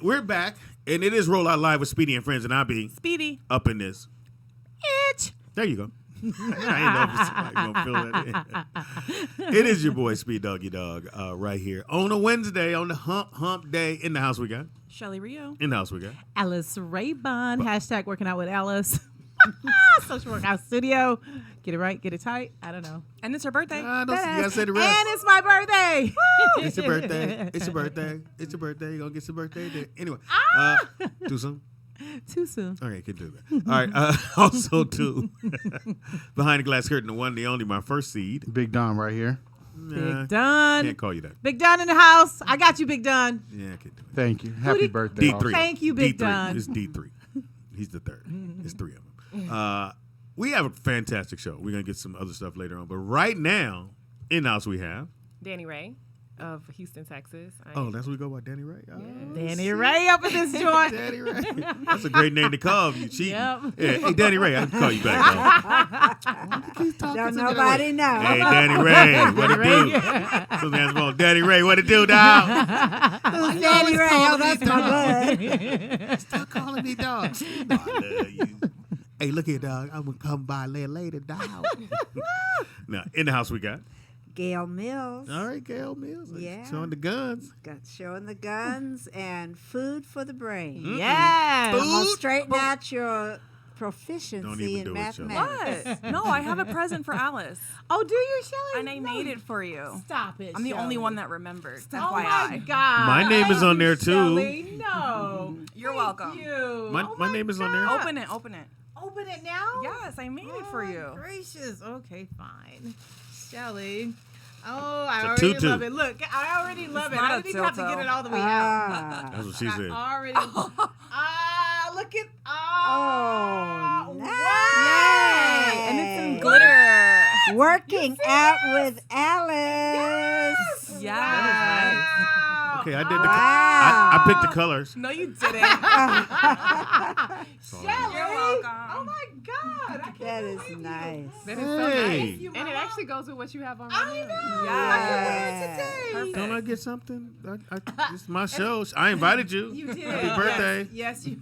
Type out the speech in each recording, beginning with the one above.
we're back, and it is Roll Out Live with Speedy and Friends, and I'll be Speedy up in this. There you go. I ain't know if somebody gonna feel that. It is your boy Speed Doggy Dog right here on a Wednesday on the hump day. In the house we got Shelly Rio. In the house we got Alice Raybon. Hashtag working out with Alice. Social workout studio. Get it right, get it tight. I don't know. And it's her birthday. You gotta say the rest. And it's my birthday. It's your birthday. It's your birthday. It's your birthday. You're gonna get your birthday day. Anyway, too soon. Too soon. Okay, can do that. All right. Also, too, behind the glass curtain, the one, the only, my first seed. Big Don right here. Big Don. Can't call you that. Big Don in the house. I got you, Big Don. Yeah, I can't do it. Thank you. Happy birthday. D3. Thank you, Big D3. Don. It's D3. He's the third. It's three of them. We have a fantastic show. We're going to get some other stuff later on. But right now, in the house we have Danny Ray of Houston, Texas. That's what we go by, Danny Ray? Oh, Danny Ray up in this joint. Danny Ray. That's a great name to call you. Cheating. Yep. Yeah. Hey, Danny Ray, I can call you back. Don't nobody know. Hey, Danny Ray, what it do? Sometimes wrong. Danny Ray, what it do, dog? Who's Danny Ray? Oh, that's my bud. Stop calling me dog. I love you. Hey, look here, dog. I'm going to come by a little later, dog. Now, in the house we got Gail Mills. All right, Gail Mills. Yeah. Showing the guns. Showing the guns and food for the brain. Yes. I'm going to straighten out your proficiency in do it, Shelley. mathematics. What? No, I have a present for Alice. Oh, do you, Shelly? And I made it for you. Stop it, I'm the only Shelley. one that remembered. Oh, FYI. my God. My name is on there, Thank too. you, Shelly. No. You're Thank welcome. You. My name is on there. Open it. Open it. Open it now? Yes, I made it for you. Gracious. Okay, fine. Shelly. Oh, I It's a already tutu. love it. Look, I already love it. not I a don't even have to tilto. get it all the way out. That's what she said. I already. Look at. Oh, wow. nice. Yay! And it's in glitter. Working out with Alice. Yeah. Wow. Okay, I did the. Wow. I picked the colors. No, you didn't. Shelly. You're welcome. Oh my God. I can't That is believe you. nice. That is so Hey. nice. You, And it Mama. actually goes with what you have on I right know. now. Yeah. I can wear it today. Perfect. Don't I get something? It's my show. I invited you. You did. Happy birthday. Yes, you.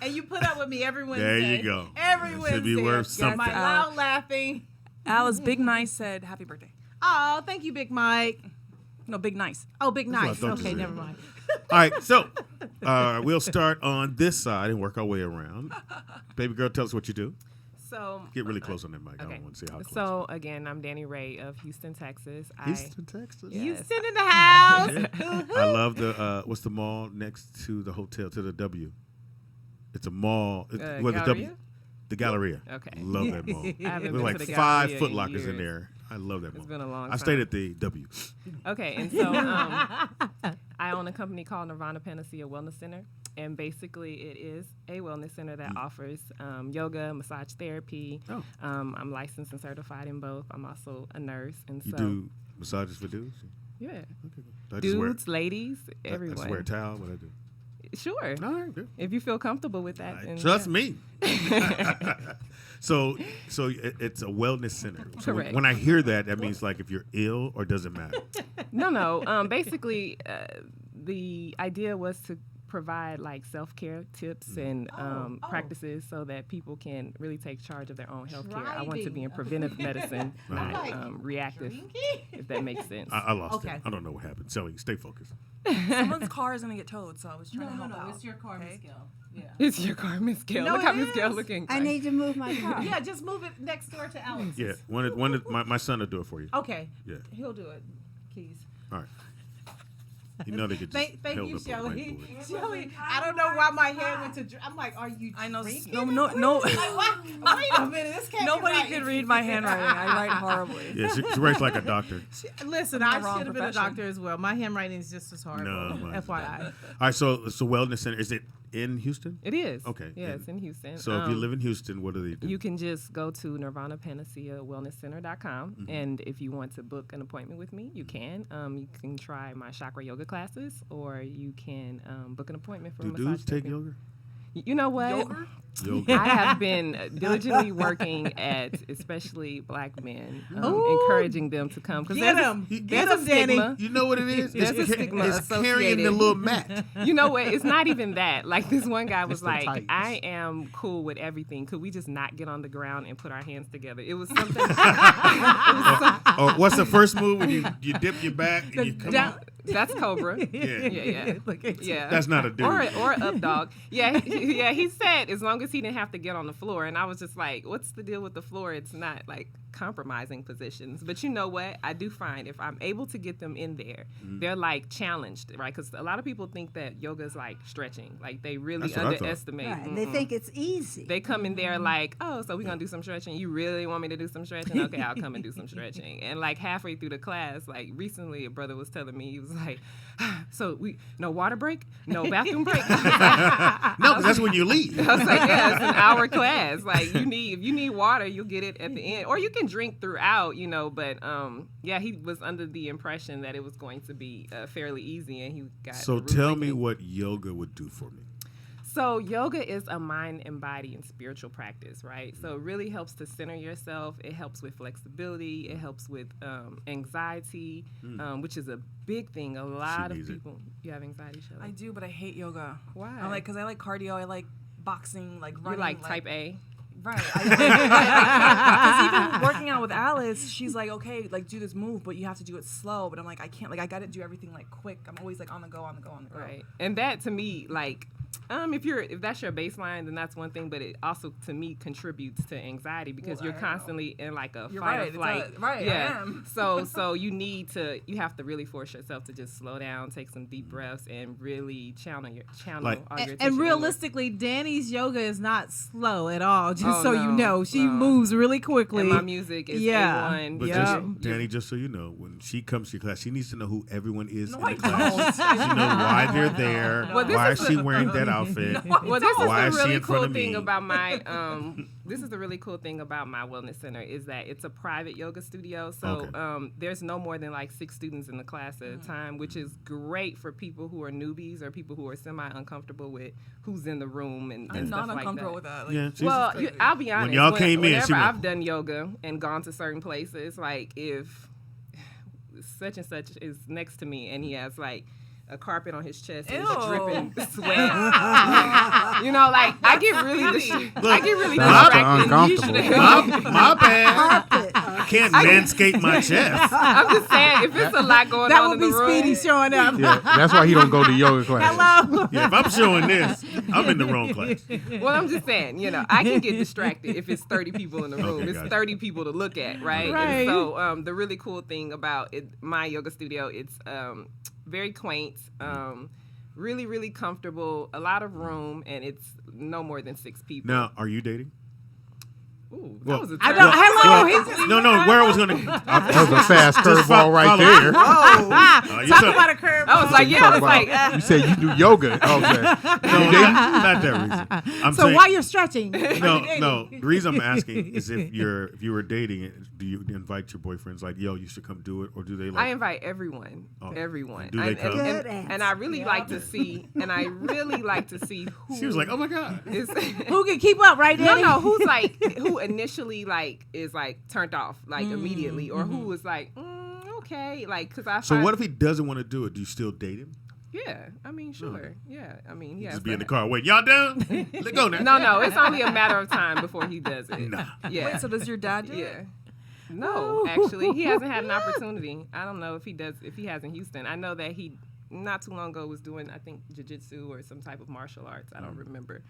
And you put up with me every Wednesday. There you go. Every That Wednesday. should be worth something. My loud laughing. Alice, Big Nice said happy birthday. Oh, thank you, Big Mike. No, Big Nice. Oh, Big That's what I Nice. thought you Okay, said. never mind. All right, so we'll start on this side and work our way around. Baby girl, tell us what you do. So, Get really close on that mic. I okay. don't want to see how close. So, again, I'm Danny Ray of Houston, Texas. Houston, Texas. Yeah. Houston in the house. I love the what's the mall next to the hotel, to the W? It's a mall. The W. Galleria? The Galleria. Okay. Love that mall. I haven't There's been like to the 5 Galleria Foot in Lockers in years. there. I love that mall. It's been a long I time. stayed at the W. Okay, and so I own a company called Nirvana Panacea Wellness Center, and basically it is a wellness center that offers yoga, massage therapy. Oh. I'm licensed and certified in both. I'm also a nurse, and You so do massages for dudes? yeah, I just wear, dudes, ladies, I everyone. just wear a towel. What I do? Sure, All right, good. if you feel comfortable with that. then Trust yeah. me. So it's a wellness center. So Correct. when I hear that, that means like if you're ill or doesn't matter. No. Basically, the idea was to provide like self-care tips and practices so that people can really take charge of their own health care. I want to be in preventive medicine, not reactive, if that makes sense. I lost Okay. it. I don't know what happened. Shelly, stay focused. Someone's car is going to get towed, so I was trying to help out. It's your car, Miss Gill. Yeah. It's your car, Miss Gail. No, Look how it Miss Gail is. looking. I need to move my car. Yeah, just move it next door to Alex. Yeah, my son will do it for you. Okay. Yeah. He'll do it. Keys. All right. You know they could just Thank held you, up a Shelly. whiteboard. Shelly, I don't know why my head went to. I'm like, are you? I know. drinking? No. Like, what? Wait a minute. This can't Nobody be could right. read my handwriting. I write horribly. Yeah, she writes like a doctor. Listen, I'm I the wrong should have been a profession. doctor as well. My handwriting is just as hard. No, mine's FYI. All right, so wellness center, is it in Houston? It is. Okay. Yeah, it's in Houston. So if you live in Houston, what do they do? You can just go to nirvanapanaceawellnesscenter.com, Mm-hmm. and if you want to book an appointment with me, you can. You can try my chakra yoga classes, or you can book an appointment for Do a massage dudes take therapy. yoga? You know what? Yogurt? Yoga. I have been diligently working at especially black men, Ooh. encouraging them to come. Get him. Get him, Danny. You know what it is? There's a stigma it's carrying associated. the little mat. You know what? It's not even that. Like this one guy was the like, tights. I am cool with everything. Could we just not get on the ground and put our hands together? It was something. Or what's the first move when you dip your back and you come down- out? That's Cobra. Yeah. Look at you. Yeah. That's not a dude. Or up dog. Yeah, he said as long as he didn't have to get on the floor. And I was just like, what's the deal with the floor? It's not like compromising positions. But you know what? I do find if I'm able to get them in there, they're like challenged, right? Because a lot of people think that yoga is like stretching. Like they really That's what I thought. underestimate. Right. They think it's easy. They come in there like, oh, so we're going to do some stretching? You really want me to do some stretching? Okay, I'll come and do some stretching. And like halfway through the class, like recently a brother was telling me, he was like, so no water break? No bathroom break? No, 'cause that's when you leave. I was like, yeah, it's an hour class. Like if you need water, you'll get it at the end. Or you can drink throughout, but yeah, he was under the impression that it was going to be fairly easy and he got So tell me what yoga would do for me. So yoga is a mind and body and spiritual practice, right? So it really helps to center yourself. It helps with flexibility. It helps with anxiety, which is a big thing. A lot of needs it. people. You have anxiety, Shelly? I do, but I hate yoga. Why? Because I like cardio. I like boxing, like running. You're like type A. Right. Because even working out with Alice, she's like, okay, like do this move, but you have to do it slow. But I'm like, I can't. Like I got to do everything like quick. I'm always like on the go. Right. And that to me, like, if that's your baseline, then that's one thing. But it also to me contributes to anxiety because you're constantly in like a You're fight right, or flight. I Yeah. am. So you have to really force yourself to just slow down, take some deep breaths, and really channel Like- all your attention And inward. realistically, Danny's yoga is not slow at all. Just Oh, so you no, know, she no. moves really quickly. And my music is Yeah. A1. But Yeah. Danny, just so you know, when she comes to your class, she needs to know who everyone is No, in I the class. don't. She knows why they're there. Well, this why is is she wearing that outfit? Well, this is Why the is she really in front cool of thing me? about my this is the really cool thing about my wellness center is that it's a private yoga studio. So Okay. there's no more than like 6 students in the class at a time, which is great for people who are newbies or people who are semi uncomfortable with who's in the room and I'm stuff not like uncomfortable that. with that. Like, Yeah, she's Well, crazy. I'll be honest. y'all came in, whenever she went, I've done yoga and gone to certain places, like if such and such is next to me and he has like a carpet on his chest and it's Ew. dripping sweat. Like I get really distracted. That's uncomfortable. my bad. Carpet. I can't manscape my chest. I'm just saying, if it's a lot going that on would in be the room, Speedy showing up. Yeah, that's why he don't go to yoga class. Hello. Yeah, if I'm showing this, I'm in the wrong class. well, I'm just saying, I can get distracted if it's 30 people in the room. Okay, It's gotcha. 30 people to look at, right? Right. And so the really cool thing about my yoga studio, it's very quaint, really, really comfortable, a lot of room, and it's no more than 6 people. Now, are you dating? Ooh, Well, that was a I turn. know. Hello. No, where I was going to. That was a fast curveball right follow- there. You Talk took- about a curve. I was like, yeah, I was like, You said you do yoga. Okay. No, not that reason. I'm So saying, while you're stretching, no. The reason I'm asking is if you were dating, do you invite your boyfriends like, yo, you should come do it, or do they I like? invite everyone, everyone. Do they come? Good and I really like to see, who. She was like, oh my god. is, who can keep up, right, Danny? no, who initially is turned off immediately, or who was like, okay, because I. So find, what if he doesn't want to do it? Do you still date him? Yeah, I mean, sure. Yeah, I mean, yeah. Just be in the car. Wait, y'all done? Let go now. No, it's only a matter of time before he does it. Nah. Yeah. Wait, so does your dad do it? Yeah. No, actually, he hasn't had an opportunity. I don't know if he does. If he has in Houston, I know that he not too long ago was doing, I think, jiu-jitsu or some type of martial arts. I don't remember.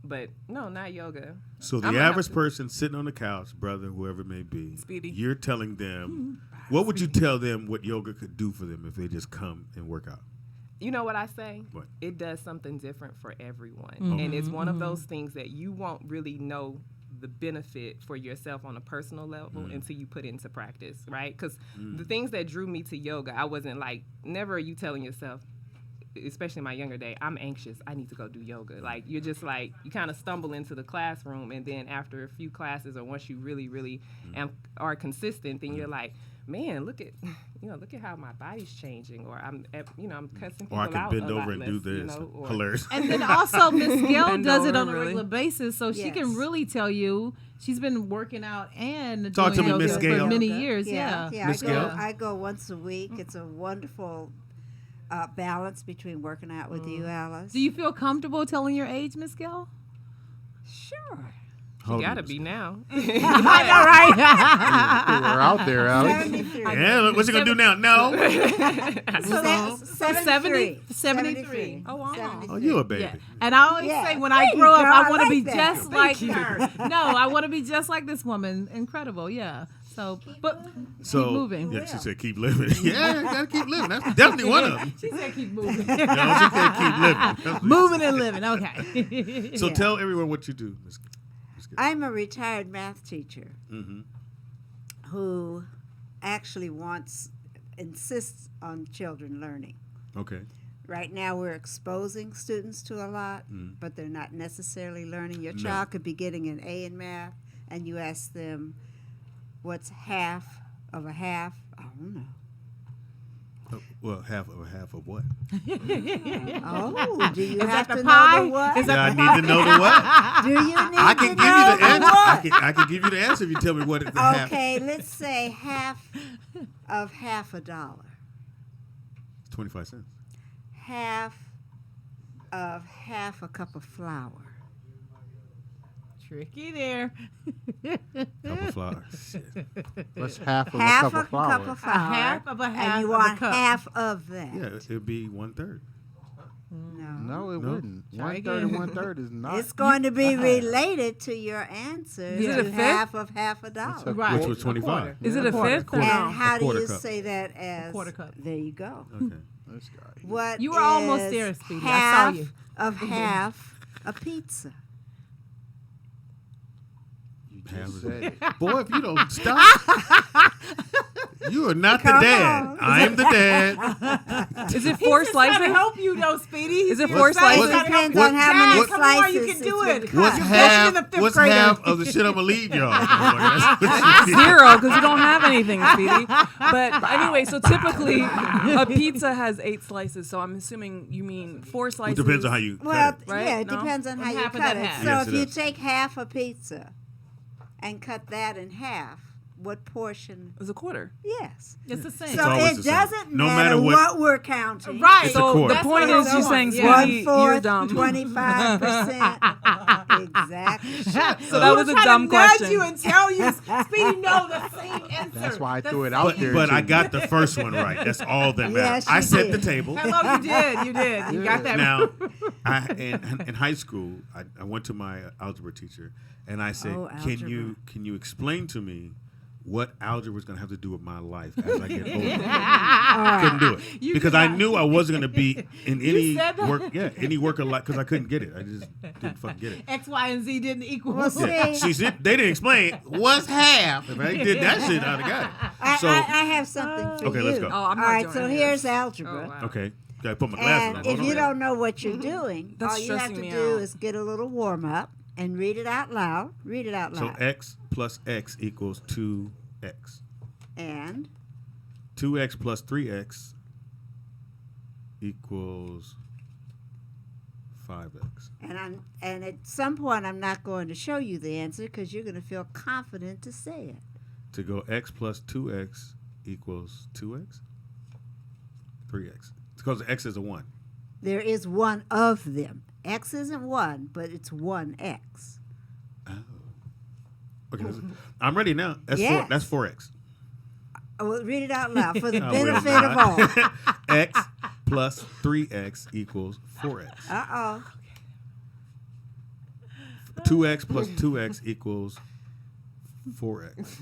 But no, not yoga. So the I'm gonna have average to- person sitting on the couch, brother, whoever it may be, Speedy. you're telling them, what would you tell them what yoga could do for them if they just come and work out? You know what I say? What? It does something different for everyone. Mm-hmm. And it's one of those things that you won't really know the benefit for yourself on a personal level until you put it into practice, right? Because the things that drew me to yoga, I wasn't like, never are you telling yourself, especially in my younger day, I'm anxious, I need to go do yoga. Like, you're just like, you kind of stumble into the classroom, and then after a few classes, or once you really, really are consistent, then you're like, man, look at how my body's changing, or I'm cussing people Or I can out bend a lot over and less, do this. or Hilarious. And then also Miss Gail Bend does it over, on a really? regular basis, so she can Yes. really tell you she's been working out and Talk to doing me, yoga Miss for Gail. many years. Yeah. Miss Gail? I go once a week. It's a wonderful balance between working out with you, Alice. Do you feel comfortable telling your age, Miss Gail? Sure. Hold you on, gotta Miss be Gail. now. I know, right? We're out there, Alex. 73. Yeah, look, what's you gonna do now? No. So 73. Oh, wow. 73. Oh, you a baby. Yeah. And I always Yeah. say when I There you grow up, go. I I want to be like that. just like her. No, I want to be just like this woman. Incredible, yeah. So, but So keep moving. yeah, she said keep living. Yeah, gotta keep living. That's definitely one of them. She said keep moving. No, she said keep living. That's what Moving and living. Okay. So Yeah. tell everyone what you do, Miss. I'm a retired math teacher Mm-hmm. who actually insists on children learning. Okay. Right now, we're exposing students to a lot, but they're not necessarily learning. Your No. child could be getting an A in math, and you ask them, what's half of a half? I don't know. Well, half of what? Oh, do you Is have that to the pie? know the what? Is that Yeah, I need to know the what. Do you need I to can give know you the answer. what? I can give you the answer if you tell me what is the half. Okay, let's say half of half a dollar. 25 cents. Half of half a cup of flour. Tricky there. Cup of flour. Shit. That's half of Half a cup of flour. cup of flour. half of a half and you of a want cup. half of that. Yeah, it'd be 1/3. No. No, it No. wouldn't. Try 1/3 and again. 1/3 is not. It's going to be related to your answer. Is it to a fifth? half of half a It's dollar. a Right. Which was 25. Is it a quarter. fifth or And no? how do quarter you cup. say that as? quarter cup. There you go. Okay. This guy. What You were almost is there, Speedy. I saw half you. of half a pizza? You Half just of said it. Boy, if you don't stop, you are not the Come dad. on. I am the dad. Is it four He's trying to slices? help you, though, Speedy. Is it You're four trying slices? to help Depends you. on how many Dad, come on, slices you can it's do been it. cut. What's You're half? better than a fifth What's grader. half of the shit I'm gonna leave y'all? That's what you need. Zero, because you don't have anything, Speedy. But anyway, so typically a pizza has 8 slices. So I'm assuming you mean 4 It slices. depends on how you Well, cut it. Right? yeah, it No? depends on how you half of cut that it. half. So Yes, if it you does. take half a pizza and cut that in half, what portion? It's a quarter. Yes. It's the same. It's So always it the same. doesn't No matter matter what we're counting. Right. It's a So quarter. the That's point what is, I you're want. saying, Yeah. Speedy, you're 1/4, dumb. 25%. Exactly. So that was a dumb trying to question. nudge you and tell you, Speedy, know the same answer. That's why I The threw it same out there. But I too. got the first one right. That's all that matters. Yes, I you set the did. table. Hello, you did. You did. You got that. Now, in high school, I went to my algebra teacher and I said, Oh, can you explain to me what algebra is going to have to do with my life as I get older? Couldn't do it You because could I not. knew I wasn't going to be in any said that? work. Yeah, any work of life because I couldn't get it. I just didn't fucking get it. X, Y, and Z didn't equal. Well, see, Yeah. She said they didn't explain what's half. If I did that shit, I'd have got it. So I have something for Okay, you. let's go. Oh, I'm All not right, doing so this. here's Oh, algebra. wow. okay, gotta put my glasses And on. if Hold you on. don't know what you're doing, That's all you have stressing to me do out. is get a little warm up and read it out loud. Read it out So loud. x plus x equals 2x. And 2x plus 3x equals 5x. and at some point, I'm not going to show you the answer because you're going to feel confident to say it. To go x plus 2x equals 2x? 3x. It's because x is a 1. There is one of them. X isn't one, but it's 1x. Okay, I'm ready now. That's Yes. that's 4x. Well, read it out loud for the Oh, wait a benefit of all. minute. X plus 3x equals 4x. Uh-oh. 2x plus 2x equals 4x.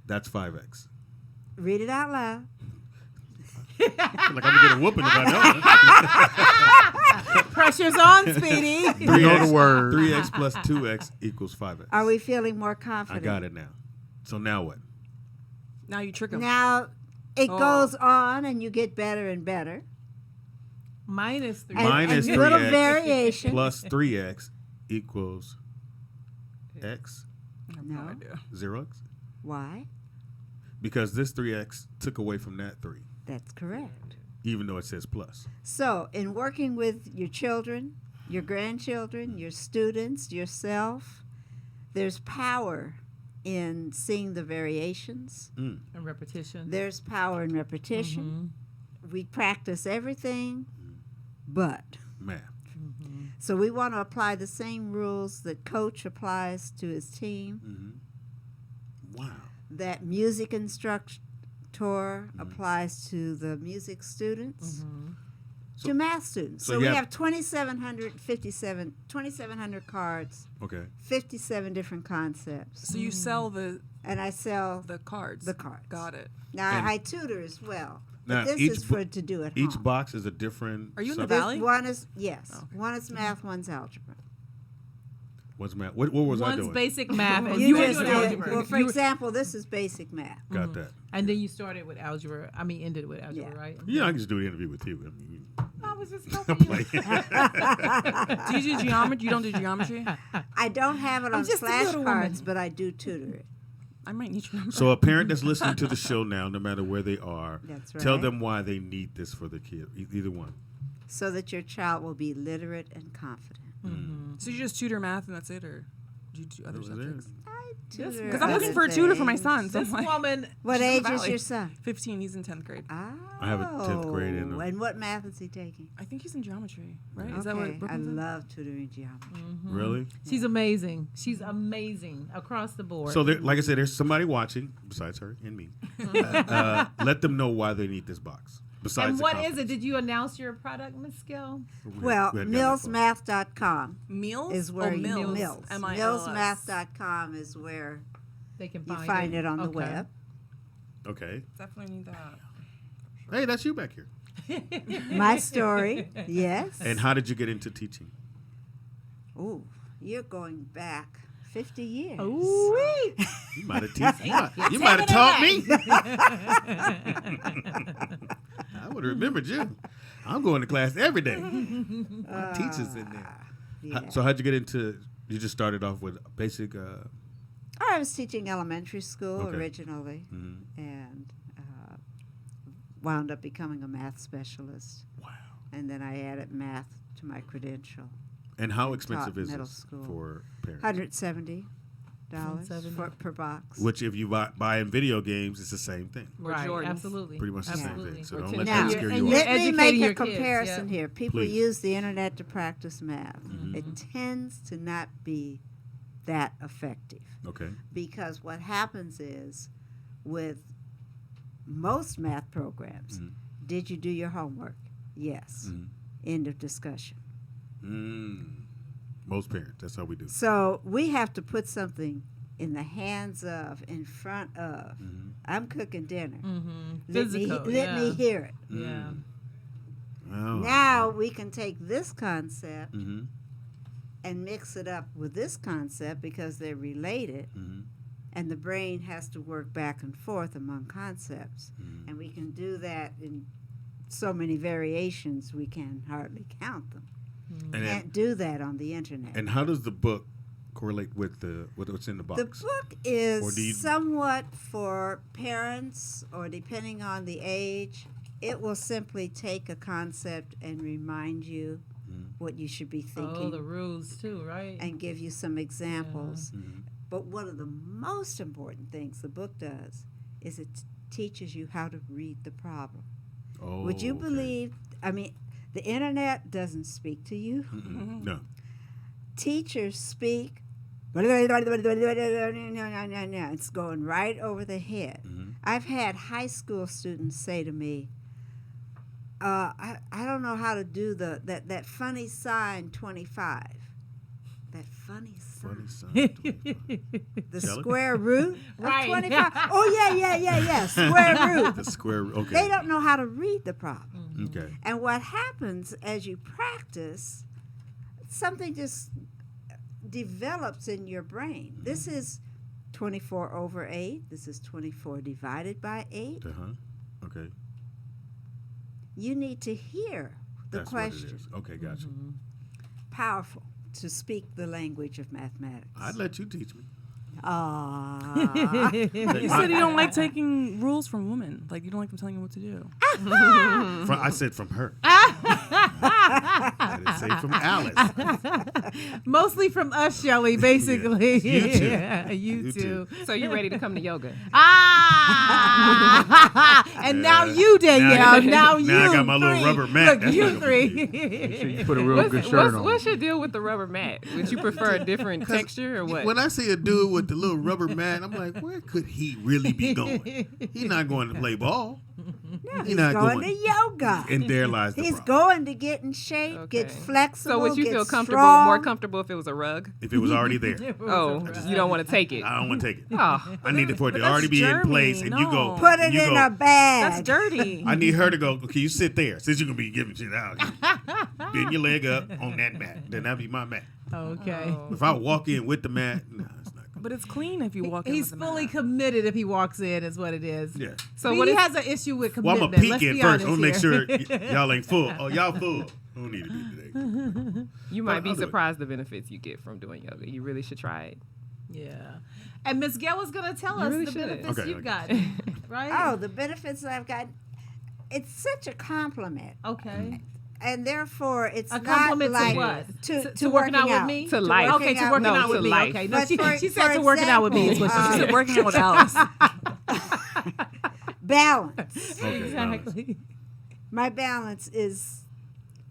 That's 5x. Read it out loud. I feel like I'm gonna get a whooping if I know. Pressure's on, Speedy. You know the word. 3x plus 2x equals 5x. Are we feeling more I confident? got it now. So now what? Now you trick him. Now, it Oh. goes on and you get better and better. Minus 3. And- Minus and little 3x variation. plus 3x equals x, I have no No. idea. 0x. Why? Because this 3X took away from that 3, That's correct. even though it says plus. So, in working with your children, your grandchildren, your students, yourself, there's power in seeing the variations. And repetition. There's power in repetition. We practice everything but. Math. So we want to apply the same rules that coach applies to his team, Wow. that music instructor applies to the music students, So- to math students. so So you we have- have 2,700 cards, Okay. 57 different concepts. So you sell the And I sell cards. the cards. Got it. Now, And- I tutor as well. Now, But this each is bo- for to do at Each home. box is a different. Are you in the subject? Valley? One is, yes. Okay. One is math, one's algebra. What's math? What was I One's doing? basic math, and You you were just doing did, algebra. well, for You were- example, this is basic math. Got that. and then you started with algebra. I mean, ended with algebra, Yeah. right? Yeah, I can just do the interview with you. I mean, I was just I'm hoping you. playing. Do you do geometry? You don't do geometry? I don't have it on just a little flashcards, but I do tutor it. I might need your number. So a parent that's listening to the show now, no matter where they are, That's tell right. them why they need this for the kid. Either one. So that your child will be literate and confident. So you just tutor math and that's it, or do you do other That was it. subjects? I tutor Because I'm looking other for a tutor for my things. son. So This I'm like, woman, What She's in age the is Valley. your son? 15. He's in 10th grade. Oh. I have a 10th grade in him. And what math is he taking? I think he's in geometry, right? Okay. Is that what I Brooklyn's in? love tutoring geometry. Really? she's amazing. She's amazing across the board. So, like I said, there's somebody watching besides her and me. Let them know why they need this box. Besides and the what is conference. it? Did you announce your product, Ms. Gill? Well, we hadn't gotten that far. millsmath.com Meals? is where oh, you Mills. Mills. M-I-L-S. Millsmath.com is where They can you find, find it on the Okay. web. Okay. Definitely need that. Hey, that's you back here. My story, yes. And how did you get into teaching? Ooh, you're going back 50 years. Ooh, You might have taught You might have taught me. I would have remembered you. I'm going to class every day. My teacher's in there. Yeah. So how'd you get into? You just started off with basic. I was teaching elementary school Okay. originally and wound up becoming a math specialist. Wow. And then I added math to my credential. And how expensive Taught is middle this school. for parents? $170 $170. per box. Which, if you buy in video games, it's the same thing. right, Jordans. absolutely. Pretty much the same Absolutely. thing. So Or don't Tim let Now, that scare and you you're off. let me educating make your a kids, comparison yeah. here. People Please. use the internet to practice math. It tends to not be that effective Okay. because what happens is with most math programs, did you do your homework? Yes. End of discussion. Most parents, that's how we do. So we have to put something in the hands of, in front of. I'm cooking dinner. Physical, Let me hear it. Yeah. Oh. Now we can take this concept Mm-hmm. and mix it up with this concept because they're related, and the brain has to work back and forth among concepts. And we can do that in so many variations we can hardly count them. And, Can't do that on the internet. and how does the book correlate with what's in the box? The book Or do you- is somewhat for parents, or depending on the age, it will simply take a concept and remind you what you should be thinking Oh, the rules too, right? and give you some examples. But one of the most important things the book does is it teaches you how to read the problem. Oh, Would you okay. believe, I mean, the internet doesn't speak to you. No. Teachers speak. It's going right over the head. I've had high school students say to me, I don't know how to do that funny sign 25. That funny sign. Funny son. The Tell it. square root Right. of 25. Oh, yeah. Square root. The square. Okay. They don't know how to read the problem. Okay. And what happens as you practice, something just develops in your brain. This is 24 over 8. This is 24 divided by 8. Okay. You need to hear the That's question. what it is. Okay, gotcha. Powerful to speak the language of mathematics. I'd let you teach me. Aww. You said you don't like taking rules from women. Like you don't like them telling you what to do. I said from her. I didn't say from Alice. Mostly from us, Shelly, basically. Yeah. You too. Yeah, you You too. too. So you ready to come to yoga? And now you, Danielle. Now you. Now I got my little three. rubber mat. Look, That's you not gonna be three. Make sure you put a real good shirt on. What's your deal with the rubber mat? Would you prefer a different texture or what? When I see a dude with the little rubber mat, I'm like, where could he really be going? He's not going to play ball. He's not going going. to yoga. And there lies the He's problem. going to get in shape, get Okay. flexible, So would you get feel comfortable, strong. more comfortable if it was a rug? If it was already there, Oh, you don't want to take it. I don't want to take it. Oh, I need it for it But to that's already be in germy, place, and you go. no. Put and it you in go, a bag. That's dirty. I need her to go. Okay, you sit there since you're gonna be giving shit out. Bend your leg up on that mat. Then that'll be my mat. Okay. Oh. If I walk in with the mat, nah, it's not good. But it's clean if you walk in. He's with the fully mat. committed if he walks in, is what it is. Yeah. so But what he is? has an issue with Well, I'm commitment. gonna peek Let's in be first. honest I'm gonna make here. sure y'all ain't full. Oh, y'all full. Don't need to be today. You might I'll be do it. surprised the benefits you get from doing yoga. You really should try it. Yeah. And Miss Gail was going to tell us really the should. benefits Okay, you've okay. gotten, right? Oh, the benefits that I've got. It's such a compliment. Okay. And therefore, it's A not compliment like to what? to working out with out. me? To life. Okay, to working No, out with to me. life. Okay. No, But she said for to working out with me is what she example, She said. said working out with Alice. Balance. Okay, Exactly. My balance is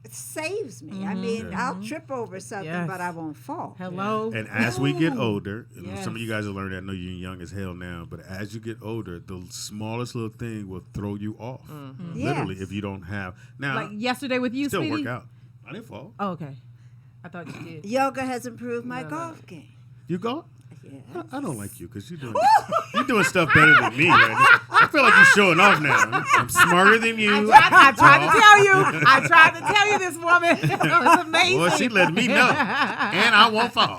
it saves me. I mean, Yeah. I'll trip over something, Yes. but I won't fall. Hello. And as we get Ooh. older, and Yes. some of you guys will learn that. I know you're young as hell now, but as you get older, the smallest little thing will throw you off. Literally, Yes. if you don't have now. Like yesterday with you, still Speedy? work out. I didn't fall. Oh, okay. I thought you did. Yoga has improved my golf game. You go? Yeah. I don't like you because you're doing stuff better than me right now. I feel like you're showing off now. I'm smarter than you. I tried to tell you. I tried to tell you this woman. It's amazing. Well, she let me know, and I won't fall.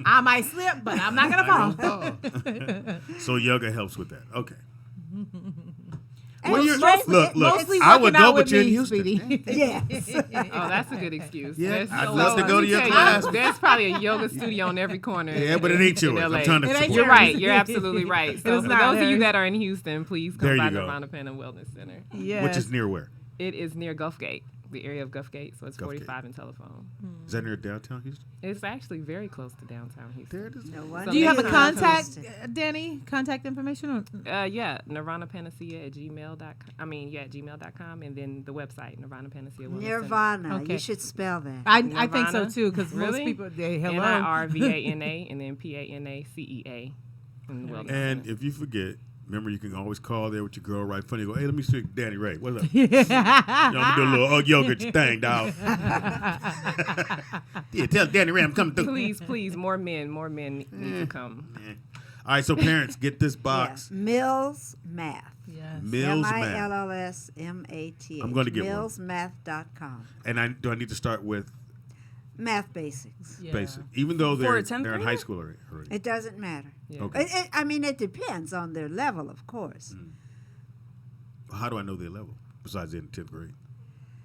I might slip, but I'm not I gonna won't fall. So yoga helps with that. Okay. And Well, it's you're, mostly- look. Mostly I would working go, out but with you're in me, Houston. Speedy. Yes. Oh, that's a good excuse. Yeah, There's I'd so- love to go let to me your tell you, class. There's probably a yoga studio on every corner. Yeah, but it ain't in yours. LA. I'm trying to It ain't support. You're yours. right. You're absolutely right. So It's for not those of you theirs. that are in Houston, please There come you by go. Nirvana Pen and Wellness Center. Yes. Which is near where? It is near Gulfgate, the area of Gulfgate, so it's Gulfgate. 45 in Telephone. Is that near downtown Houston? It's actually very close to downtown Houston. There it is. No wonder Do you have a you're contact, Houston. Danny? Contact information? Or? Yeah, nirvanapanacea@gmail.com. gmail.com, and then the website, Nirvana Panacea Wellness Center. Nirvana. Okay. You should spell that. I think so Nirvana? too, because most Really? people they hello. NIRVANA and then PANACEA. And Wellness And Center. if you forget, remember you can always call there with your girl right funny. Go, hey, let me speak to Danny Ray. What's up? I'm gonna do a little yoga thing, dog. Yeah, tell Danny Ray I'm coming through. Please, more men need to come. All right, so parents, get this Yeah. box. Mills Math. Yes. Mills Math. MILLSMATH. I'm gonna get one. Millsmath.com. And do I need to start with Math basics. Yeah. basic? Even though For they're a 10th in high grader? school already. It doesn't matter. Yeah. Okay. I mean, it depends on their level, of course. How do I know their level besides in 10th grade?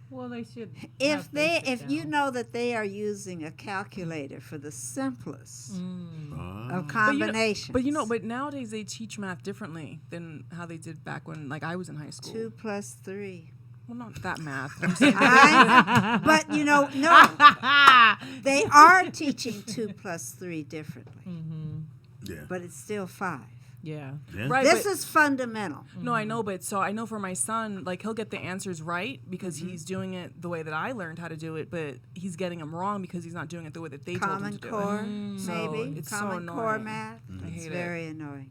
Well, they should. If you know that they are using a calculator for the simplest Ah. of combinations, But nowadays they teach math differently than how they did back when, like, I was in high school. 2 plus 3. Well, not that math. But no, they are teaching 2 plus 3 differently, Yeah. but it's still 5. Yeah. Yeah? Right. This but- is fundamental. No, I know, but so I know for my son, like he'll get the answers right because he's doing it the way that I learned how to do it, but he's getting them wrong because he's not doing it the way that they told him Common to do Core, it. So maybe. it's so Common Core annoying. math. I It's hate very annoying.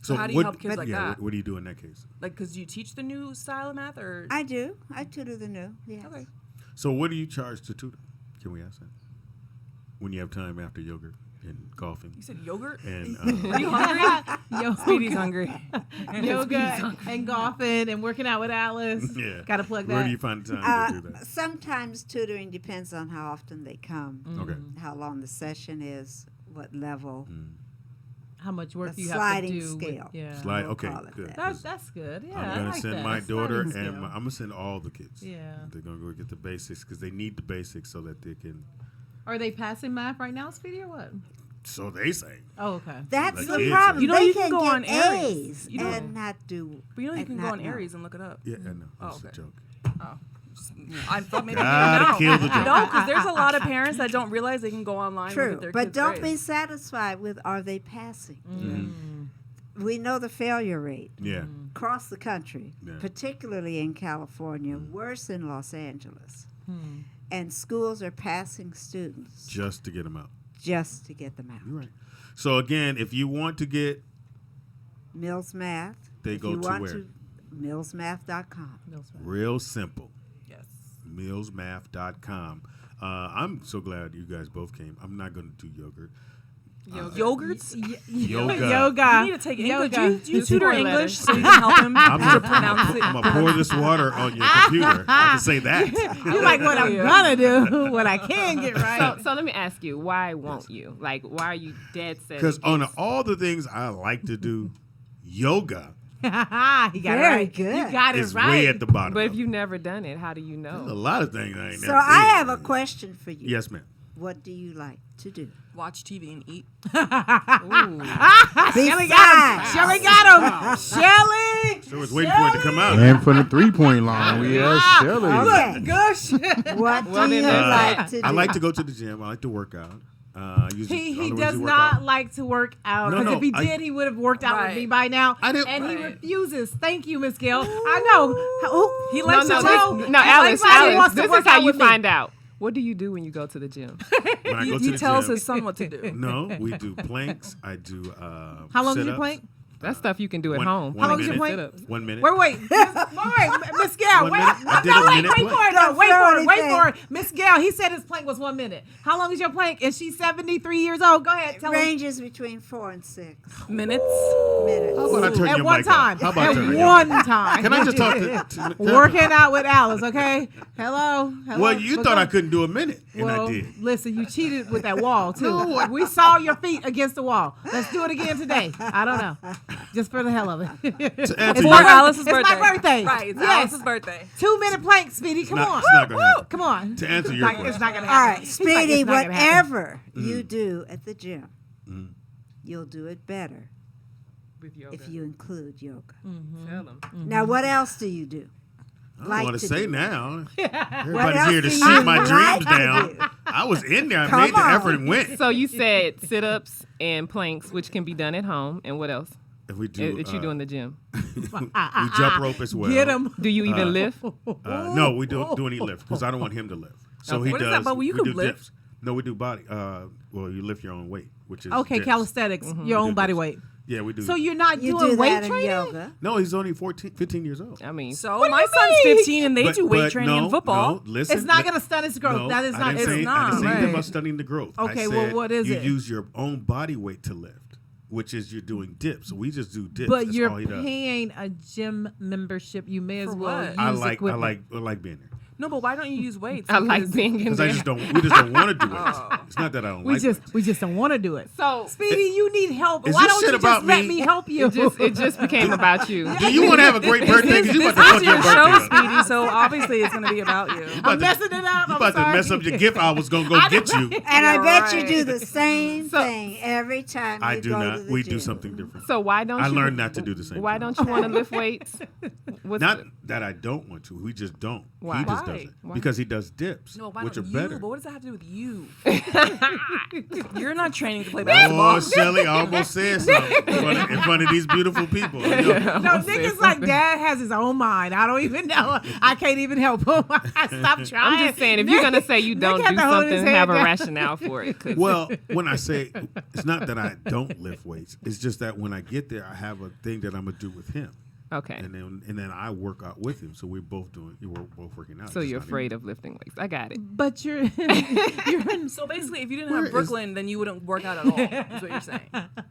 So how do you help kids like yeah, that? What do you do in that case? Like, because you teach the new style of math, or I do. I tutor the new. Yes. okay. So what do you charge to tutor? Can we ask that? When you have time after yogurt and golfing You said yogurt. and Are you hungry? Speedy's hungry. Yoga and golfing and working out with Alice. yeah, Got to plug where that. do you find the time to do that? Sometimes tutoring depends on how often they come, Okay. how long the session is, what level. How much work A do you have to sliding do? scale. Yeah. Slide. we'll Okay, call it good. that. That's good. Yeah. I'm I gonna like send that. my daughter Sliding and scale. I'm gonna send all the kids. Yeah. They're gonna go get the basics because they need the basics so that they can Are they passing math right now, Speedy, or what? So they say. Oh, okay. That's Like the kids problem. say. You know They you can can go get on Aries. A's You know- and not do. But you know you and can go not on know. Aries and look it up. Yeah, I know. Oh, That's a okay. joke. I thought maybe Gotta you kill the didn't joke. know. No, because there's a lot of parents that don't realize they can go online and look True, at their but kids' don't be grades. satisfied with are they passing. We know the failure rate Yeah. across the country, Yeah. particularly in California, worse in Los Angeles. And schools are passing students Just to get them out. just to get them out. You're right. So again, if you want to get, Mills Math. They if go you to want where? millsmath.com. real simple, Yes. millsmath.com. I'm so glad you guys both came. I'm not going to do yogurt. Yogurts? Yoga. Yoga. You need to take English. Yoga. Do you Just tutor 4 English letters. so you can help him I'm to gonna pronounce it? I'm gonna pour this water on your computer. I can say that. You like what I'm gonna do, what I can get right. So let me ask you, why won't you? Like, why are you dead set? Because on against- all the things I like to do, yoga He got it Very right. good. You got it is right. way at the bottom. But of if you've never done it, how do you it. There's a know? lot of things I ain't So never I did. have a question for you. Yes, ma'am. What do you like to do? Watch TV and eat. Shelly got him. Shelly got him. Shelly. So I was waiting for it to come out. And from the 3-point line, we asked Shelly. Okay. Gosh. What Well, do you then like to do? I like to go to the gym. I like to work out. Usually, He other ways does to work not out. like to work out. No, Because no, if he I- did, he would have worked out with Right. me by now. I didn't- And he Right. refuses. Thank you, Miss Gail. I know. He No, likes no, to tell. this, He no, Alice, everybody wants Alice. to This work is how out you with me. find out. What do you do when you go to the gym? When I go to He the tells gym, his son what to do. No, we do planks. I do. How long is your sit-ups. plank? That's stuff you can do at One- home. one How long is your minute. plank? Sit-ups. 1 minute. Wait, Miss Gail, One wait, minute. I did a wait minute for plank. it, no, wait Don't for throw it, wait anything. for it. Miss Gail, he said his plank was 1 minute. How long is your plank? And she's 73 years old. Go ahead, It tell him. ranges between 4 and 6 Minutes. minutes. How about I turn At your one mic off? time. How about At turning your one mic? time. Can I just talk to Working out with Alice, okay? Hello. Well, you But thought go- I couldn't do a minute, and Well, I did. listen, you cheated with that wall too. We saw your feet against the wall. Let's do it again today. I don't know, just for the hell of it. To answer For your- Alice's It's birthday. my birthday. Right. It's Yes. Alice's birthday. 2 minute plank, Speedy. Come on. It's not gonna happen. Come on. To answer It's your not- question. it's not gonna All happen. right, He's like, Speedy, it's not gonna happen. whatever you do at the gym, you'll do it better With yoga. if you include yoga. Tell them. Now, what else do you do? I don't Like want to to say do. now. What Everybody's else here to do shoot you my like dreams to down. do? I was in there. I Come made the on. effort and went. So you said sit-ups and planks, which can be done at home, and what else? If we do, That you do in the gym? we jump rope as well. Get him. Do you even lift? No, we don't do any lift because I don't want him to lift. So he What is does. that? But you we can do lift. dips. No, we do body. Well, you lift your own weight, which is Okay, dips. calisthenics, your We own do body dips. weight. Yeah, we do. So you're not You doing do weight that in training? yoga. No, he's only 15 years old. I mean, So What do my you son's mean? 15 and they But- do weight but training no, in football. No, listen, It's not going to stunt his growth. No, That is I not. didn't It's say, I not, didn't say anything right. about studying the growth. I Okay, well, said what is you it? use your own body weight to lift, which is you're doing dips. So we just do dips. But That's you're all he does. paying a gym membership. You may as For well what? use I like equipment. being there. No, but why don't you use weights? I like Because- being in Because I there. just don't. We just don't want to do it. It's not that I don't We like just it. we just don't want to do it. So Speedy, you need help. Is Why this don't shit you about just let me? me help you? it just became about you. Do you want to have a great birthday? Because you This about to fuck is your your show, birthday. up. Speedy, so obviously it's going to be about you. I'm messing it up. You I'm about to sorry. mess up your gift. I was gonna go get you. And I You're bet you right. do the same So- thing every time I you do go to not. the We gym. do something different. So why don't I you? learned not to do the same Why thing. don't you want to lift weights? What's Not that I don't want to. We just don't. Why? He just Why? doesn't. Why? Because he does dips, No, why which are don't better. you? But what does that have to do with you? You're not training to play basketball. Oh, Shelly, I almost said something in front of these beautiful people. You know, No, niggas like Dad has his own mind. I don't even know. I can't even help him. Stop trying. I'm just saying, if you're gonna say you don't Nick had do to hold his something, head have a down. rationale for it. 'cause- well, when I say it's not that I don't lift weights, it's just that when I get there, I have a thing that I'm gonna do with him, okay. and then I work out with him. So we're both working out. So It's you're not afraid of lifting weights. I got it. But you're in So basically, if you didn't Where have is- Brooklyn, then you wouldn't work out at all. Is what you're saying?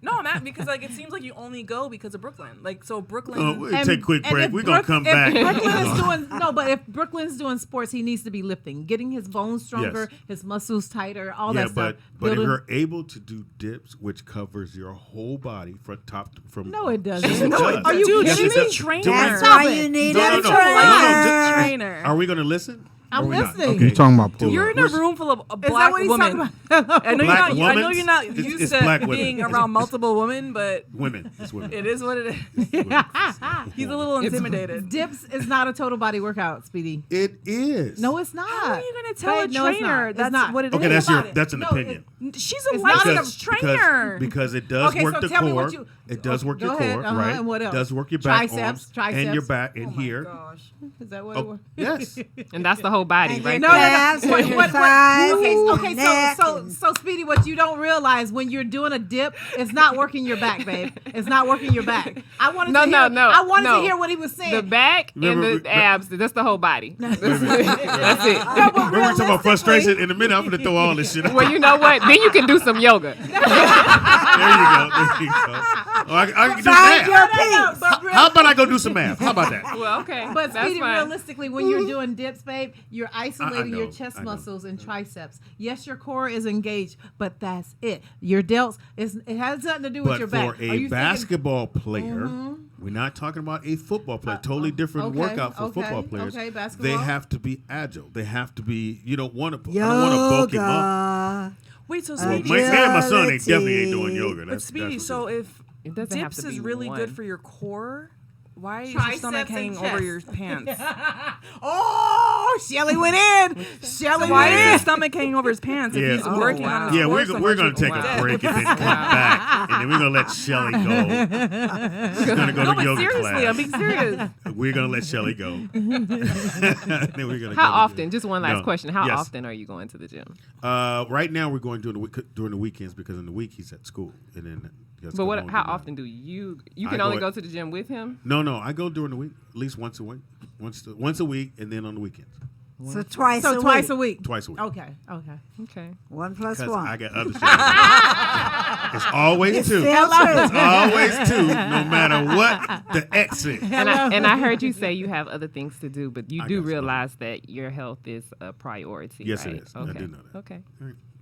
No, I'm at because like it seems like you only go because of Brooklyn. Like so, Brooklyn. Oh, we'll And- take a quick and break. if We're gonna Brook- come if back. Brooklyn is doing if Brooklyn's doing sports, he needs to be lifting, getting his bones stronger, Yes. his muscles tighter, all yeah, that stuff. but if Building- you're able to do dips, which covers your whole body from No, it doesn't. Yes, it No, does. Are you Dude, Yes, kidding she's it a does. trainer. Do it. That's Stop why it. you need No, a no, no. trainer. No, no, trainer. Are we gonna listen? I'm Or we not? listening. Okay. You talking about pull You're up. in a room full of a Is that black what he's woman. talking about? I know Black you're not. I know women? you're not It's used black to women. being around multiple women, but Women. It's women. it is what it is. He's a little intimidated. Dips is not a total body workout, Speedy. It is. No, it's not. How are you going to tell Babe, a no, it's trainer not. It's that's not. what it is? Okay, Think that's about an it. No, opinion. She's a It's not licensed trainer. Because it does Okay, work so the tell me core. what you- It does work Go your ahead, core, uh-huh, right? and what else? Does work your back, Triceps, arms, and your triceps. back, and Oh my here. gosh. Is that what it was? Yes. And that's the whole body, And right? your No, no, no. calves and your What- thighs okay, and okay. your neck So and- Speedy, what you don't realize when you're doing a dip, it's not working your back, babe. It's not working your back. I wanted No, to hear. no, I wanted no. to hear what he was saying. The back Remember- and the abs, that's the whole body. That's it. No, but Remember we talking about realistically- frustration? In a minute, I'm going to throw all this shit out. Well, you know what? Then you can do some yoga. There you go. There you go. Oh, I can do Find your math. peace. How about I go do some math? How about that? Well, okay. But that's Speedy, fine. realistically, when you're doing dips, babe, you're isolating your know, chest I know. muscles and triceps. Yes, your core is engaged, but that's it. Your delts, it has nothing to do with But your for back. Are a you thinking- basketball player, we're not talking about a football player. Totally different okay, workout for okay, football players. okay, They basketball. have to be agile. They have to be. You don't want to. I don't want to bulk him up. Yoga. Wait, so Well, Speedy, me and my son ain't Agility. definitely ain't doing yoga. but That's Speedy, that's so what if It doesn't have dips to is be really one. good for your core, why is your Triceps stomach and hanging over chest. your pants? Oh, Shelly went in. Shelly Why went is in. his stomach hanging over his pants Yeah. if he's Oh, working wow. on his yeah, core we're so going much to take with a dips? break and then come back, and then we're going to let Shelly go. We're going to go No, to but yoga seriously, class. I'm being serious. We're going to let Shelly go. Then we're gonna How go to often? gym. Just one last No. question. How Yes. often are you going to the gym? Right now, we're going during the weekends because in the week he's at school, and then. he has to But come what? home How and do that. often do you? You I can go only at- go to the gym with him. No, I go during the week, at least once a week, once a week, and then on the weekends, So twice So a twice week. a week. twice a week. Okay. Okay. 1 plus Because 1. I got other shit. It's always It's two. still true. It's always two, no matter what the X is. And I heard you say you have other things to do, but you I do got some. realize that your health is a priority. Yes, right? it is. I Okay. do know that. Okay.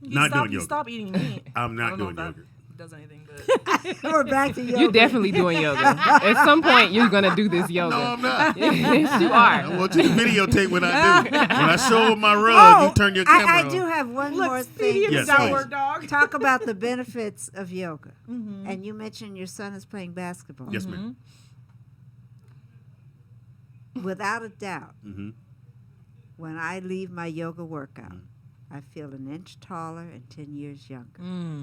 Not doing You yoga. stop eating meat. I'm not I don't know doing if that yoga. does anything good. We're back to yoga. You're definitely doing yoga. At some point, you're gonna do this yoga. No, I'm not. Yes, you I are. want you to videotape what I do. When I show my rug, Oh, you turn your camera I on. do have one more Speedy thing. in Yes, the please. downward dog. Talk about the benefits of yoga. And you mentioned your son is playing basketball. Yes, ma'am. Without a doubt, Mm-hmm. when I leave my yoga workout, I feel an inch taller and 10 years younger.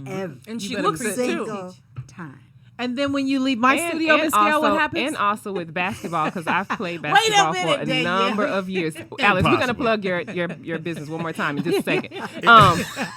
Every And she better looks it too. single time. And then when you leave my studio, Miss Gail, what happens? And also with basketball, because I've played basketball for minute, a Danielle. number of years. Alice, we're gonna Impossible. plug your business one more time in just a second.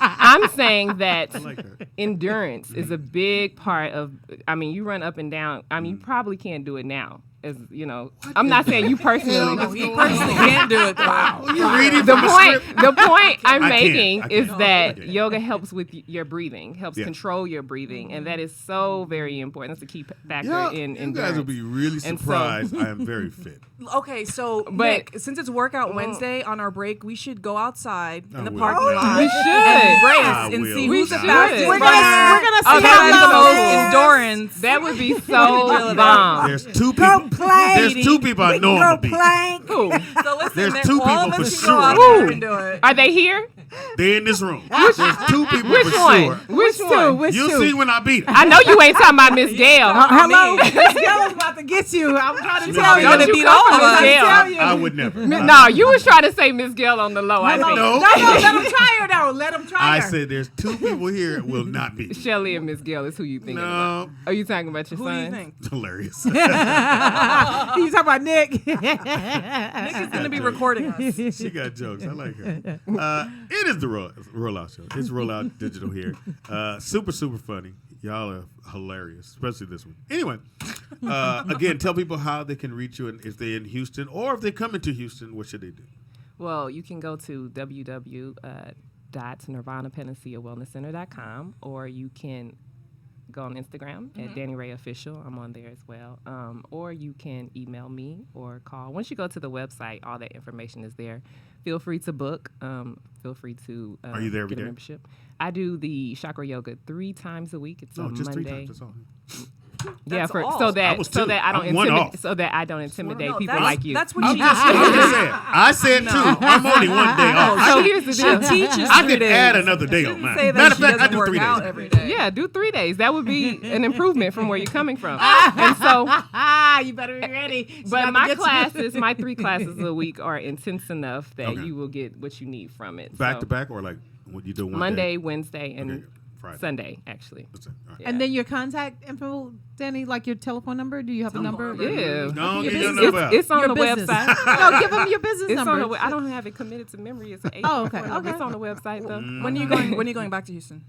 I'm saying that I like that. endurance is a big part of. I mean, you run up and down. I mean, you probably can't do it now. As you know, I'm not saying you personally. He personally can't do it though. You're reading The from a point, script. the point I'm I can't. making I is can't. that I can't. yoga helps with your breathing, helps Yeah. control your breathing, and that is so very important. That's a key factor Yeah, in you endurance. guys will be really And so- surprised. I am very fit. Okay, so But- Nick, since it's workout Wednesday on our break, we should go outside in the will. parking Oh, lot. We should. and race I and will. see We who's the should. fastest We're runner. We're gonna Oh, see that has how the long most it is. endurance. That would be so bomb. There's two Go people. plank. There's two people I know Go I'm gonna beat. plank. Who? So listen, There's Nick, two all people of for us should sure. go out Who? there and do it. Are they here? They're in this room. There's two people Which for one? sure. Which one? Which You'll two? see when I beat her. I know you ain't talking about Miss Gail. Hello, Me. Miss Gail is about to get you. I'm trying to No, tell you. don't you beat come all for of Miss us. Gail. Tell you. I would never. No, you was trying to say Miss Gail on the low, I think. No. No, let him try her though. Let him try I her. said there's two people here that will not beat. Shelly and Miss Gail is who you thinking No. about. Are you talking about your Who son? do you think? It's hilarious. You talking about Nick? Nick is going to be recording us. She got jokes. I like her. It is the Rollout Show. It's Rollout Digital here. Super funny. Y'all are hilarious, especially this one. Anyway, again, tell people how they can reach you, and if they're in Houston or if they come into Houston, what should they do? Well, you can go to www.nirvanapanaceawellnesscenter.com, or you can go on Instagram at Danny Ray Official. I'm on there as well. Or you can email me or call. Once you go to the website, all that information is there. Feel free to book. Feel free to Are you there every get a day? membership. I do the chakra yoga 3 times a week. It's No, on just Monday. 3 times. That's all. Yeah, That's for all. so I that was so two. that I don't I'm one off. intimidate No, people that's- like you. That's what I'm she just saying. I said two. I'm only one day off. So here's the She deal. teaches I 3 could days. add another day on Didn't mine. say that Matter of she fact, I doesn't do work 3 out days. every day. Yeah, do 3 days. That would be an improvement from where you're coming from. And so, You better be ready. She but gotta my get you. classes, my 3 classes a week are intense enough that Okay. you will get what you need from it. Back So, to back, or like what you do one Monday, day? Wednesday, and Okay, Friday. Sunday, actually. That's it. All right. Yeah. And then your contact info, Danny, like your telephone number. Do you have a number? Yeah. No, Your give your business- number out. It's on Your the business. website. No, give them your business It's number. on the. I don't have it committed to memory. It's an 8. Oh, okay, okay. It's on the website though. When are you going? When are you going back to Houston?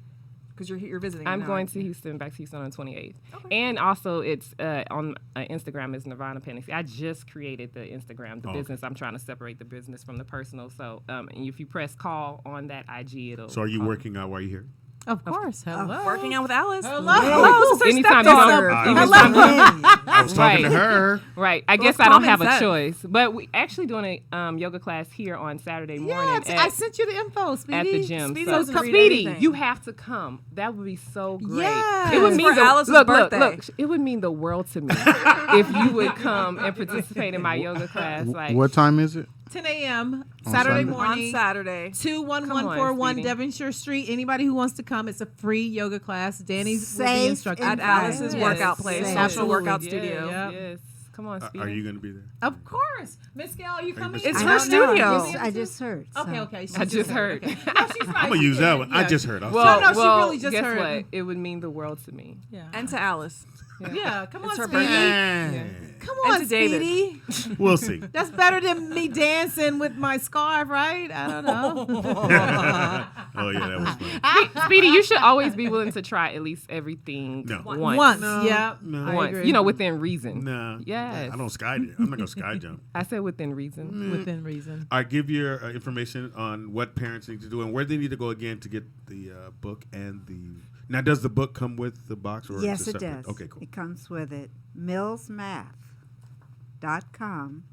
Because you're visiting. I'm now, going right? to Houston, back to Houston on the 28th. And also, it's on Instagram is Nirvana Fantasy. I just created the Instagram, the business. I'm trying to separate the business from the personal. So and if you press call on that IG, it'll. So are you working out while you're here? Of course. Hello. Working out with Alice. Hello. Hello. This is her Anytime you stepdaughter. don't- Anytime Hello. I was talking to Right. her. Right. I Well, guess it's I don't common have a sense. choice. But we actually doing a yoga class here on Saturday morning Yeah, I at, sent you the info, Speedy. at the gym. Speedy So, doesn't read Speedy, anything. you have to come. That would be so great. Yes. It would mean For Alice's look, birthday. look. It would mean the world to me if you would come and participate in my yoga class. Like, What time is it? 10 a.m. On Saturday Sunday? morning. On Saturday. 21141 Speedy. Devonshire Street. Anybody who wants to come, it's a free yoga class. Danny's will be Safe instructing. and At Alice's Yes. workout place, Safe. social Absolutely. workout yes, studio. Yep. Yes. Come on, Speedy. Are you going to be there? Of course. Miss Gail, are you coming? It's I her don't know. studio. I just heard. so. Okay. She I just heard. Okay. No, she's right. I'm going to use that one. I just heard. Well, No, she well, really just guess heard. what? It would mean the world to me. Yeah. And to Alice. Yeah, come on, It's her Speedy. birthday. Come And on, to David. Speedy. We'll see. That's better than me dancing with my scarf, right? I don't know. Oh, yeah, that was funny. Speedy, you should always be willing to try at least everything No. once. Once, No, yeah. no. I Once. agree. You know, within reason. Nah. Yes. I don't sky. I'm not going to sky jump. I said within reason. Within reason. I give your information on what parents need to do and where they need to go again to get the book and the. Now, does the book come with the box or Yes, is it separate? does. Okay, cool. It comes with it. millsmath.com.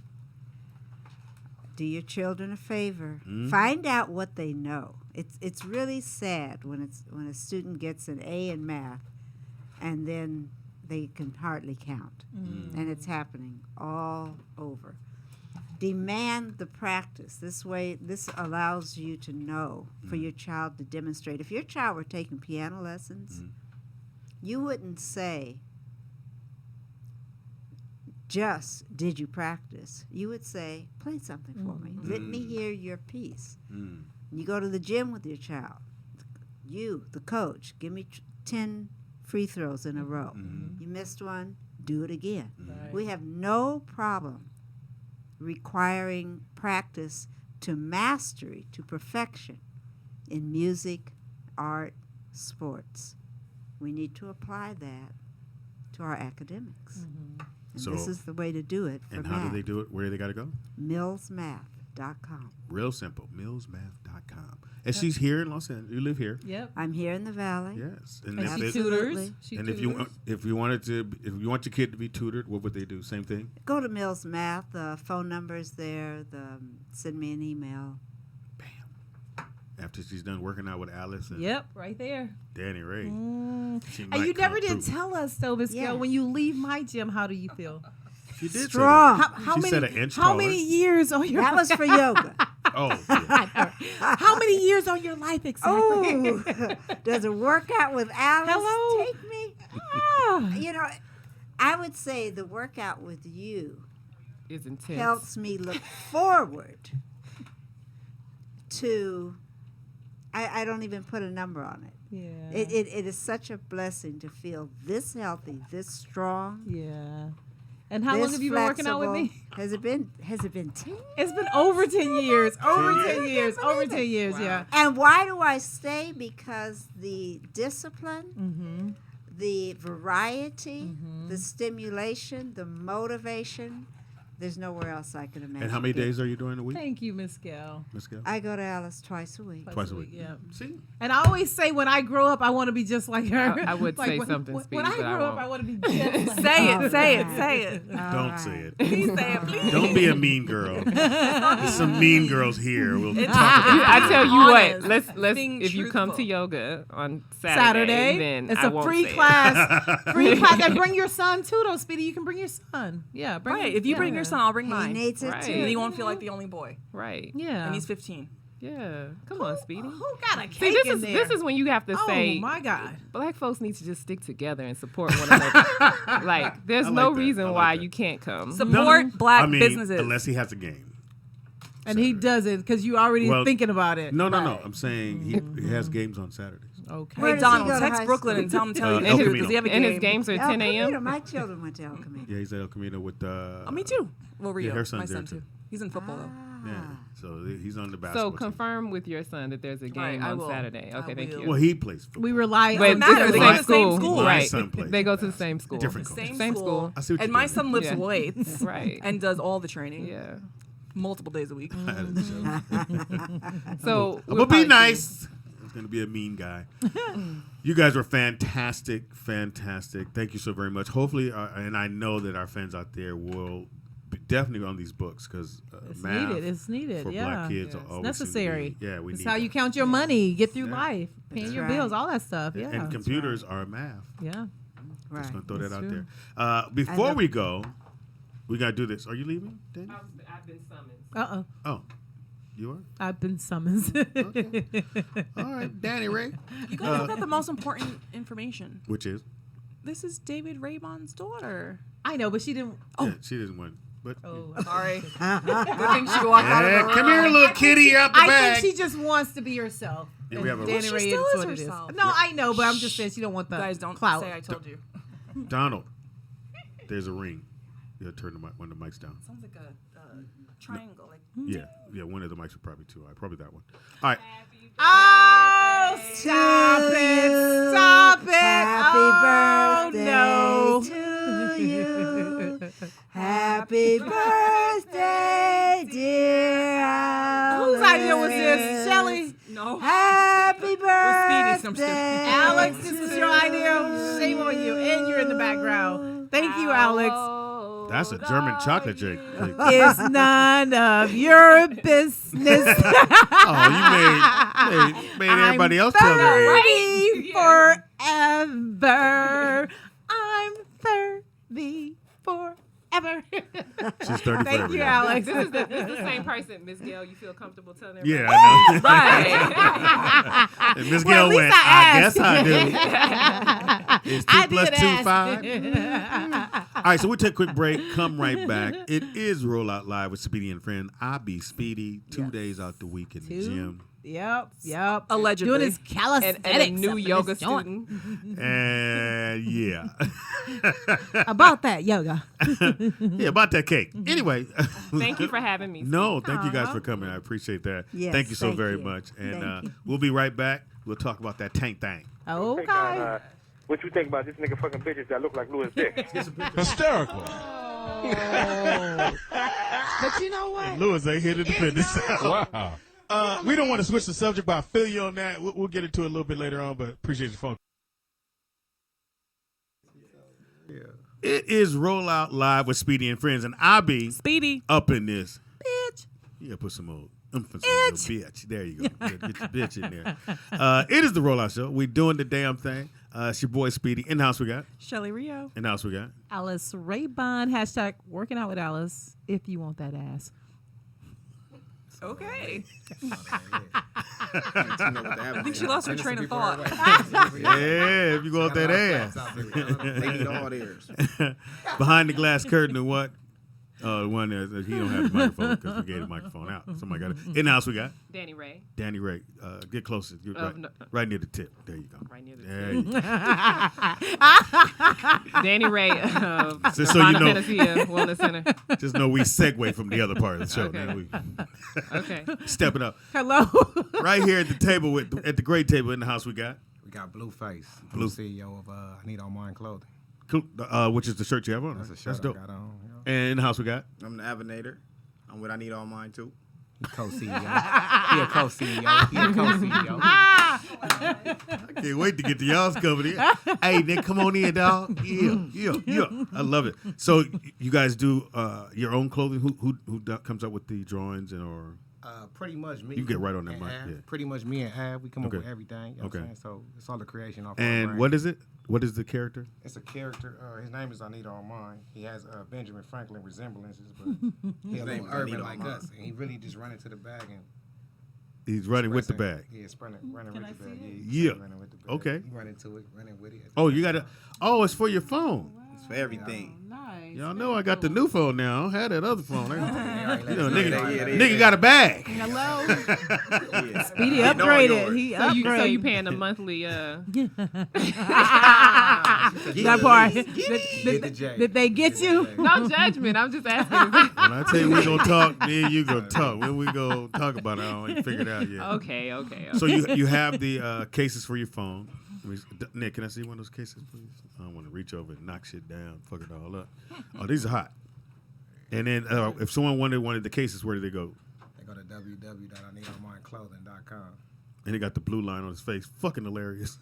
Do your children a favor. Find out what they know. It's really sad when a student gets an A in math and then they can hardly count. And it's happening all over. Demand the practice. This way, this allows you to know for your child to demonstrate. If your child were taking piano lessons, you wouldn't say, just did you practice? You would say, play something for me. Let me hear your piece. You go to the gym with your child. You, the coach, give me 10 free throws in a row. You missed one, do it again. We have no problem requiring practice to mastery, to perfection in music, art, sports. We need to apply that to our academics. And So- this is the way to do it for And math. how do they do it? Where do they got to go? millsmath.com. Real simple. millsmath.com. And she's here in Los Angeles. You live here. Yep. I'm here in the Valley. Yes. And if she it- tutors. She and tutors. if you want your kid to be tutored, what would they do? Same thing. Go to Mills Math. The phone number's there. Send me an email. After she's done working out with Alice and Yep, right there. Danny Ray. She And might you never come did through. tell us though, Miss Gail, Yes. when you leave my gym, how do you feel? She did say Strong. that. How She many? said an inch how taller. many years on your? That was for yoga. Oh, yeah. How many years on your life exactly? Oh, does a workout with Alice Hello? take me? Ah. You know, I would say the workout with you It's intense. helps me look forward to. I don't even put a number on it. Yeah. It is such a blessing to feel this healthy, this strong. Yeah. And how long this have you been working out with me? flexible. Has it been 10? It's been over 10 years. Over 10 10 years. Over 10 years. Yeah. And why do I stay? Because the discipline, Mm-hmm. the variety, the stimulation, the motivation, There's nowhere else I can imagine. And how many being. days are you doing a week? Thank you, Miss Gail. Miss Gail? I go to Alice twice a week. Twice a week. Yeah. See? And I always say when I grow up, I want to be just like her. I would say something, When Speedy, I but I grow up, won't. I want to be just like Say her. it, say it, say it. Don't say it. Please say it, please. Don't be a mean girl. There's some mean girls here. We'll It's- talk about I that. tell you what, Honest, let's being if you come to truthful. yoga on Saturday. then It's I a won't free say it. class. Free class. And bring your son too, though, Speedy. You can bring your son. Yeah. Bring Right, if you bring your son, I'll bring He mine. needs it Right. too. And he won't feel like the only boy. Right. Yeah. And he's 15. Yeah. Come on, Speedy. Who got a See, cake this in is there? this is when you have to oh say my God. black folks need to just stick together and support one another. Like, there's I no like that. I reason like why that. you can't come. Support black I mean, businesses. unless he has a game. And he doesn't because you already Well, thinking about it. No. I'm saying he has games on Saturdays. Okay. Where Hey, does he Donald, go to text high Brooklyn school? and tell him to tell you the El truth. Camino. Does he have a And game? his games are El 10 a.m. Camino. My children went to El Camino. Yeah, he's at El Camino with Oh, me too. Well, Rio, her my son's there son too. too. He's in football though. Yeah. So he's on the So basketball team. confirm with your son that there's a game Right, I on will. Saturday. I Okay, thank will. you. Well, he plays football. We rely But on matter. it's They the go same to the same school. school. My Right. son plays They go to the basketball. same school. Different coach. Same Same school. school. I see what And you're my doing. son lifts Yeah. weights Right. and does all the training Yeah. multiple days a week. That is a joke. So I'm we'll gonna be probably nice. He's gonna be a mean guy. You guys were fantastic. Thank you so very much. Hopefully, and I know that our fans out there will be definitely on these books because It's math needed. It's needed. for yeah. black kids Yes. always seem to necessary. be- yeah, we It's need how you that. count your money, get through Yeah. life, paying your right. bills, all that stuff. Yeah. And computers are math. yeah. Right. Just gonna throw that That's out true. there. Before love- we go, we gotta do this. Are you leaving, Danny? I've been summoned. Uh-oh. Oh, you are. I've been summoned. All right, Danny Ray. You guys forgot the most important information. Which is? This is David Raybon's daughter. I know, but she didn't. Yeah, she doesn't win. But Oh, Sorry. Good thing she walked out of the room. come here, little kitty, out the I bag. think she just wants to be herself. Yeah, we have a- And Danny Well, she Ray still is is what it is. herself. No, I know, but I'm just saying she don't want the You guys don't clout. say I told you. Donald, there's a ring. You gotta turn the one of the mics down. Sounds like a triangle. Like Yeah, one of the mics are probably too high. Probably that one. All right. Oh, stop it! Stop it! Happy Oh, birthday no. to you. Happy birthday, dear Alex. Whose idea was this? Shelly? no. Happy Speedy, some birthday. stupid- Alex, this was your idea. Shame on you. And you're in the background. Thank you, Alex. That's a German chocolate cake. It's none of your business. Oh, you made everybody else tell their age. 30 forever. I'm 30 forever. She's 30 Thank forever you, now. Alex. This is the same person, Miss Gail. You feel comfortable telling everybody? Yeah, I know. Right. And Miss Well, Gail at least went, I I asked." guess I do. It's 2 I plus did 2, ask. 5. All right, so we'll take a quick break. Come right back. It is Roll Out Live with Speedy and Friend. I be Speedy 2 days out the week in the gym. Yep. Allegedly. Doing his calisthenics. And a new up in yoga this joint. student. And yeah. About that yoga. Yeah, about that cake. Anyway. Thank you for having me. No, thank you guys for coming. I appreciate that. Yes, thank you so thank very you. much. And Thank you. we'll be right back. We'll talk about that tank thing. Okay. What you think about this nigga fucking bitches that look like Louis Dick? Hysterical. But you know what? Lewis ain't here to defend himself. Wow. We don't want to switch the subject, but I feel you on that. We'll get into it a little bit later on, but appreciate your phone. It is Roll Out Live with Speedy and Friends, and I be Speedy. up in this. Bitch. Yeah, put some more emphasis on your bitch. There you go. Get your bitch in there. It is the Rollout Show. We doing the damn thing. It's your boy Speedy. In the house we got. Shelly Rio. In the house we got. Alice Raybon. Hashtag working out with Alice. If you want that ass. Okay. I I think she lost her train of thought. Yeah, if you go up that ass. They need all theirs. Behind the glass curtain or what? The one that he don't have the microphone because we gave the microphone out. Somebody got it. In the house we got Danny Ray. Danny Ray. Get closer. You're right, no. right near the tip. There you go. Right near the There you go. Danny Ray of Just so you know. Panacea Wellness Center. Just know we segue from the other part of the show. Okay. Now we Okay. stepping up. Hello. Right here at the table at the great table in the house we got. We got Blueface, Blue- CEO of I Need All Mine Clothing. Cool. Which is the shirt you have on. That's Right? a shirt That's dope. I got on. And in the house we got. I'm the Avinator. I'm what I need all mine too. He co-CEO. He a co-CEO. He a co-CEO. I can't wait to get to y'all's company. Hey, Nick, come on in, dog. Yeah. I love it. So you guys do your own clothing. Who comes up with the drawings or? Pretty much me. You get right on that and mic. Av. Yeah. Pretty much me and Av. We come up Okay. with everything. You know Okay. what I'm saying? So it's all the creation off our And brain. what is it? What is the character? It's a character. His name is I Need All Mine. He has Benjamin Franklin resemblances, but he's a name little is I Need urban All like Mine. us. And he really just run into the bag and He's running with the expressing- bag. Yeah, running Can with I the bag. see it? Yeah. Running with the bag. Okay. You run into it, running with it. Oh, you got to. Oh, it's for your phone. It's for everything. Nice. Y'all know I got the new phone now. I don't have that other phone. You know, Yeah, nigga got a bag. Hello. Yeah. Speedy Getting all upgraded. yours. He So you upgraded. paying a monthly? That part. Get the J. Did they get you? No judgment. I'm just asking. When I tell you we gonna talk, me and you gonna talk. When we gonna talk about it, I don't even figure it out yet. Okay. So you have the cases for your phone. Nick, can I see one of those cases, please? I don't want to reach over and knock shit down, fuck it all up. Oh, these are hot. And then if someone wanted the cases, where do they go? They go to www.ineedallmineclothing.com. And he got the blue line on his face. Fucking hilarious.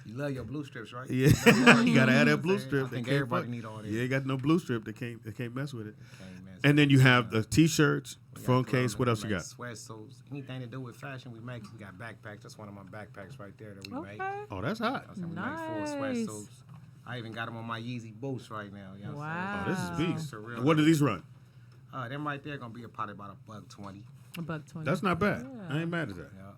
You love your blue strips, right? Yeah, you gotta add that blue strip. I think They can't everybody fuck- need all this. Yeah, you got no blue strip. They can't mess with it. Okay, man. And then you have the t-shirts, We got phone clothing, case. What we else you make got? Sweatsuits, anything to do with fashion, we make. We got backpacks. That's one of my backpacks right there that we make. Okay. Oh, that's hot. We make Nice. full sweatsuits. I even got them on my Yeezy boots right now. You know what I'm Oh, this is saying? beast. Surreal. What do these run? Them right there gonna be probably about $120. $120. That's not bad. Yeah. I ain't mad at that. Yeah.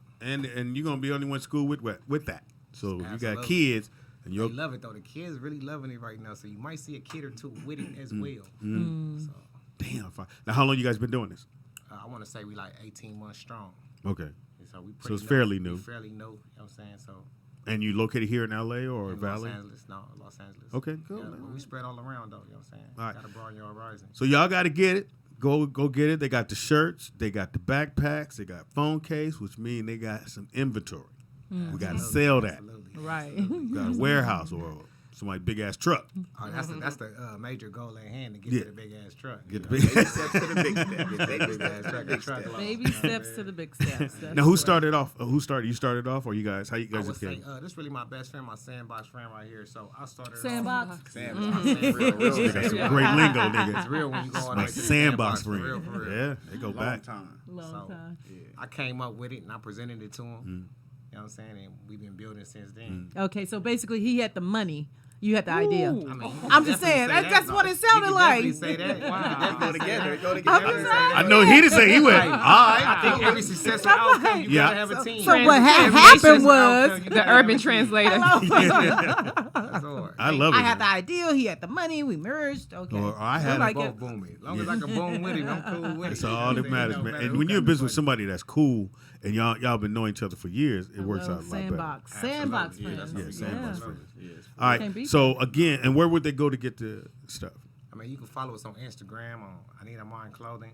And you're gonna be only one school with that. So you got Absolutely. kids, and They you're love it though. The kids really loving it right now. So you might see a kid or two with it as well. So damn fine. Now, how long you guys been doing this? I want to say we like 18 months strong. Okay. And so we So pretty it's fairly new. We fairly new. You know what I'm saying? So And you located here in LA or in Valley? Los Angeles, no, Los Angeles. Okay, cool, Yeah, man. but we spread all around though. You know what I'm saying? All right. Got to broaden your horizon. So y'all got to get it. Go get it. They got the shirts. They got the backpacks. They got phone case, which means they got some inventory. We got to sell that. Absolutely. Right. We got a warehouse or somebody big ass truck. Oh, that's the major goal at hand to get Yeah. to the big ass truck. Get the Baby big. steps to the big step. Get to the big ass truck. Big truck step. load. Baby steps to the big steps. That's Now, who right. started off? Who started? You started off, or you guys? How you I guys would just say came? this is really my best friend, my sandbox friend right here. So I started Sandbox. Sandbox. Real, They got some real. great lingo, It's nigga. real when you go all the My way to the sandbox for real, friend. for real. Yeah, they go Long back. time. Long So, time. I came up with it and I presented it to him. You know what I'm saying? And we've been building since then. Okay, so basically he had the money. You had the idea. I mean, you can I'm just definitely saying, say that's that. what it You sounded can like. definitely say that. Wow. Go together. Go I'm together. just saying. I know he didn't say he went. All I right. think every successful outcome, you Yeah. gotta have a team. So what Translation. happened was, The urban translator. That's hard. I love it. I had the idea, he had the money, we merged. Okay. Or I had like it. it. Both boom it. As long as I can boom with it, I'm cool with it. It's all that matters, man. And when you're in business with somebody that's cool and y'all been knowing each other for years, it works out a lot better. Sandbox. Sandbox Absolutely. friends. Yeah, sandbox Yeah. friends. Yes. All Can't right. beat So again, and where would they go to get the stuff? I mean, you can follow us on Instagram on I Need a Mind Clothing,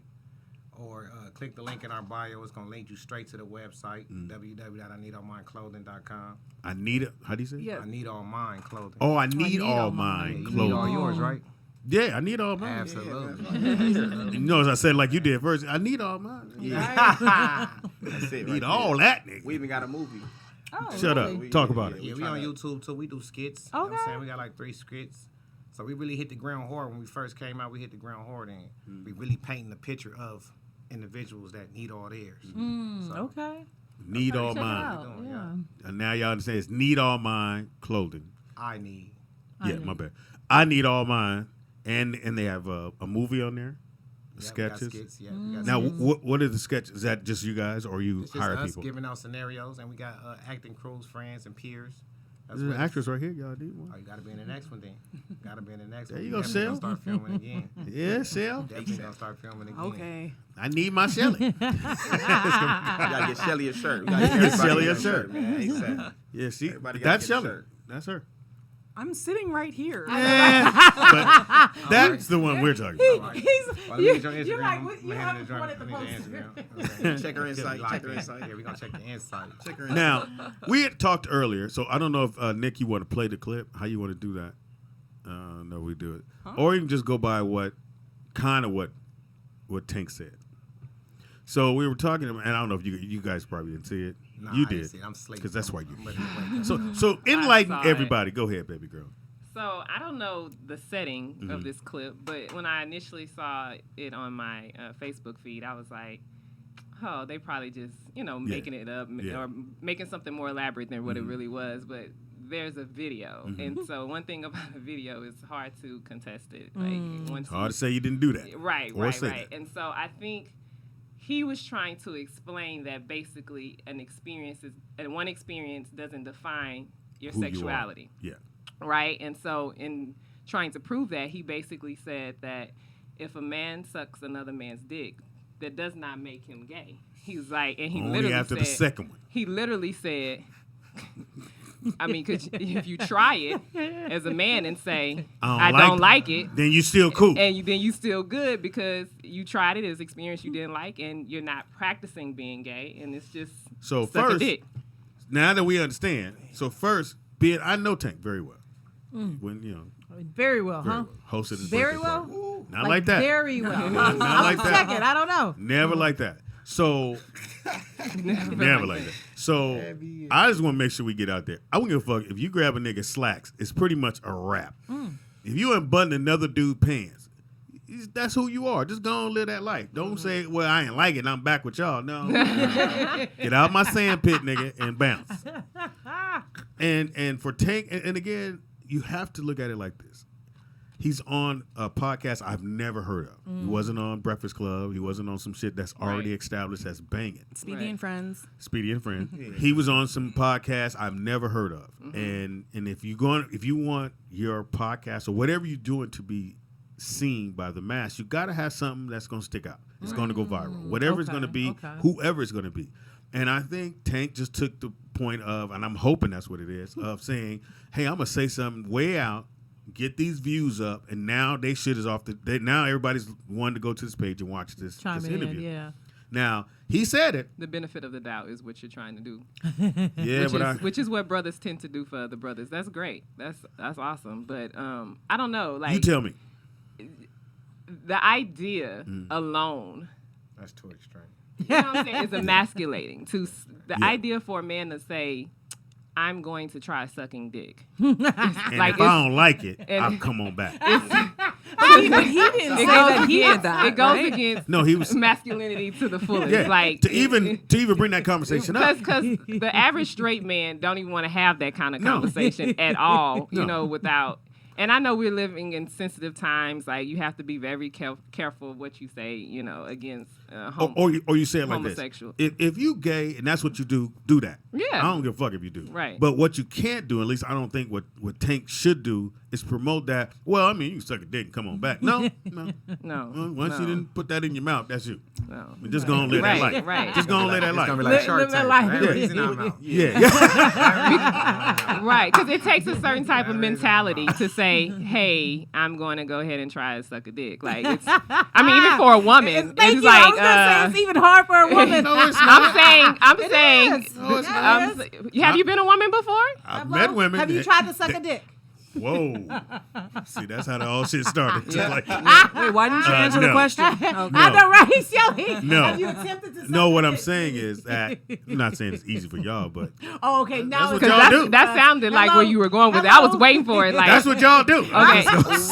or click the link in our bio. It's gonna link you straight to the website www.ineedallmineclothing.com. I need it. How do you say? it? Yeah. I need all mine clothing. Oh, I need all Yeah, mine you need all clothes. yours, right? Yeah, I need all mine. Absolutely. You know, as I said, like you did first, I need all mine. Yeah. That's it. Need right all there. that, nigga. We even got a movie. Oh, Shut really? up. Talk about it. Yeah, we on YouTube too. We do skits. You know what I'm Okay. saying? We got like 3 skits. So we really hit the ground hard when we first came out. We hit the ground hard and we really painting the picture of individuals that need all theirs. Okay. Need all Check it mine. out. doing, Yeah. And now y'all understand it's need all mine clothing. I need. Yeah, my bad. I need all mine. And they have a movie on there, Yeah, we got sketches. skits. Yeah, we got Now, skits. what are the sketches? Is that just you guys, or you It's just hire us people? giving out scenarios, and we got acting crews, friends, and peers. That's There's an what it's- actress right here. Y'all need one. Oh, you gotta be in the next one then. Gotta be in the next There one. you We go, definitely Sil. gonna start filming again. Yeah, Shell. Definitely gonna start filming again. Okay. I need my Shelly. We gotta get Shelly a shirt. We gotta get Get everybody Shelly a a shirt. man. ASAP. Yeah, she. Everybody gotta That's get a Shelly. shirt. That's her. I'm sitting right here. But that's the one we're talking about. Well, let me get your You're like, Instagram. what- I'm you handing have the one at the joint- I need post. the Instagram. Check her insight. Check her insight. Yeah, we're going to check the insight. Check her insight. Now, we had talked earlier, so I don't know if, Nick, you want to play the clip, how you want to do that. No, we do it. Or you can just go by what Tank said. So we were talking, and I don't know if you guys probably didn't see it. Nah, You I didn't did, see it. I'm sleeping. because that's why you. I'm ready to wake up. So enlighten saw it. everybody. Go ahead, baby girl. So I don't know the setting of this clip, but when I initially saw it on my Facebook feed, I was like, oh, they probably just, making it up or making something more elaborate than what it really was. But there's a video. And so one thing about a video is hard to contest it. Like once It's hard to say you didn't do that. Right. That. And so I think he was trying to explain that basically one experience doesn't define your Who you are. sexuality. Yeah. Right? And so in trying to prove that, he basically said that if a man sucks another man's dick, that does not make him gay. He's like, and he Only literally after said, the second one. he literally said, I mean, cause if you try it as a man and say, I don't like it, then you still cool. and then you still good because you tried it as experience you didn't like, and you're not practicing being gay, and it's just So suck a first, dick. now that we understand, I know Tank very well. When Very well, very huh? well. Hosted his Very birthday well? party. Not like that. Very well. Not I'm like gonna that. check it. I don't know. Never like that. So never like that. So I just want to make sure we get out there. I wouldn't give a fuck if you grab a nigga slacks. It's pretty much a wrap. If you unbutton another dude pants, that's who you are. Just go and live that life. Don't say, well, I ain't like it and I'm back with y'all. No. Get out my sand pit, nigga, and bounce. And for Tank, and again, you have to look at it like this. He's on a podcast I've never heard of. He wasn't on Breakfast Club. He wasn't on some shit that's already established as banging. Speedy and Friends. Speedy and Friend. He was on some podcasts I've never heard of. And if you want your podcast or whatever you're doing to be seen by the mass, you got to have something that's going to stick out. It's going to go viral. Whatever it's going to be, whoever it's going to be. And I think Tank just took the point of, and I'm hoping that's what it is, of saying, hey, I'm going to say something way out, get these views up, and now they shit is off now everybody's wanting to go to this page and watch this interview. Yeah. Now, he said it. The benefit of the doubt is what you're trying to do. Yeah, which is what brothers tend to do for other brothers. That's great. That's awesome. But I don't know. Like, you tell me. The idea alone, That's too extreme. you know what I'm saying, is emasculating. The idea for a man to say, I'm going to try sucking dick. And like, if I don't like it, I'll come on back. He didn't say that he did that. It goes against he was masculinity to the fullest. Yeah, Like to even bring that conversation up. Because the average straight man don't even want to have that kind of conversation at all, without. And I know we're living in sensitive times. Like, you have to be very careful what you say, against or you say it like homosexual. this. If you gay and that's what you do that. Yeah. I don't give a fuck if you do. Right. But what you can't do, at least I don't think what Tank should do, is promote that. Well, I mean, you can suck a dick and come on back. No. Once you didn't put that in your mouth, that's you. No. Just go and live that life. Right. Just go and live that life. It's going to be like Shark Tank. Every reason I'm out. Yeah. Right, because it takes a certain type of mentality to say, "Hey, I'm going to go ahead and try to suck a dick." Like, even for a woman, Thank it's you. like I was gonna say it's even hard for a woman. No, it's not. I'm saying. No, it's not. Have you been a woman before? I've met women. Have you tried to suck a dick? Whoa. See, that's how the all shit started. Just like, Wait, why didn't you answer the no. question? I know, right? Shelly? No. Have you attempted to suck no, a what I'm dick? saying is that I'm not saying it's easy for y'all, but Oh, okay. Now what it's y'all do. That sounded like Hello? where you were going with it. I was Hello? waiting for it. Like, that's what y'all do. okay,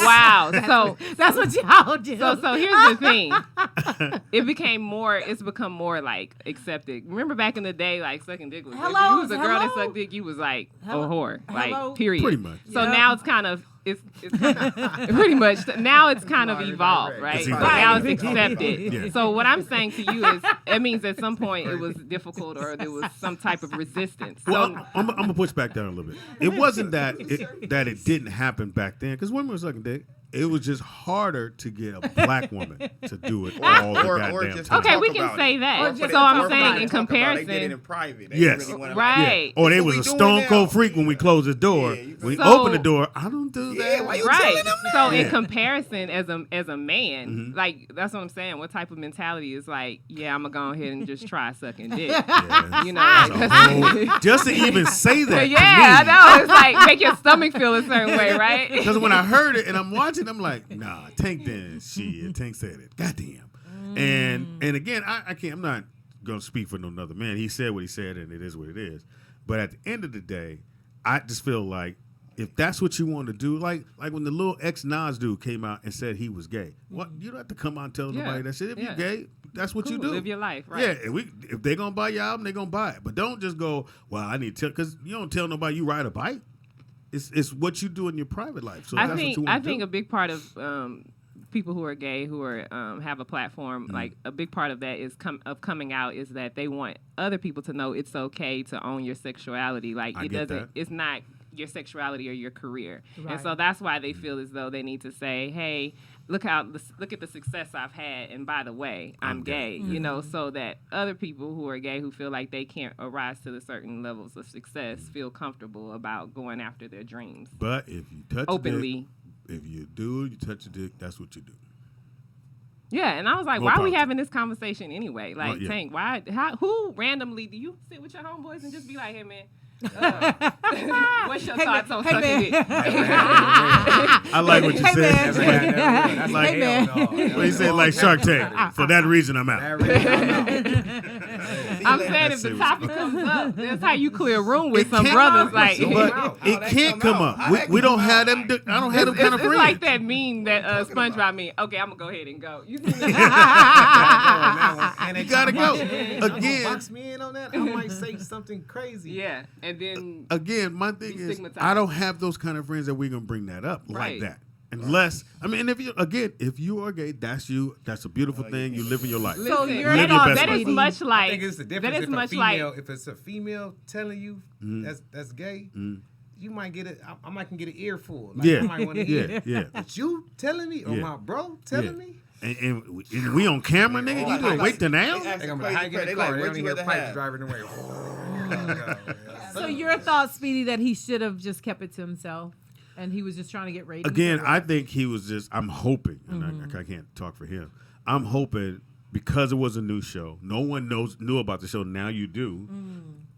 wow. So That's what y'all do. So here's the thing. It's become more like accepted. Remember back in the day, like sucking dick was, if Hello? you was a girl that Hello? sucked dick, you was like Hello? a whore. Like, Hello? period. Pretty much. So Yep. now it's kind of pretty much now it's kind of evolved, right? It's So evolved. now it's accepted. Yeah. So what I'm saying to you is it means at some point it was difficult or there was some type of resistance. Well, I'm gonna push back down a little bit. It wasn't that it didn't happen back then, because women were sucking dick. it was just harder to get a black woman to do it all the goddamn just time. Okay, we talk can about say it. that. But So I'm talk about saying it, in talk about it. They did it comparison. in private. They Yes. really wanna, Right. Or they That's was what a we doing stone now. cold freak when we closed the door. Yeah, you when we right. opened the door, I don't do that. Yeah, why you Right. telling them So Yeah. in comparison, as a man, Mhm. like that's what I'm saying. What type of mentality is like? Yeah, I'm gonna go ahead and just try sucking dick. Yeah. You know, That's like, a whole- just to even say that. yeah, I to me, know. It's like make your stomach feel a certain way, right? Because when I heard it and I'm watching, I'm like, nah, Tank did shit. Tank said it. Goddamn. And again, I can't. I'm not gonna speak for no other man. He said what he said, and it is what it is. But at the end of the day, I just feel like if that's what you want to do, like when the little ex-Nas dude came out and said he was gay, what you don't have to come out and tell Yeah. nobody that shit. If Yeah. you're gay, that's what you Cool, do. live your life, right? Yeah, if they're gonna buy your album, they're gonna buy it. But don't just go, well, I need to, because you don't tell nobody you ride a bike. It's what you do in your private life. So I that's think what you want to a do. big part of people who are gay who are have a platform, Mm-hmm. like a big part of that is coming out is that they want other people to know it's okay to own your sexuality. Like I it get doesn't. that. It's not your sexuality or your career, Right. and so that's why they feel as though they need to say, "Hey, look at the success I've had, and by the way, I'm gay." You know, so that other people who are gay who feel like they can't arise to the certain levels of success feel comfortable about going after their dreams But if you touch openly. a dick, if you do, you touch a dick, that's what you do. Yeah, and I was like, No why are we problem. having this conversation anyway? Like, yeah. Tank, who randomly do you sit with your homeboys and just be like, hey, man, what's your thoughts on sucking dick? I like what you Hey, said. man. That's Like- Hey, man. What you said, like Shark Tank. For that reason, I'm out. I'm saying if the topic comes up, that's how you clear a room with some brothers. Like, But it can't come up. We don't have them. I don't have them kind of it's friends. like that meme that SpongeBob meme. Okay, I'm gonna go ahead and go. You see me? And You gotta go. Again, Again. box me in on that. I might say something crazy. Yeah, and then Again, my thing Be is, stigmatized. I don't have those kind of friends that we're gonna bring that up Right. like that. Unless, I mean, if you are gay, that's you. That's a beautiful thing. You live in your life. So listen, your Live your that best is life. much I like think it's the that difference is if much a like female, if it's a female telling you that's gay, you might get it. I might can get an earful. Like, Yeah. I might want to hear. Yeah. But you telling me, or Yeah. my bro telling Yeah. me, And we on camera, nigga. You gonna wait till now? They ask they the gonna be like, how you crazy get in question. the car? They Where'd only you hear rather pipes have? driving away. So your thoughts, Speedy, that he should have just kept it to himself, and he was just trying to get ratings? Again, or I what? think he was just. I'm hoping, and I can't talk for him. I'm hoping because it was a new show. No one knew about the show. Now you do.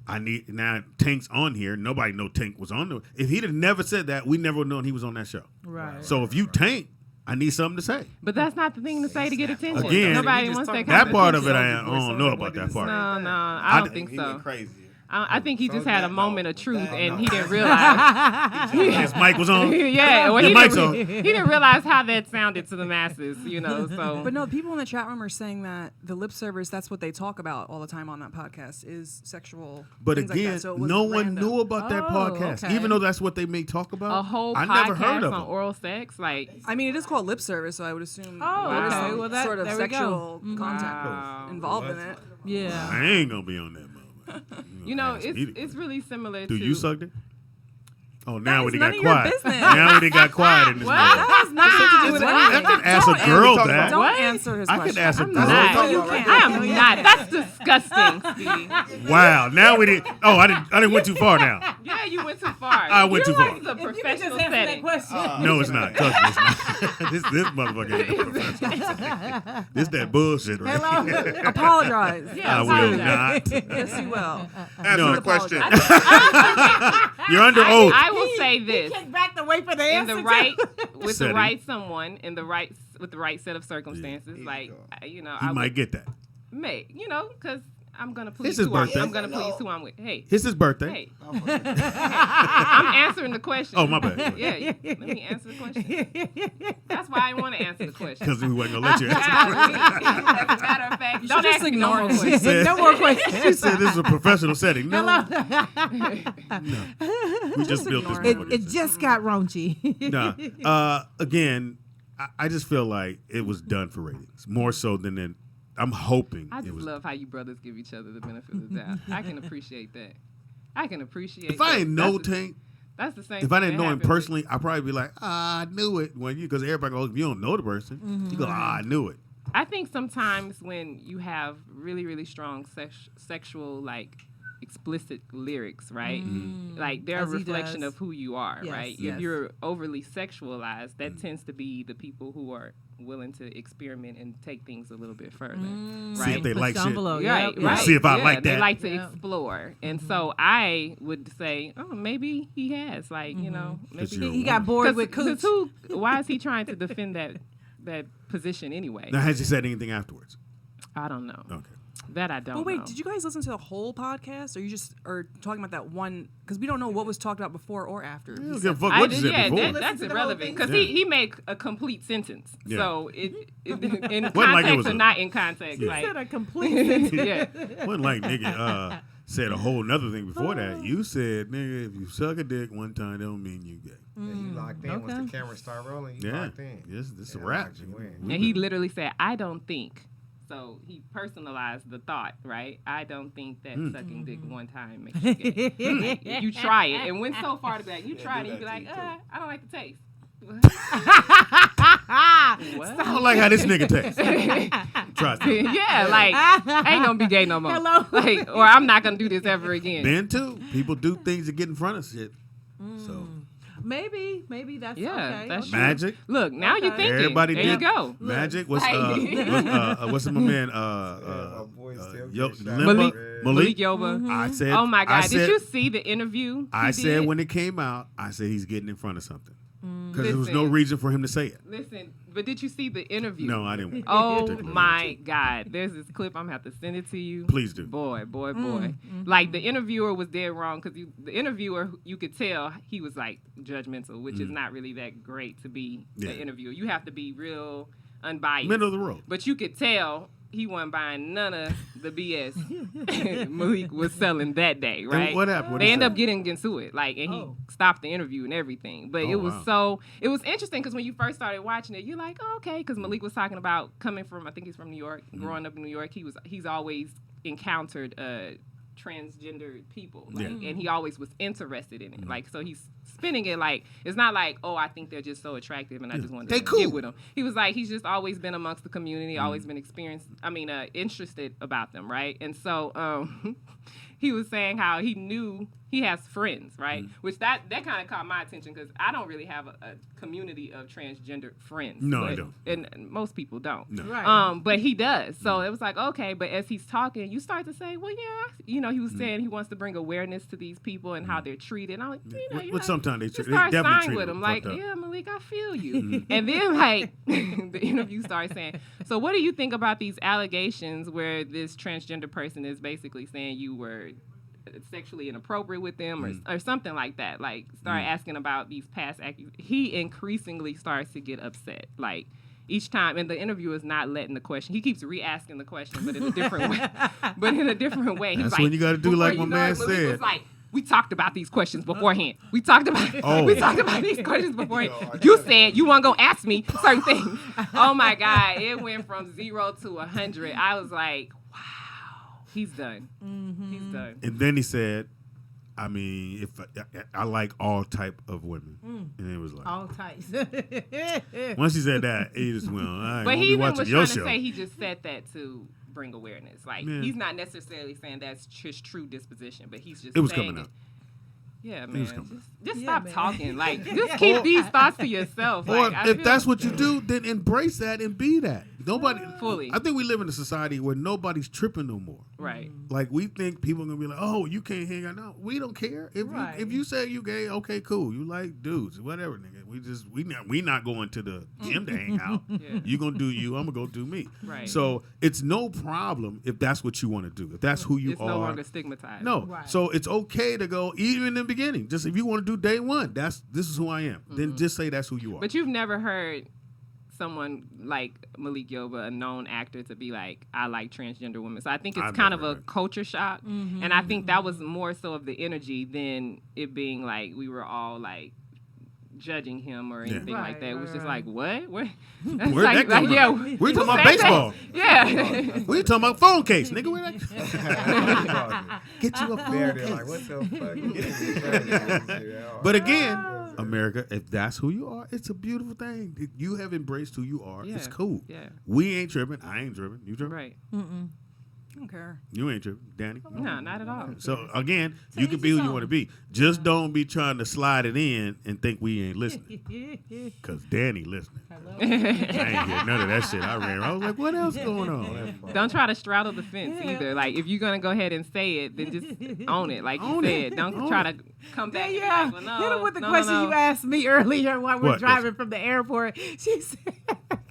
I need now. Tank's on here. Nobody know Tank was on there. If he'd have never said that, we never would known he was on that show. Right. So if you Tank, I need something to say. But that's not the thing to say to get attention. Again, Nobody we just wants that talked kind That of part of attention. it, I don't know about that part. No, I don't think He so. went crazy. I think he just So had a that- moment no, of truth that- and no. he didn't realize. His mic was on. Yeah, well, Your he mic's didn't, he didn't realize how that sounded to the masses, you know. So, But no, people in the chat room are saying that the lip service, that's what they talk about all the time on that podcast, is sexual. But things like again, that. So it wasn't no one random. knew about that Oh, podcast, okay. even though that's what they may talk about. a whole I podcast never heard of on it. oral sex, like, I mean, it is called lip service, so I would assume Oh, there is okay. some Well, that- sort of there we go. sexual Mhm. content Wow. involved in it. Yeah. I ain't gonna be on that motherfucker. you know, Ask me to- it's really similar Do to. you suck it? Oh, now That we is got none of your quiet. business. Now we got quiet in this What? motherfucker. That has nothing to do with I anything. can ask Don't a girl answer- that. Don't What? answer his I question. could ask a I'm girl. not. You can't. I am not. That's disgusting, Speedy. Wow. Now we did. Oh, I didn't went too far now. Yeah, you went too far. I went too far. This is a If you could just professional answer that setting. question. No, it's not. Trust me, it's not. this motherfucker ain't no professional. This that bullshit right Hello? here. Apologize. Yeah, I will apologize. not. Yes, you will. Answer No. the question. You're under oath. I will say this. Kick back to wait for the In answer. the too. right with the Setting. right someone in the right with the right set of circumstances, like you know, He I might would get that. make because I'm gonna please It's his who I'm, birthday. I'm gonna please who I'm with. Hey, It's his birthday. hey, I'm answering the question. Oh, my bad. Yeah, let me answer the question. That's why I want to answer the question. Because we wasn't gonna let you answer. As a matter of fact, You don't should just ask me ignore no him. more questions. said- No more questions. She said this is a professional setting. No, we just built this ignore It, motherfucker. it just got raunchy. Nah. Again, I just feel like it was done for ratings more so than I'm hoping I it just was. love how you brothers give each other the benefit of the doubt. I can appreciate that. I can appreciate. If I that. ain't no That's- Tank, That's the same. If I thing didn't that know him happened with- personally, I'd probably be like, I knew it. When you, because everybody goes, if you don't know the person, you go, I knew it. I think sometimes when you have really, really strong sexual, like, explicit lyrics, right? Like, they're As a he reflection does. of who you are, Yes, right? yes. If you're overly sexualized, that tends to be the people who are willing to experiment and take things a little bit further, See right? if they Push like the shit. envelope, Right, yep, right. See if I yeah, like They that. like to Yep. explore. And so I would say, oh, maybe he has. Like, you know, maybe you're a He got bored with Cooch. why is he trying to defend that position anyway? Now, has he said anything afterwards? I don't know. Okay. That I don't But wait, know. did you guys listen to the whole podcast, or you just are talking about that one? Because we don't know what was talked about before or after. You He don't said- give a fuck I what you did, said yeah, before. that's to the whole irrelevant thing. because Yeah. he made a complete sentence. Yeah. So it in Wasn't like it context was or a- not in context, Yeah. like Said a complete sentence. yeah. Wasn't like nigga said a whole nother thing before that. You said, nigga, if you suck a dick one time, don't mean you gay. Yeah, you locked in. Once okay. the cameras start rolling, you Yeah. locked in. Yes, this is a Yeah, wrap. locked you in. We And he good. literally said, "I don't think." So he personalized the thought, right? I don't think that sucking dick one time makes you gay. Like, if you try it, and went so far to be like, you try it, and you be like, I don't like the taste. I don't like how this nigga tastes. Try to. Yeah, like I ain't gonna be gay no more. Hello. Like, or I'm not gonna do this ever again. Men too. People do things to get in front of shit. So Maybe that's Yeah, okay. that's okay. true. Magic. Look, now you're Okay. thinking. Everybody there did. you go. Magic. What's Hey. what's my man? my boy still Yo, getting shot. Limba? Malik Yoba. I said. Oh my I God! said, Did you see the interview? I he said did? when it came out, I said he's getting in front of something because there was no Listen. reason for him to say it. Listen, but did you see the interview? No, I didn't. Oh particularly. my God! There's this clip. I'm gonna have to send it to you. Please do. Boy. Like the interviewer was dead wrong because the interviewer, you could tell he was like judgmental, which is not really that great to be Yeah. an interviewer. You have to be real unbiased. Middle of the road. But you could tell he wasn't buying none of the BS Malik was selling that day, right? what happened? What'd They he end say? up getting into it, like, and he stopped the interview and everything. But Oh, it was wow. it was interesting because when you first started watching it, you're like, oh, okay, because Malik was talking about coming from, I think he's from New York, Mm-hmm. growing up in New York. He's always encountered transgender people, like, Yeah. and he always was interested in it. Like, so he's spinning it like it's not like, oh, I think they're just so attractive and I just wanted They to cool. get with them. He was like, he's just always been amongst the community, always been interested about them, right? And so he was saying how he knew he has friends, right? Which that kind of caught my attention because I don't really have a community of transgender friends. No, I but- don't. and most people don't. No. Right. But he does. So it was like, okay, but as he's talking, you start to say, well, yeah, he was saying he wants to bring awareness to these people and how they're treated. And I'm like, But sometimes they you they start definitely sighing treat with him him, like, fucked up. yeah, Malik, I feel you. And then, like, the interview starts saying, so what do you think about these allegations where this transgender person is basically saying you were sexually inappropriate with them or something like that? Like, start asking about these past he increasingly starts to get upset. Like, each time, and the interviewer is not letting the question. He keeps re-asking the question, but in a different way. He was That's when you gotta do before like you my know man it, Malik said. was like, we talked about these questions beforehand. We talked about these questions beforehand. You said you weren't gonna ask me certain things. Oh my God, it went from 0 to 100. I was like, wow, he's done. He's done. And then he said, I mean, if I like all type of women, and it was like All types. once he said that, he just went, all right, But won't he be even watching was your trying to show. say he just said that to bring awareness. Like, Yeah. he's not necessarily saying that's his true disposition, but he's just It was saying coming it. out. Yeah, was man. coming Just Yeah, stop man. talking. Like, just keep these thoughts to yourself. Or Like, I if feel- that's what you do, then embrace that and be that. Nobody Fully. I think we live in a society where nobody's tripping no more. Right. Like we think people are gonna be like, oh, you can't hang out. No, we don't care. Right. If you say you gay, okay, cool. You like dudes, whatever, nigga. We not going to the gym to hang out. Yeah. You gonna do you. I'm gonna go do me. Right. So it's no problem if that's what you want to do. If that's who you It's are. no longer stigmatized. No. Right. So it's okay to go even in the beginning. Just if you want to do day one, this is who I am. Then just say that's who you are. But you've never heard someone like Malik Yoba, a known actor, to be like, I like transgender women. So I think it's I've kind of never a heard. culture shock. And I think that was more so of the energy than it being like we were all like judging him or anything Right, like that. It was just right. like, what? Where? Where'd that come from? We talking about baseball. Yeah. We talking about phone case, nigga. Where that? Get you a phone They're case. like, what the fuck? But again, America, if that's who you are, it's a beautiful thing. You have embraced who you are. It's Yeah, cool. yeah. We ain't tripping. I ain't tripping. You tripping? Right. I don't care. You ain't tripping. Danny? No, not at all. So again, you can be who you want to be. Just don't be trying to slide it in and think we ain't listening. Cause Danny listening. I ain't hear none of that shit. I ran. I was like, what else going on? Don't try to straddle the fence either. Like, if you're gonna go ahead and say it, then just own it. Like you said, don't try to come back. Yeah, And be like, well, no, hit him with the no, question no. you asked me earlier while we're What? driving from the airport. She said,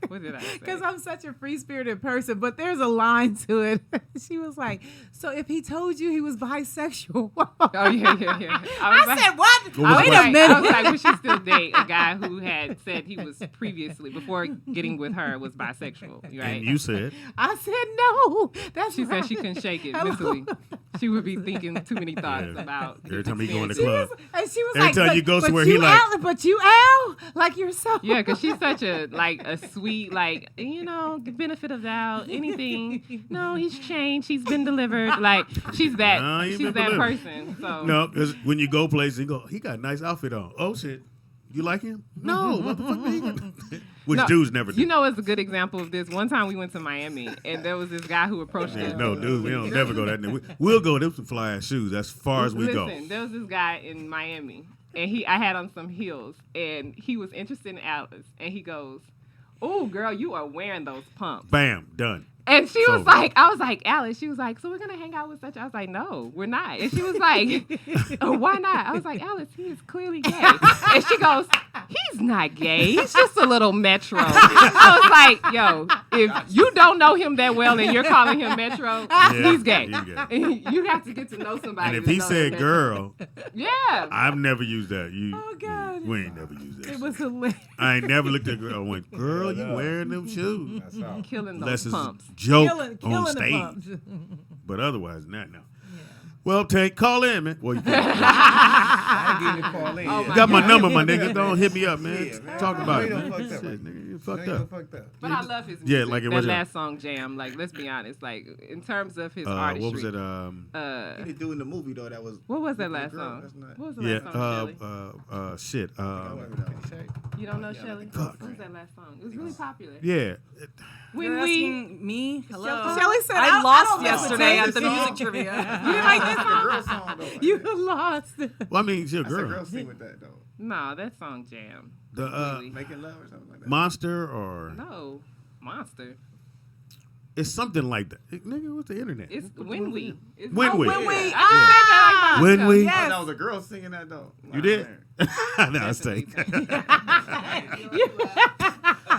What did I say? because I'm such a free-spirited person, but there's a line to it. She was like, so if he told you he was bisexual, Oh yeah. I said, what? What was Wait the a minute. I was like, would she still date a guy who had said he was previously, before getting with her, was bisexual? Right? And you said, I said, no. That's She right. said she couldn't shake it Hello. mentally. She would be thinking too many thoughts Yeah. about Every his time he go in the experiences. club. And she was Every like, time but, you go but somewhere, you he like- Al, but you Al, like you're so. Yeah, because she's such a sweet, like, benefit of doubt, anything. No, he's changed. He's been delivered. Like, she's that. No, he ain't she's been that delivered. person. So no, because when you go places, you go, he got a nice outfit on. Oh shit, you like him? No, what the fuck? He got? Which No, dudes never do. You know, it's a good example of this. One time we went to Miami, and there was this guy who approached us. No, dude, we don't never go that. We'll go them some fly ass shoes. That's far as we go. Listen, there was this guy in Miami, and I had on some heels, and he was interested in Alice, and he goes, "Oh, girl, you are wearing those pumps." Bam, done. And she was So- like, I was like, Alice, she was like, so we're going to hang out with such. I was like, no, we're not. And she was like, oh, why not? I was like, Alice, he is clearly gay. And she goes, he's not gay. He's just a little Metro. I was like, yo, if you don't know him that well and you're calling him Metro, he's gay. He's gay. You have to get to know somebody. And if to he know said that girl, yeah. I've never used that. Oh, God. We ain't never used that. It shit. was hilarious. I ain't never looked at a girl and went, girl, you wearing them shoes. That's all. Killing Unless those it's pumps. a joke Killing on the stage. pumps. But otherwise, not now. Well, Tank, call in, man. Well, you I didn't get to call in. Oh, yet. my got my God. number, my nigga. Don't hit me up, man. Yeah, man. Talk about it, You man. done fucked up, Shit, man. nigga, you fucked Now you up. fucked up. But I love his music. Yeah, like it that was last song, Jam. Like, let's be honest. Like, in terms of his artistry. What was it? He didn't do in the movie though. That was. What was that with the last girl. song? That's not. What was the Yeah. last song, Shelly? Shit. You don't know Shelly? Fuck. What was that last song? It was really popular. Yeah. When You're we asking me? Hello. Shelly said, I I lost don't yesterday listen at the to music trivia. you didn't like this The song? girl song though. You lost. Well, I mean, she's a I said girl. girl sing with that though. No, that song Jam. The Making love or something like that. Monster or No, Monster. it's something like that. Nigga, what's the internet? It's When We. It's When We. When We. I said that like When We. Yes. Oh, that was a girl singing that though. You did? Man. No, it's Tank. Definitely.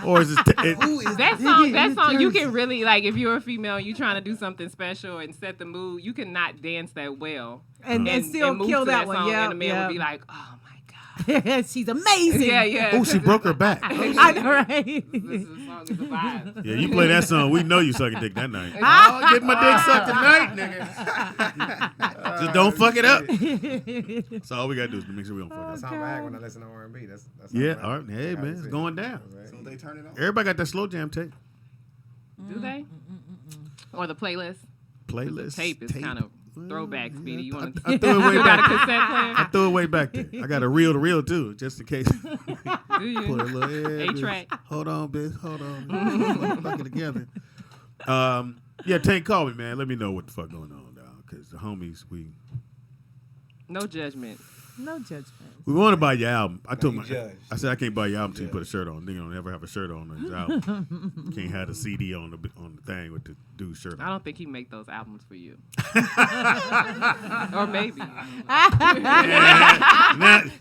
Or is it? That song, you can really, like, if you're a female and you're trying to do something special and set the mood, you can not dance that well. And still move kill to that one. song, Yeah. and the man would be like, oh my God. She's amazing. Yeah. Oh, she broke her back. I know, right? This is a song, it's a vibe. Yeah, you play that song, we know you sucking dick that night. Oh, get my dick sucked tonight, nigga. Just don't fuck it up. That's all we gotta do is make sure we don't fuck That's it up. how I act when I listen to R&B. That's Yeah, how I all act. right. Hey, man, it's going down. So they turn it on. Everybody got that slow jam tape. Do they? Or the playlist? Playlist. The tape is kind of throwback, Speedy. You want to I threw it way you got a back. cassette player? I threw it way back there. I got a reel to reel too, just in case. Do Put a you? little yeah, bitch. 8-track. Hold on, bitch. Hold on. Fuck it together. Yeah, Tank, call me, man. Let me know what the fuck going on, dog. Because the homies, No judgment. No judgment. we want to buy your album. I told you my, judge. I said I can't buy your album until you put a shirt on. Nigga don't ever have a shirt on his album. Can't have the CD on the thing with the dude's shirt I on. don't think he make those albums for you. Or maybe.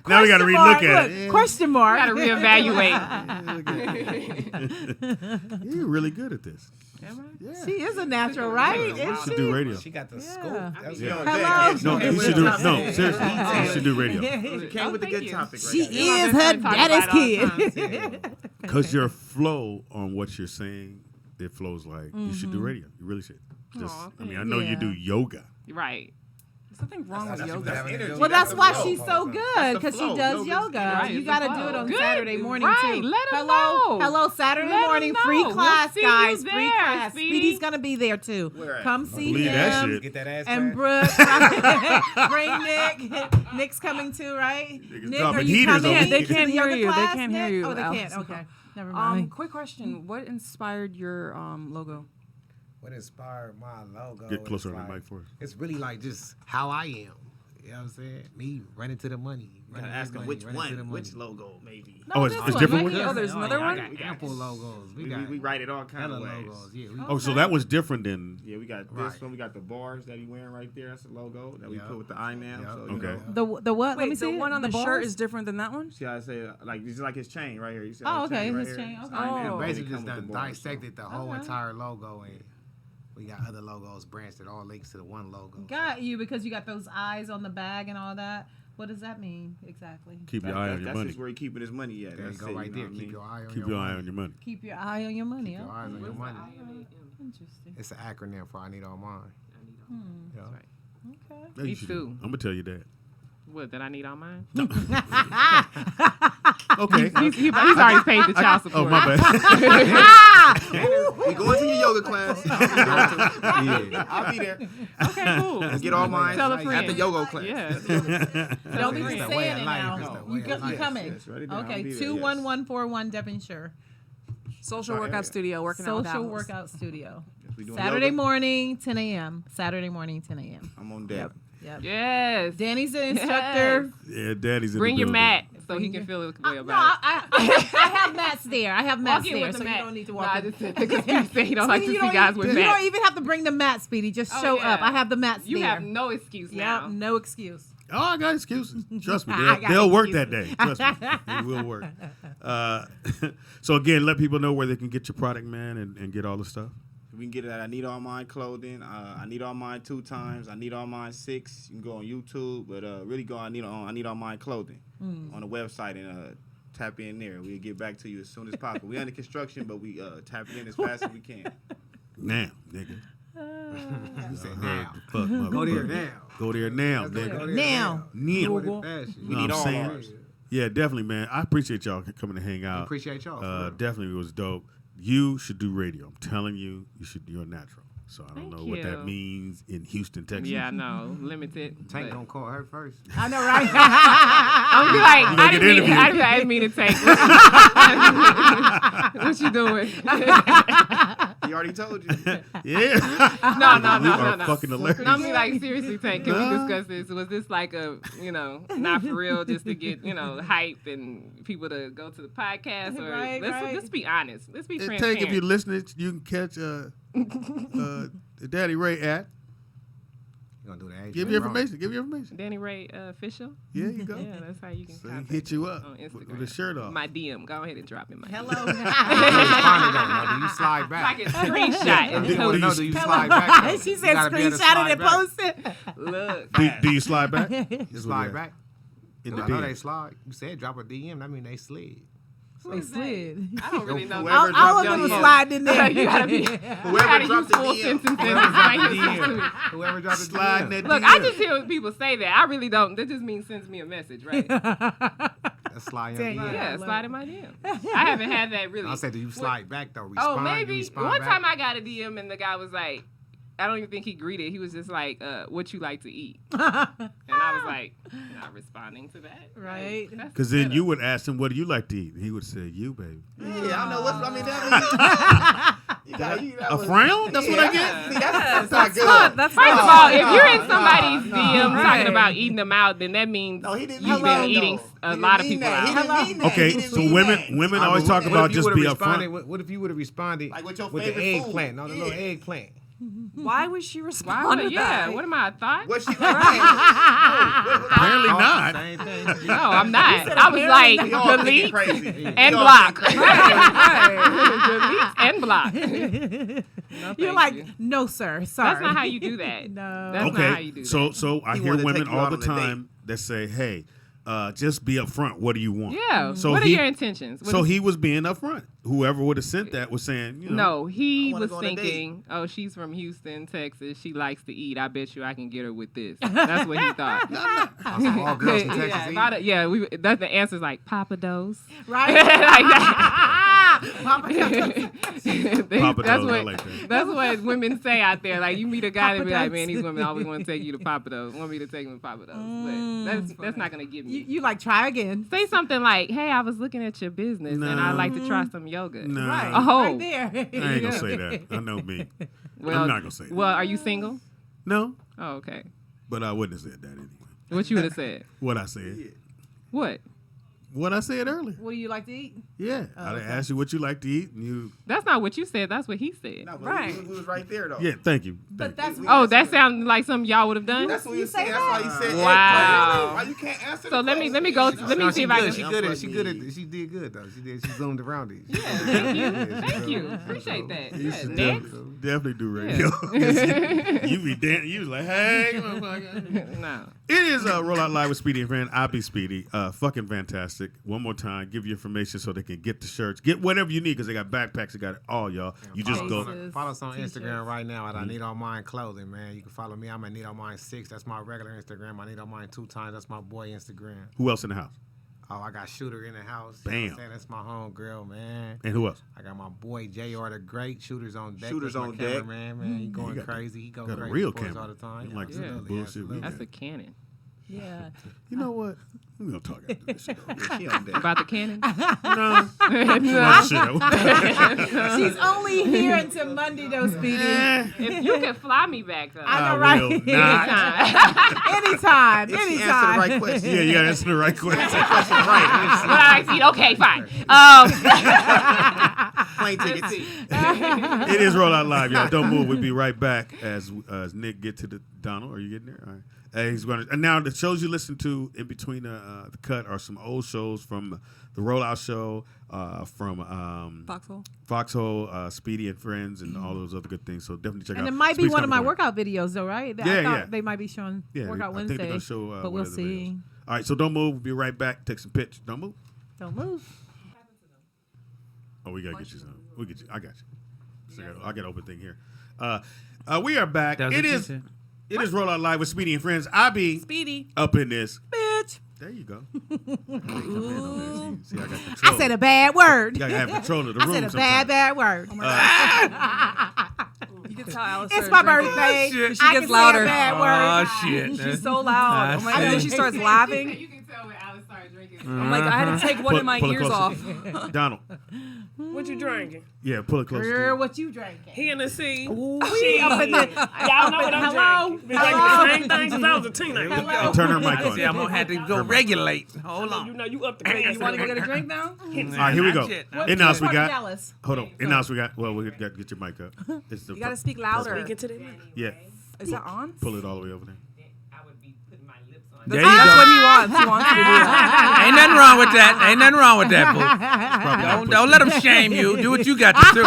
Now we got to Question mark, relook at look, it. Question mark. Got to reevaluate. You're really good at this. Am I? Yeah. She is a natural, right? You Is should she? do radio. She got the Yeah. scoop. That's Yeah. what- Hello. No, you should do. No, seriously, you should do radio. You came with a thank good you. topic right She now. is been her talking daddy's about it all the kid. Because your flow on what you're saying, it flows like you should do radio. You really should. Just, Aw, I mean, I know you Yeah. do yoga. Right. Something wrong with That's yoga. energy. Well, that's the why flow. she's so good That's the because she flow. does Yoga's yoga. right, You it's got to the do it flow. on Good. Saturday morning Right, too. let 'em hello, know. hello, Saturday Let 'em morning, know. free We'll class, see you guys, free there, class. Speedy. Speedy's gonna be there too. Where at? Come see believe him. that shit. Get that ass And cracked. Brooke, bring Nick. Nick's coming too, right? Nick, are dropping you heaters coming? over They here. can't to the hear yoga you. They class, can't hear Nick? you, Oh, they Alex. can't. Okay, never mind. Quick question. What inspired your logo? What inspired my logo? Get closer is on the like- mic for us. It's really like just how I am. You know what I'm saying? Me running to the money. Gotta running ask to them the which money, running to the one, money. which logo, maybe. Oh, it's this it's one, different right ones? here. Oh, there's another yeah, one? I got Ample this. logos. We write it all kind hella of ways. logos. Yeah, we, Oh, so that was different than. Yeah, we got this Right. one. We got the bars that he wearing right there. That's the logo that we Yeah. put with the eye now. Yeah. So, you Okay. know. The what? Let me Wait, see the it. one on the shirt bars? is different than that one? See how I say like it's like his chain right here. You see Oh, how his okay, chain right his here? chain, It's okay. eye now, Oh. and it basically come just with the done bars, so. dissected the whole Okay. entire logo, and we got other logos branched that all links to the one logo. Got you because you got those eyes on the bag and all that. What does that mean exactly? Keep your eye on your That's money. just where he keeping his money at. There you That's go, it, right you know there. what I Keep mean? your eye on Keep your your eye money. on your money. Keep your eye on your money. Keep your eyes on your money. Interesting. It's an acronym for I need all mine. Yeah. Okay. Yeah, Me you should- too. I'm gonna tell you that. What, that I need on mine? Okay. He's already paid the child Oh, support. my bad. We going to your yoga class. Yeah. I'll be there. Okay, cool. And get all mine Tell a at friend. the yoga class. Yeah. Don't even It's the say way it of life. now. It's the way You, of you life. coming? Yes, write it down. I'll Okay, be there, 21141 Devonshire. Social workout area. studio working out with Social Alice. workout studio. We doing Saturday yoga? morning, 10 a.m. Saturday morning, 10 a.m. I'm on deck. Yep. Yes. Danny's the instructor. Yeah, Daddy's in Bring the your building. mat so he can feel the way No, about it. I have mats there. I have mats Walk in there, with so the you mat. don't need to No, walk I in. just said because you say you don't like to Speedy, see guys with you mats. don't even have to bring the mats, Speedy. Just Oh, show yeah. up. I have the mats You there. have no excuse now. Yep, no excuse. Oh, I got excuses. Trust me, I got they'll work excuses. that day. Trust me, it will work. So again, let people know where they can get your product, man, and get all the stuff. We can get it at I Need All Mine Clothing. I Need All Mine 2 times. I Need All Mine 6. You can go on YouTube, but really go I Need All Mine Clothing on the website and tap in there. We'll get back to you as soon as possible. We under construction, but we tap it in as fast as we can. Now, nigga. You say Heard now. the fuck, Go there motherfucker. now. Go there now, Go there nigga. Now. Now. Google. Fashion. We Know need what I'm all saying? ours. Yeah, definitely, man. I appreciate y'all coming to hang We out. appreciate y'all. for real. Definitely, it was dope. You should do radio. I'm telling you, you're a natural. So I don't Thank know what that you. means in Houston, Texas. Yeah, I know. Limited. Tank but- gonna call her first. I know, right? I'm be like, gonna I get didn't interviewed. mean to take. What you doing? He already told you. Yeah. No. You are fucking hilarious. No, I mean, like, seriously, Tank, can No. we discuss this? Was this like a, not for real, just to get, hype and people to go to the podcast? Or Right, right. let's be honest. Let's be Take transparent. if you're listening, you can catch Daddy Ray at. You gonna do that? Give your information. Give your information. Danny Ray official? Yeah, you go. Yeah, that's how you can So he contact hit you me up on with Instagram. the shirt off. My DM. Go ahead and drop in my Hello. Do you slide back? Like a screenshot. I and just want to know, post. do you slide back? though? She You said gotta be able to screenshot slide it and back. post it. Look. Do you slide back? You slide back? In the I know DM. they slide. You said drop a DM. That mean they slid. They slid. I don't really know. Whoever All of dropped them the were DM. sliding in there. You gotta be. Whoever Gotta use dropped the full DM. sentences. Whoever dropped the Explain DM. yourself to me. Whoever dropped the Slide DM. that Look, DM. I just hear people say that. I really don't. That just means sends me a message, right? That's slide your Dang, DM. Yeah, slide in my DM. I haven't had that really. I said, do you slide back though? Oh, Respond. You maybe. respond One back? time I got a DM and the guy was like, I don't even think he greeted. He was just like, what you like to eat? And I was like, not responding to that. Right. Like, that's Because then better. you would ask him, what do you like to eat? And he would say, you, baby. Yeah, I know what's. I mean, that A frown? That's what I get? See, that's not good. That's First of not- all, if you're in somebody's DM Right. talking about eating them out, then that means No, he didn't you've mean been that, eating though. a He lot didn't of mean people that. He out. didn't mean that. Okay, He didn't so mean women that. always talk What about if you just would've be responded? upfront. What if you would have responded Like with your the favorite eggplant? food. No, the little Yeah. eggplant. Why would she Why respond would, to yeah, that? what am I, a thought? What she like? Apparently Oh, not. Same thing. No, I'm not. I was like, We all thinking delete crazy. and We all block. thinking crazy. Delete and block. No, You're thank like, you. no, sir. Sorry. That's not how you do that. No. That's not how you Okay, do so that. so I He hear wanted to women take you all out the on a date. time that say, hey, just be upfront. What do you want? Yeah. So what are he- your intentions? What So is- he was being upfront. whoever would have sent that was saying, you know. No, he wanna was go on a date. thinking, oh, she's from Houston, Texas. She likes to eat. I bet you I can get her with this. That's what he thought. All girls in Texas yeah, eat. that's the answer's like Papa Dose. Right? Like that. Papa Papa that's Do's, I what like that. that's what women say out there. Like you meet a guy Papa and be like, Do's. man, these women always want to take you to Papa Do's. Want me to take them to Papa Do's. But that's not gonna give me. You like try again. Say something like, hey, I was looking at your business and I'd like to try some yoga. No. Right. Oh. Right there. I ain't gonna say that. I know me. Well, I'm not gonna say that. Well, are you single? No, Oh, okay. but I wouldn't have said that anyway. What you would have said? What I said. What? What I said earlier. What do you like to eat? Yeah. I asked you what you like to eat, and you. That's not what you said. That's what he said. No, but Right. we was right there though. Yeah, thank you. But Thank that's Oh, that sounded like something y'all would have done. That's what You you say said. That's why you said. Wow. Why you can't answer? So the let me question? go. Let me No, see she if I good. can. She did good though. She zoomed around it. Yeah, thank you. Thank you. Appreciate that. you. You Yeah, should next. definitely do radio. 'Cause you be dancing. You was like, hey, motherfucker. No. It is Roll Out Live with Speedy and Friend. I'll be Speedy. Fucking fantastic. One more time, give your information so they can get the shirts. Get whatever you need because they got backpacks. They got it all, y'all. You just go. Cases. Follow us on T-shirts. Instagram right now at I Need All Mine Clothing, man. You can follow me. I'm at Need All Mine 6. That's my regular Instagram. I Need All Mine 2 times. That's my boy Instagram. Who else in the house? Oh, I got Shooter in the house. You know what I'm Bam. saying? That's my home girl, man. And who else? I got my boy JR the Great. Shooters on deck. Shooters That's my on deck. cameraman, man. He going got crazy. He go got a crazy. real Boys camera. all the time. Like Yeah. some bullshit. we That's got. a cannon. Yeah. You know what? We're going to talk after this shit. Yeah, she on deck. About the cannon? No. No. She's only here until Monday, though, Speedy. If you could fly me back, though. I know, I right? will not. Anytime. If she answer the Anytime. right question. Yeah, you got to answer the right question. But I see. Okay, fine. Plane tickets. It is Roll Out Live, y'all. Don't move. We'll be right back as Nick get to the Donald. Are you getting there? All right. He's going to. And now the shows you listen to in between the cut are some old shows from the Rollout Show, from Foxhole. Foxhole, Speedy and Friends, and all those other good things. So definitely check And out. it might be Speed's one of my coming for workout videos, though, right? Yeah, I thought yeah. they might be showing you. Workout I think they're Wednesday. going to show but one we'll of the videos. see. All right, so don't move. We'll be right back. Take some pitch. Don't move. Don't move. Oh, we got to get you some. We get you. I got you. So I got an open thing here. We are back. That was It what you is. said. It is Roll Out Live with Speedy and Friends. I be Speedy. up in this. Bitch. There you go. See, I got control. I said a bad word. You gotta have control of the I room. said a sometimes. bad word. You can tell Alice. It's started my drinking. birthday. shit. I She can gets say louder. a bad Oh word. shit! She's so loud. Oh my I god. Then she see. starts laughing. You can tell when Alice started drinking. I'm like, I had to take one of my Pull it ears closer. off. Donald. What you drinking? Yeah, pull it closer. to Girl, you. what you drinking? Hennessy. We up in the Y'all know what I'm Hello? drinking. Been drinking the same thing since I was a teenager. And turn her mic I on. see, I'm gonna have to go regulate. Hold You on. know you up to date. You want to go get a drink now? All right, here we go. Not yet. In house we Part of got. Dallas. Hold on. In house we got. Well, we got to get your mic up. It's the You got to speak louder. Speaking to them. Yeah, Is that on? pull it all the way over there. I would be putting my lips on. There That's you what go. he wants. He wants you to do that. Ain't nothing wrong with that. Ain't nothing wrong with that, boo. Probably not Don't let them shame you. Do what you got to do.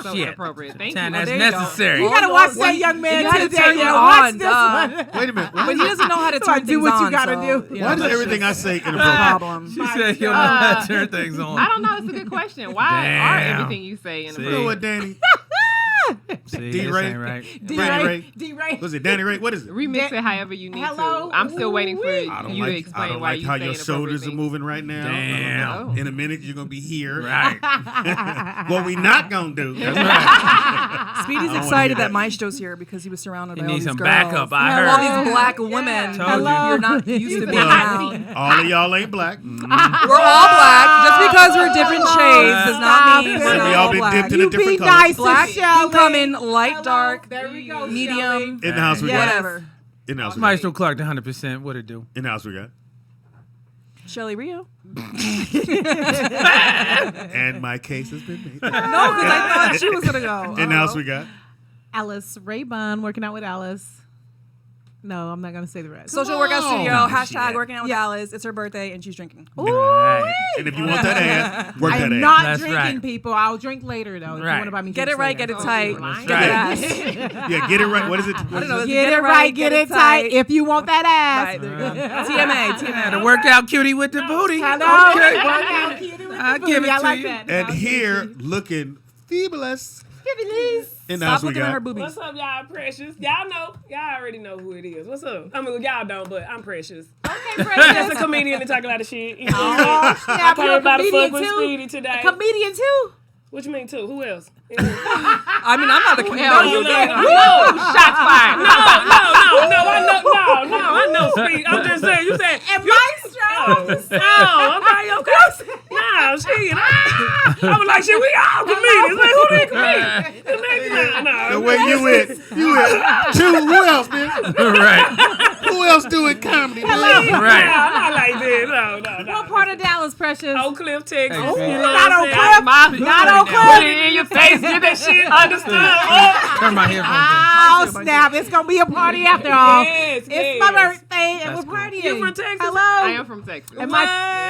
So Shit. inappropriate. Thank Time you. that's there you go. necessary. You gotta watch that young man You had to today. turn You it gotta on, watch this duh. one. Wait a minute. But he doesn't know how to So I turn do things what you on. gotta so, do. you know, Why does that's everything I just say a inappropriate? problem? She said you'll know how to turn things on. I don't know. It's a good question. Why are Damn. everything you say You know inappropriate? what, Danny? See, D. this Ray. ain't right. Danny Ray. D-Ray. Was it Danny Ray? What is it? Remix it however you need Hello? to. I'm still waiting for Ooh-wee. I don't you to like. I explain don't why like you how say your inappropriate shoulders are things. moving right now. Damn. Oh. In a minute, you're gonna be here. Right. What we not gonna do? That's right. Speedy's wanna excited hear that that. Mystro's here because he was surrounded He by all needs these some girls. backup, I All heard. these black women. Told you. You're not used to being around. All of y'all ain't black. We're all black. Just because we're different shades does not mean Stop we're it. not We all all been black. dipped in a You different be color. nice, Black Shelly. can come in light, Hello. dark, There we go, medium, In the house we got. whatever. In the house we got. Maestro Clark, the 100%. What it do? In the house we got. Shelly Rio. And my case has been made. No, because I thought she was gonna go. In the house we got. Alice Raybon working out with Alice. No, I'm not gonna say the rest. Social workout studio. Oh, Hashtag shit. working out with Alice. It's her birthday and she's drinking. Right. And if you want that ass, work I that am ass. not That's drinking, right. people. I'll drink later though. If you Right. want to buy me Get drinks it right, later. get it tight. That's Get right. that ass. Yeah, get it right. What is it? I don't know. Get it right, get it tight. If you want that ass. Right, there you go. TMA. Had to work out cutie with the booty. Hello. Okay. Work out, cutie with I give it I to like you. that. And here, looking fabulous. Fabulous. In the Stop house we looking at her got. boobies. What's up, y'all? Precious. Y'all know. Y'all already know who it is. What's up? I mean, y'all don't, but I'm Precious. Okay, That's Precious. a comedian that talk a lot of shit. You know Oh, what I'm saying? snap, I you're a came by to comedian fuck with too? Speedy today. A comedian too? What you mean too? Who else? I mean, I'm not a comedian. No, you know. Shots fired. No, I know Speedy. I'm just saying. You said. And Mystro. Oh, okay, okay. No, shit. I was like, shit, we all comedians. Like, who they comedians? No. The way you went. Two. Who else, man? Right. Who else doing comedy, man? Right. No, not like this. No. What part of Dallas, Precious? Oak Cliff, Texas. Hey, You see? know Not what on I'm saying? Cliff. Not on Put Cliff. it in your face. Get that shit understood. Turn my headphones Oh, snap. It's going to be a party after all. Yes, It's my birthday and That's we're partying. You from Texas? Hello. I am from Texas. Am I?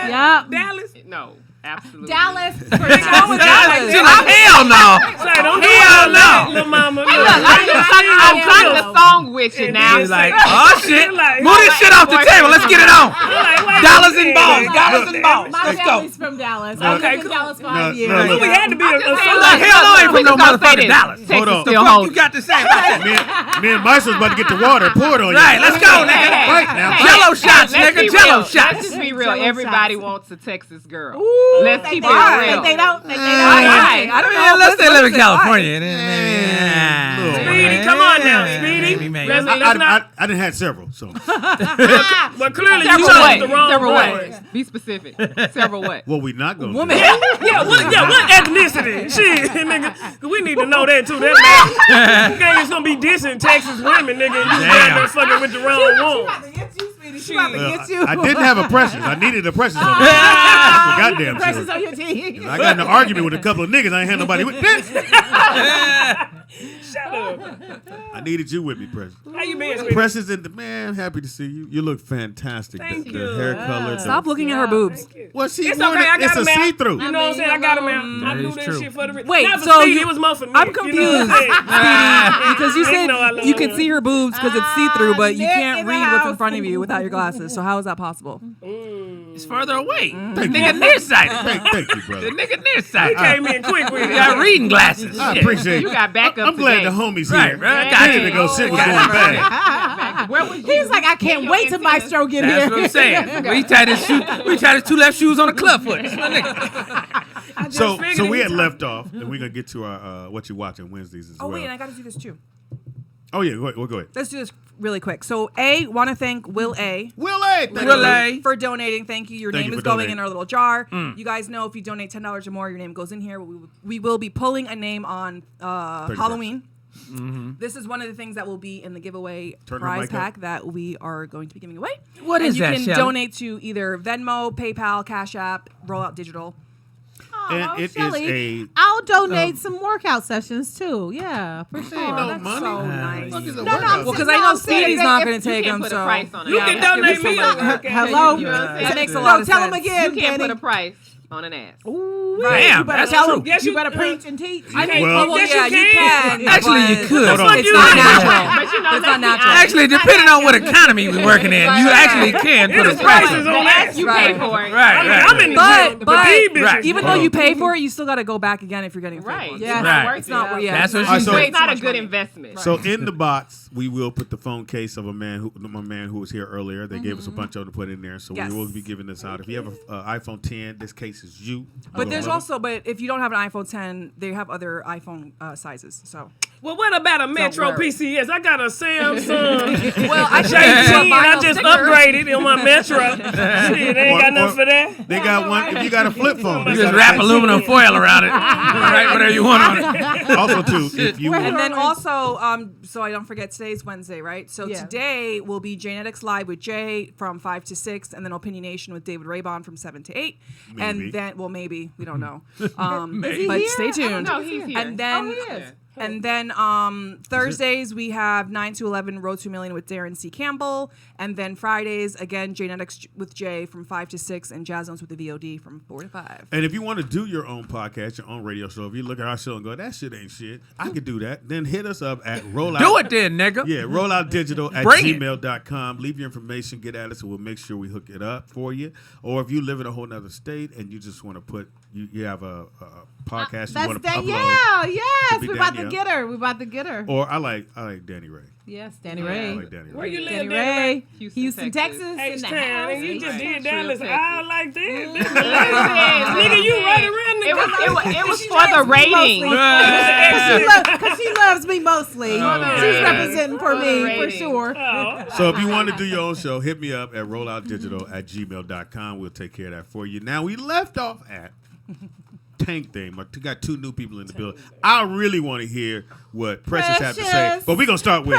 Yep. Dallas? No, absolutely. Dallas. in. Hell no. Say, don't Hell do no. that, little mama. Hey, look, I'm trying to song with you now. He's like, oh shit. Like, Move this shit off the table. Let's get it on. wait, Dollars wait, and balls. wait. Dollars and balls. My Let's go. family's from Dallas. I Okay, lived in cool. Dallas 5 years. no, Well, we had to be a saying, song. Look, hell no, ain't from no motherfucking Dallas. Hold Texas on. The still fuck holds. you got to say about that? Me and Mystro was about to get the water poured on you. Right, let's go, nigga. Right now. Jello shots, Let's nigga. be Jello real. shots. Let's just be real. Jello Everybody shots. wants a Texas girl. Ooh, Let's keep it why? real. They don't. They don't. Why? I don't Man, know. let's say live in Why? California. Speedy, come on now, Speedy. Maybe, maybe. Let's not. I didn't have several, so. But clearly you Several chose what? the wrong Several one. what? Be specific. Several what? Well, we not going to Woman. What ethnicity? Shit, nigga. We need to know that too. That man. You think it's gonna be dissing Texas women, nigga. You down there fucking with the wrong one. She about to get you. I didn't have a Precious. I needed a Precious on me. That's for goddamn Precious sure. on your team. I got in an argument with a couple of niggas. I ain't had nobody with this. Shut up. I needed you with me, Precious. How you been, Speedy? Precious and the man, happy to see you. You look fantastic. Thank the you. hair color. Stop looking at her boobs. Well, she It's wore okay, I it. got It's a him out. see-through. You know what I'm saying? I got him out. I That do is that true. shit for the Wait, not for so Speedy, you- it was more for me. I'm You know what confused, I'm saying? because you They know I said love you can her. see her boobs because it's see-through, but you Nick can't in the read what's in house. front of you without your glasses. So how is that possible? It's further away. The Thank you. nigga nearsighted. Thank you, The brother. nigga He nearsighted. came in quick with You it. got reading glasses. I Shit. appreciate You it. got backup I'm glad today. the homies Right, here. right. Got ready to go sit what's going bad. Where was He was like, I can't wait till Mystro get That's here. what I'm saying. We tied his two left shoes on the club foot. That's my nigga. So figured we he had talked- left off, and we're gonna get to our what you watching Wednesdays as Oh well. wait, and I got to do this too. Oh yeah, go ahead. Let's do this really quick. So want to thank Will A. Will A. Will A. For donating. Thank you. Your Thank name you is for going donating. in our little jar. You guys know if you donate $10 or more, your name goes in here. We will be pulling a name on Halloween. This is one of the things that will be in the giveaway Turn her prize mic up. pack that we are going to be giving away. What and is you that, can Shelly? donate to either Venmo, PayPal, Cash App, Rollout Digital. And it is Shelly, a I'll donate some workout sessions too. Yeah, for sure. no That's money. so nice. Fuck is a No, workout? no, Well, because no, I know I'm saying Speedy's that not if going to take You them, can't put so a price on it. You can donate me a workout. Hello? You know what I'm saying? that makes a No, lot of tell sense. him again, You can't put Danny. a price on an ass. Ooh, Damn, you better that's tell true. him. Yes, you you- better preach and teach. I mean, Well- well, Yes, yeah, you you can. can. Actually, you but could. Hold on. It's you not can. natural. But you know, It's not let's be natural. honest. Actually, depending on what economy we're working in, you actually can put a There's price prices on on it. that. You Right. pay for it. Right, I mean, right. I'm in the gym, But but these bitches. Right. even though you pay for it, you still got to go back again if you're getting a fake Right. one. Yeah. It's Right. not worth It's not. it. Yeah, That's what it's she not- said. So So- it's not a good investment. So in the box, we will put the phone case of my man who was here earlier. They gave us a bunch of them to put in there, so Yes. we will be giving this out. If you have an iPhone 10, this case is you. But there's also, but if you don't have an iPhone 10, they have other iPhone sizes. So, Well, what about a Metro worry. PCS? I got a Samsung well, I JT, and I just upgraded on my Metro. Shit, they ain't got nothing for that. They got one. If you got a flip phone, You they just got a wrap flip aluminum foil around it. Write whatever you want on it. phone. Also, too, if you And then also, so I don't forget, today's Wednesday, right? So Yeah. today will be Janetics Live with Jay from 5 to 6, and then Opinionation with David Raybon from 7 to 8. Maybe. And then, well, maybe, we don't know. Is he But here? stay tuned. No, he's here. And then, Oh, he is. And then Thursdays we have 9 to 11 Road to a Million with Darren C. Campbell. And then Fridays, again, Janetics with Jay from 5 to 6 and Jazz Zones with the VOD from 4 to 5. And if you want to do your own podcast, your own radio show, if you look at our show and go, that shit ain't shit, I could do that. Then hit us up at Rollout. Do it then, nigga. Yeah, rolloutdigital@gmail.com. Leave your information, get at us, and we'll make sure we hook it up for you. Or if you live in a whole nother state and you just want to put, you have a podcast you want to upload. Danielle. Yes, be we're about to Danielle. get her. We're about to get her. Or I like Danny Ray. Yes, Danny I Ray. like Danny Where Ray. you live, Danny Danny Ray. Houston, Texas. in the H-Town, house. and you just did True Dallas. Texas. I like that. Listen, Nigga, you right around the it was for the rating. Because she loves me mostly. She's representing for me, for sure. So if you want to do your own show, hit me up at rolloutdigital@gmail.com. We'll take care of that for you. Now, we left off at Tank Thing. We got 2 new people in the building. I really want to hear what Precious had to say. Precious. But we're going to start with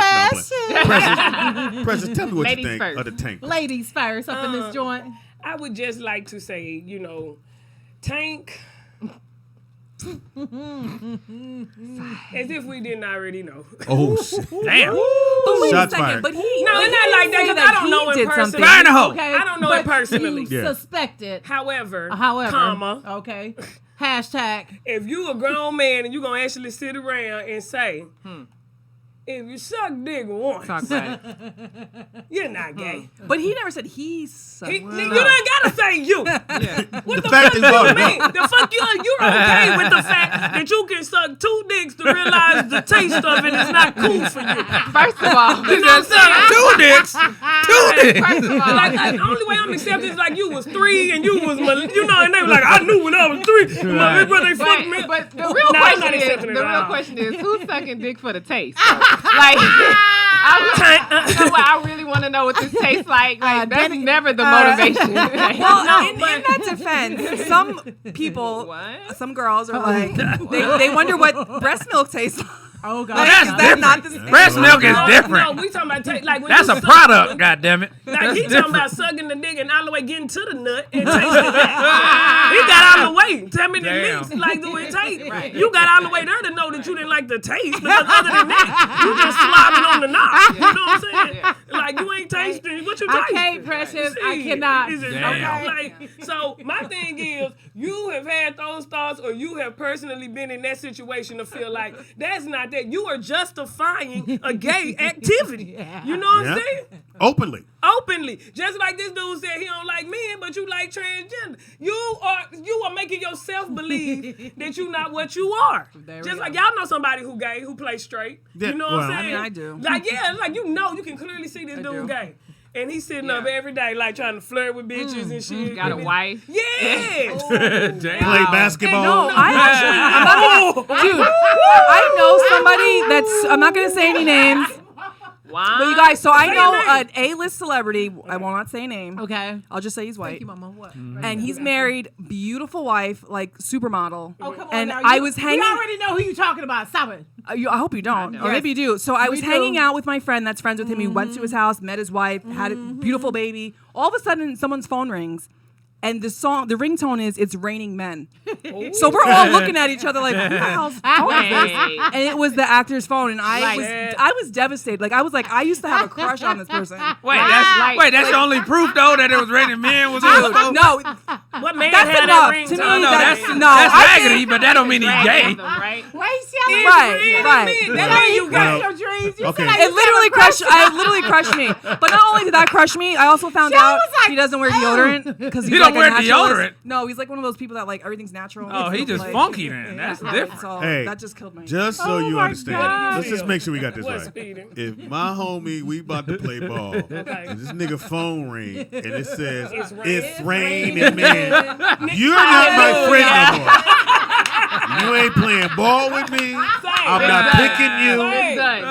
Precious, tell me what Ladies you think first. of the Tank Thing. Ladies first up in this joint. I would just like to say, Tank. As if we didn't already know. Oh, shit. Damn. But wait Shots a second, fired. but he No, it's not like that because I don't know him personally. Fire in the hole. Okay, I don't know it personally. He Yeah. suspected. However, However. Okay. Hashtag. if you a grown man and you gonna actually sit around and say, if you suck dick once, Talk about it. you're not gay. But he never said he sucked. You don't gotta say you. What the fact fuck do is all you about- mean? The fuck you're okay with the fact that you can suck 2 dicks to realize the taste of it is not cool for you. First of all, You know what I'm saying? 2 dicks. 2 dicks. first of all, Like, the only way I'm accepting is like you was 3 and you was, and they were like, I knew when I was 3, and my big brother they fucked me. but the real Nah, I'm question not is, accepting it at all. who's sucking dick for the taste? Like, I really want to know what this tastes like. Like, that's never the motivation. Well, in that defense, some people, What? some girls are like, they wonder what breast milk tastes like. Oh, God. That's not the same. Breast milk is No, different. we talking about like when That's you a suck- product, goddammit. Like That's he talking about different. sucking the dick and all the way getting to the nut and tasting that. He got out the way. Tell me the Damn. mix like the way it tastes. You got out the way there to know that you didn't like the taste because other than that, you just slobbing on the knob. You know what I'm saying? Like you ain't tasting. What you I tasting? can't, Precious. I See, cannot. is it- Damn. Like, so my thing is, you have had those thoughts, or you have personally been in that situation to feel like that's not that. You are justifying a gay activity. You know what I'm Yeah. saying? Openly. Openly, just like this dude said he don't like men, but you like transgender. You are making yourself believe that you not what you are. Just like y'all know somebody who gay who plays straight. Yeah, You know what well, I'm I saying? mean, I do. Like like you can clearly see this dude gay. And he's sitting up every day, like trying to flirt with bitches and shit. Got a wife. Yes. Damn. Play basketball. No, I actually, I'm not gonna, dude, I know somebody that's, I'm not going to say any names, Wow. but you guys, so I Say know your an A-list celebrity, I will not say a name. Okay. I'll just say he's white. Thank you, Mama. What? And he's married, beautiful wife, like supermodel. Oh, come on And now. I was hanging. We already know who you're talking about. Stop it. I hope you don't, or maybe you do. So I was do. hanging out with my friend that's friends with him. He went to his house, met his wife, had a beautiful baby. All of a sudden, someone's phone rings. And the ringtone is "It's Raining Men." So we're all looking at each other like, "Who the hell's phone is this?" And it was the actor's phone, and I was devastated. Like I used to have a crush on this person. Wait, that's the only proof though that it was raining men was it? No, What man that's had enough that ring to me. tone? that's I raggedy, think- but that don't mean he's gay. Right? Why you yelling? Right. That Right. ain't you Well, crush your dreams. You okay. said I It used to literally have a crush. crushed me. But not only did that crush me, I also found She out was like, he doesn't wear deodorant because He don't wear deodorant? No, he's like one of those people that like everything's natural. Oh, he just Like, funky then. That's different. So Hey, that just killed me. Just so you my understand, God. let's just make sure we got this What's right. speeding? If my homie, we about to play ball, and this nigga phone ring, and it says, it's raining, man, you're not my friend no more. You ain't playing ball with me. I'm not picking you. It's done.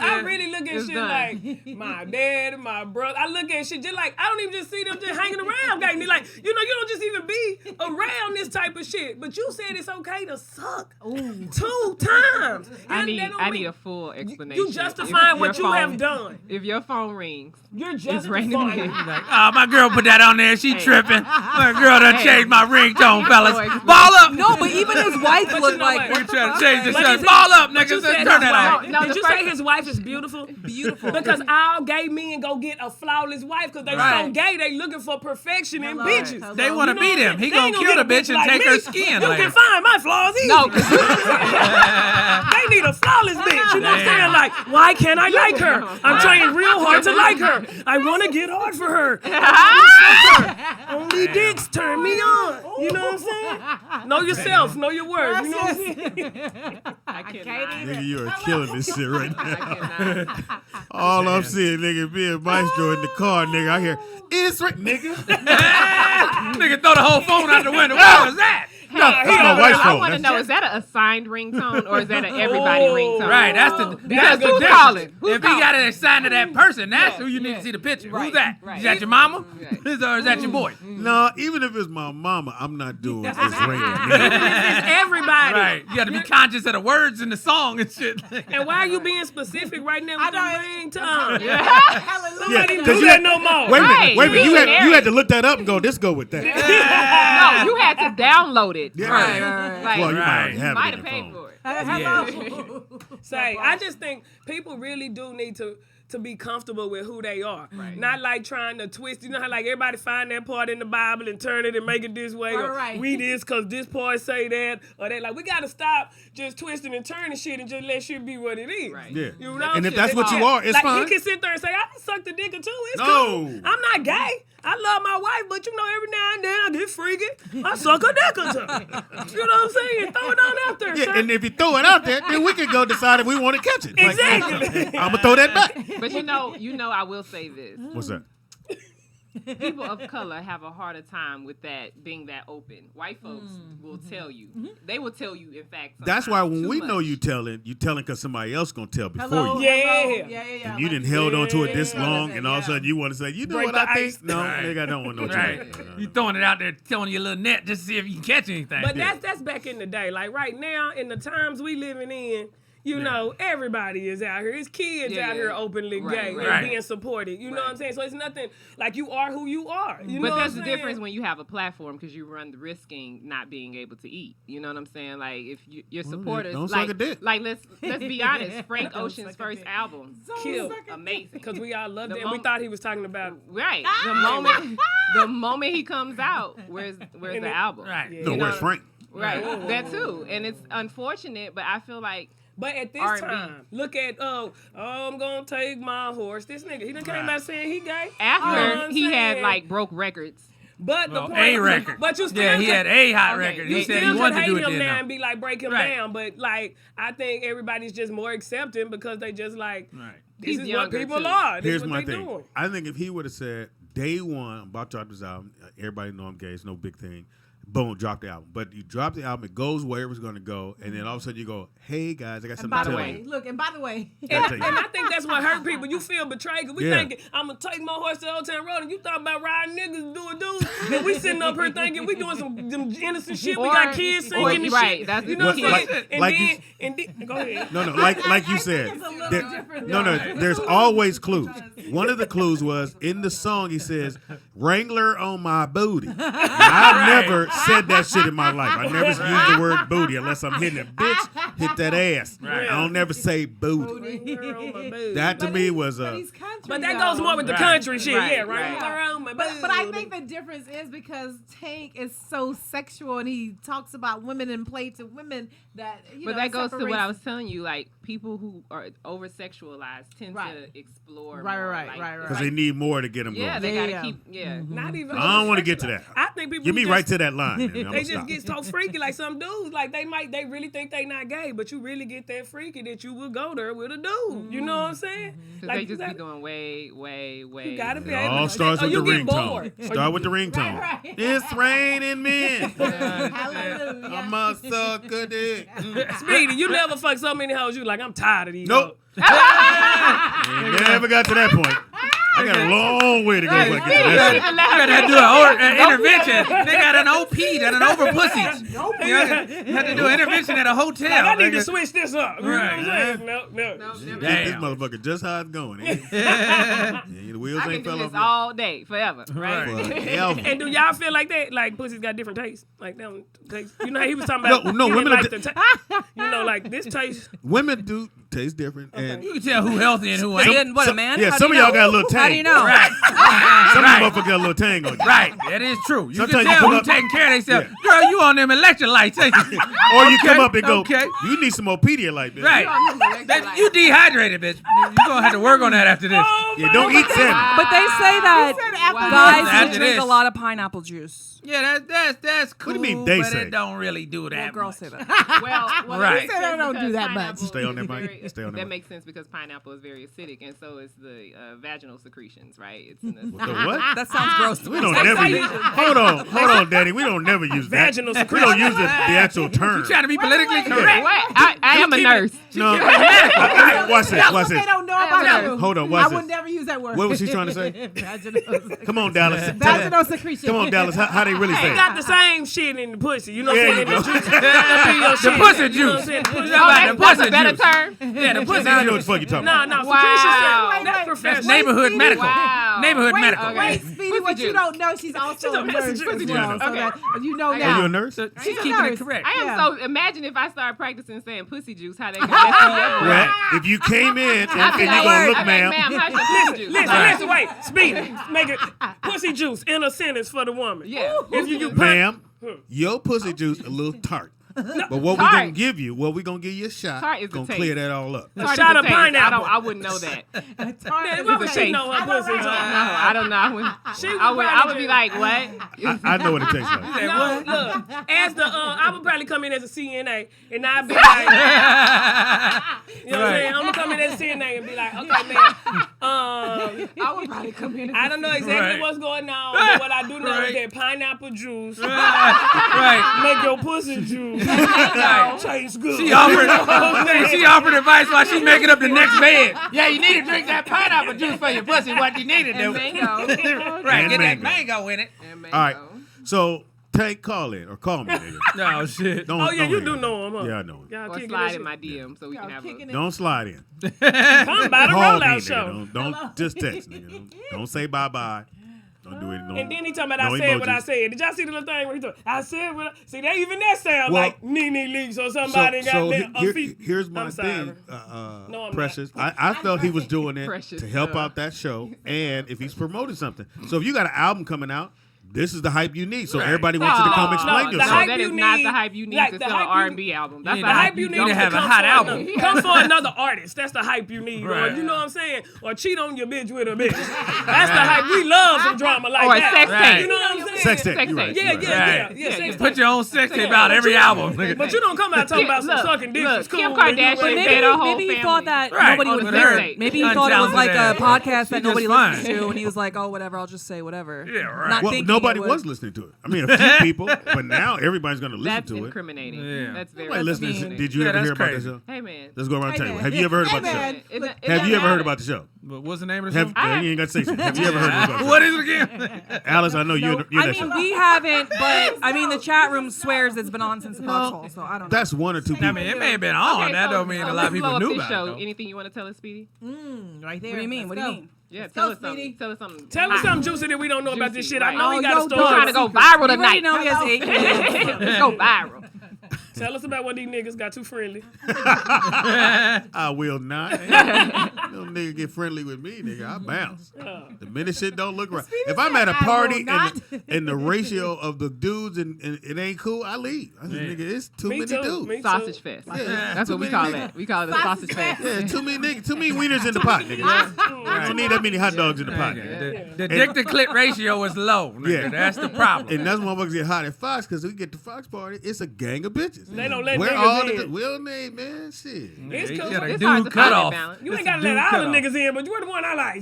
I really look at is shit done. like my dad and my brother. I look at shit just like I don't even just see them just hanging around. Gang. Like, you don't just even be around this type of shit. But you said it's okay to suck 2 times. I That need mean- a full explanation. You justifying If what your you phone- have done. If your phone rings, You're it's raining justifying. men. Like, oh, my girl put that on there. She tripping. My girl done Hey. changed my ringtone, fellas. Boy, Ball up. No, but even his wife But you looked know like, what? We trying to change this But shit. you Ball up, But you niggas. said Turn his that wife- off. No, Did the you first- say his wife is beautiful? beautiful. Because all gay men go get a flawless wife because they so Right. gay. They looking for perfection in bitches. They want to You know beat what him. I'm He saying? gonna They kill the ain't gonna bitch get a and bitch take like her me. skin You later. can find my flaws easy. No, They need a flawless bitch. You know what I'm saying? Like, why can't I like her? I'm trying real hard to like her. I want to get hard for her. Only dicks turn me on. You know what I'm saying? Know yourself. Know your words. You know what I'm saying? I cannot. Nigga, you are killing this shit right now. I cannot. All I'm seeing, nigga, me and Mystro in the car, nigga. I hear, it's right, nigga. Nigga throw the whole phone out the window. What was that? No, that's my wife's I phone. want to That's- know, is that an assigned ringtone or is that an everybody Oh, ringtone? Right, that's the Because difference. who's calling? Who's If he got it assigned to that person, that's who you need to see the picture. Who's that? right. Is that your mama? Right. Or is that your boy? No, even if it's my mama, I'm not doing this ringing. It's everybody. Right. You got to be conscious of the words in the song and shit. And why are you being specific right now with the ringtone? Hallelujah. Nobody do that no more. Wait a minute, Right. wait a minute. You Visionary. had to look that up and go, this go with that. No, you had to download it. Yeah. Right. Like, Well, you might Right. already have might it in have your paid phone. for it. Say, I just think people really do need to be comfortable with who they are. Not like trying to twist. You know how like everybody find that part in the Bible and turn it and make it this way. Or Right. we this because this part say that. Or that. Like, we got to stop just twisting and turning shit and just let shit be what it is. Right. Yeah. You know? And if that's what you are, it's like, fine. He can sit there and say, I can suck the dick or two. It's No. cool. I'm not gay. I love my wife, but you know, every now and then I get freaky. I suck a dick or two. You know what I'm saying? Throw it on out there, Yeah, sir. and if you throw it out there, then we can go decide if we want to catch it. Like, Exactly. I'm gonna throw that back. But you know, I will say this. What's that? People of color have a harder time with that being that open. White folks will tell you. They will tell you, in fact. That's why when too we much. know you telling because somebody else gonna tell before Hello, you. Yeah. hello. Yeah. And you didn't held on to it this yeah, long, yeah, and all of a yeah. sudden you want to say, you know Break what the I think? ice. No, Right. nigga, I don't want no Right. trouble. You throwing it out there, throwing your little net just to see if you can catch anything. But that's back in the day. Like right now, in the times we living in, you know, everybody is out here. It's kids Yeah, out yeah. here openly Right, gay right. and being supported. You know what I'm saying? So it's nothing like you are who you are. You know But there's what a I'm saying? difference when you have a platform because you run the risking not being able to eat. You know what I'm saying? Like if your supporters, don't suck like, a dick. like let's be honest. Frank Ocean's first album, Killed. amazing. Because we all loved The it, and we mom- thought he was talking about. Right. The moment he comes out, where's the album? Right. Yeah. No, You where's know- Frank? Right. That too. And it's unfortunate, but I feel like But at this R&B. time, look at I'm gonna take my horse. This nigga, he done came out saying he gay. after You know what I'm he had saying? like broke records. But the Well, point, A record. But you still Yeah, he could- had a hot Okay, record. You He said still he could wanted to hate do it him then. now though. and be like break him Right. down, but like I think everybody's just more accepting because they just like Right. this He's is what younger, people too. are. This Here's is what my they thing. doing. I think if he would have said day one, I'm about to drop this album, everybody know I'm gay, it's no big thing. Boom, drop the album. But you drop the album, it goes where it's going to go, and then all of a sudden you go, hey guys, I got And something by to the tell way, you. look, and by the way, And, Gotta tell you. and I think that's what hurt people. You feel betrayed because we Yeah. thinking I'm gonna take my horse to the Old Town Road, and you thought about riding niggas doing dudes, and we sitting up here thinking we doing some innocent shit. We got kids singing and right, shit. that's You the know what I'm kid. saying? And Like then you- and then go ahead. No, like you said. it's a little there- different. no, there's always clues. One of the clues was in the song he says, Wrangler on my booty. Now, I've never said that shit in my life. I never used the word booty unless I'm hitting it. Bitch, hit that ass. Right. I don't never say booty. That to me was But a... he's country. But that though. goes more with the Right. country shit, Right, yeah, right? right. Around my But I booty. think the difference is because Tank is so sexual and he talks about women and play to women that you But know, that goes to what I separates- was telling you. Like people who are over sexualized tend Right. to explore. Right, more, right, like, right, right. Because they need more to get them Yeah, going. they gotta Yeah. keep. Yeah. Not even. I don't want to get to that. I think people Get me just- right to that line. And I'm They gonna just stop. get so freaky, like some dudes, like they really think they not gay, but you really get that freaky that you will go there with a dude. You know what I'm saying? Because Like they you just be gotta- doing way. You gotta be It able all to. starts or with you the get bored. ringtone. Start with the ringtone. Right, right. It's raining men. Hallelujah. I must suck a dick. Speedy, you never fuck so many hoes. You like like, I'm tired of these. Nope. dogs. Never got to that point. I got a long way to go. You gotta do an intervention. They got an OP, that an over pussies. You have to do an intervention at a hotel. Like, I need to switch this up. You know what I'm saying? No. This motherfucker just how it's going. Yeah, the wheels I ain't can fell do off this all day, forever, right? Forever. And do y'all feel like that? Like pussies got different tastes? Like they don't taste. You know how he was talking about? No, he women didn't are like the you know, like this taste. Women do taste different. And You can tell who healthy and who ain't. Then what, a man? yeah, How some do of you y'all know? got a little tang. How do you know? Right. Some of you motherfuckers got a little tang on you. Right. That is true. You Sometimes can you tell come who's up- taking care of themselves. Girl, you on them electrolytes, ain't you? Or you come up and go, Okay. you need some more Pedialyte, bitch. Right. You dehydrated, bitch. You're going to have to work on that after this. Yeah, don't eat salmon. But they say that guys After who drink this. a lot of pineapple juice. Yeah, that's cool. What do you mean they but say? it don't really do that. Girls much. say that. Well, Right. that makes They sense don't do because that much. pineapple Stay on that is mic. very- Stay on that That mic. makes sense because pineapple is very acidic, and so is the vaginal secretions, right? It's in the The what? That sounds gross. We don't never use Hold on, Daddy. We don't never use that. Vaginal We secretion. don't use the actual term. You trying to be politically correct? What? I am a nurse. No. Watch this. That's Watch what they this. don't know I about am you. Hold on. I Watch would this. never use that word. What was she trying to say? Vaginal Come on, Dallas. Vaginal secretion. Come on, Dallas. How they really say They it? got the same shit in the pussy. You know what There I'm saying? you In go. the juice. That be your The shit. pussy You know what I'm juice. saying? Pussy- How about the That's pussy a better juice? term. Yeah, the pussy Now you know what juice. the fuck you talking about. No, Wow. secretion. That's That's professional. neighborhood medical. Wow. Neighborhood Wait, medical. okay. Wait, Speedy, what you don't know, she's also a nurse as well. So that you know Are you now. a nurse? She's She's a keeping it nurse. correct. I am Yeah. so. Imagine if I started practicing saying pussy juice, how they can mess me up. Well, if you came in and you gonna look, ma'am. how's your pussy juice? Listen, wait. Speedy. Make it pussy juice in a sentence for the woman. Yeah. If you use Ma'am, your pussy juice a little tart. But what we Tart. gonna give you? Well, we gonna give you a shot. Tart is the Gonna taste. clear that all up. a shot of pineapple. I wouldn't know that. Man, why would she know her pussy No, juice? I don't know. I would probably be just- like, what? I know what it tastes like. No, look, as the I would probably come in as a CNA, and I'd be like, you know what I'm saying? I'm gonna come in as a CNA and be like, okay, man, I would probably come in. I don't know exactly Right. what's going on, but what I do know Right. is that pineapple juice Right. make your pussy juice taste good. She offered advice while she's making up the next bed. Yeah, you need to drink that pineapple juice for your pussy. What you need to do. And mango. Right, And get that mango. mango in it. And mango. All right. So take call in or call me, nigga. No shit. Don't, Oh yeah, don't you hang do up. know him, huh? Yeah, I know him. Y'all Or kicking slide this in my shit. DM so we can have a. Don't slide in. Come by the Call me, rollout nigga. show. Don't just text, nigga. Don't say bye bye. Don't do it. No, And then he talking about no I said what I emojis. said. Did y'all see the little thing where he talking? I said what I see. That even that sound Well, like Nene Leaks or somebody got their feet. Here's my I'm sorry. thing, No, I'm Precious. I felt he was doing it Precious, to help out that show, and if he's promoting something. So if you got an album coming out, this is the hype you need. So everybody wants you to come explain the yourself. hype That is you not need- the hype you need like to the sell an hype you- R&B album. That's You the The need hype you You need need to is have a come hot for album. another- Come for another artist. That's the hype you need. Or Right. you know what I'm saying? Or cheat on your bitch with a bitch. That's the hype. We love some drama like Or a that. sex tape. You know what I'm saying? Sex tape. Sex You're tape. right. Yeah, You're right. yeah, Right. yeah. Sex Put tape. your own sex tape out every album. But you don't come out talking about some Look, sucking dicks. look, It's cool. Kim when you Kardashian raise- made her whole Maybe he family. thought that Right. nobody On would the hear sex it. tape. Maybe he thought it was like a Untalented podcast She that nobody just fine. listens to, and he was like, "Oh, whatever, I'll just say whatever." Yeah, right. Not Well, thinking nobody it would. was listening to it. I mean, a few people, but now everybody's going to listen That's to it. incriminating. Yeah. That's very Nobody listening. incriminating. Did you Yeah, ever that's hear about crazy. the show? Hey man. Let's go around the Hey, table. man. Have you ever heard Hey, about the man. show? It Have doesn't you ever heard matter. about the show? But what's the name of the Have, show? you ain't got to say something. Have you ever heard about the show? What is it again? Alice, I know you're I that mean, show. we haven't, but I mean, the chat room swears it's been on since the foxhole, so I don't know. That's one or two people. I mean, it may have been on. Okay, That so, don't mean a lot let's of people blow up knew this about show. it. though. Anything you want to tell us, Speedy? Right there. What do you mean? Let's What do you go. mean? Yeah, Let's tell go, us something. Speedy. Tell us something. Tell us something juicy that we don't know about this shit. I know Oh, we got a yo, story. dog. Trying to go viral You already tonight. know he has 8 kids. Let's go viral. Tell us about when these niggas got too friendly. I will not. No nigga get friendly with me, nigga. I bounce. The minute shit don't look right. If I'm at a I will party not. and the ratio of the dudes and it ain't cool, I leave. I say, nigga, it's too Me many too. dudes. Me too. Sausage fest. Yeah, That's too what we many call niggas. it. We call it a sausage fest. Yeah, too many niggas, too many wieners in the pot, nigga. I don't need that many hot dogs in the pot. Okay. nigga. The dick to clit ratio is low. Nigga. Yeah. That's the problem. And that's motherfuckers get hot at Fox because we get to Fox party. It's a gang of bitches. They don't let We're niggas all in. we don't need, man. Shit. It's cool. got a It's hard dude to cut find that off. balance. You It's ain't a gotta let dude all cut the off. niggas in, but you're the one I like.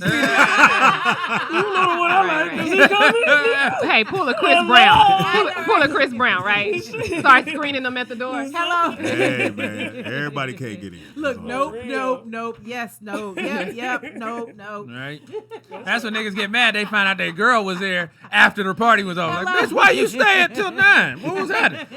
You know the one I like. Is he coming? Hey, pull a Chris Brown. Pull a Chris Brown, right? Start screening them at the door. Hello. Hey, man. Everybody can't get in. Look, That's all. nope. Yes, no. Yep, nope. Right? That's when niggas get mad. They find out their girl was there after the party was over. Like, Hello. bitch, why you stay until 9? What was that?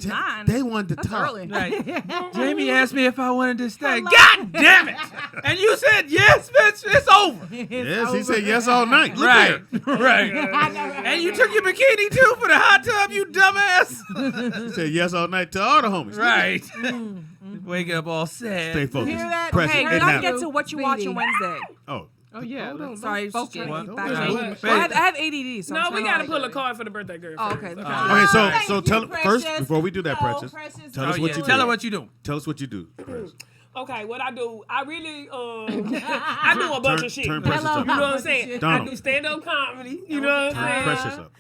Nine. They wanted to talk. Early. Right. Jamie asked me if I wanted to stay. God damn it! And you said yes, bitch. It's over. Yes, he said yes all night. Look Right, here. right. And you took your bikini too for the hot tub, you dumbass. He said yes all night to all the homies. Right. Wake up all sad. Stay focused. Hear that? Press Hey, it. can And I now. get to what you watching Wednesday? Oh. Oh yeah. Sorry, just trying to What? keep back. What? Well, I have ADD, so No, I'm we trying gotta to pull a card for the birthday girl. Oh, okay. Okay, Thank so you, tell first Precious. before we do that, No, Precious. Precious. Tell Oh, us yeah. what you Tell do. her what you do. Tell us what you do. Precious. Okay, what I do, I really, I do a bunch of shit. Turn Precious Hello. up. You know what I'm saying? Donald. I do stand-up comedy. You know what I'm saying? Precious up.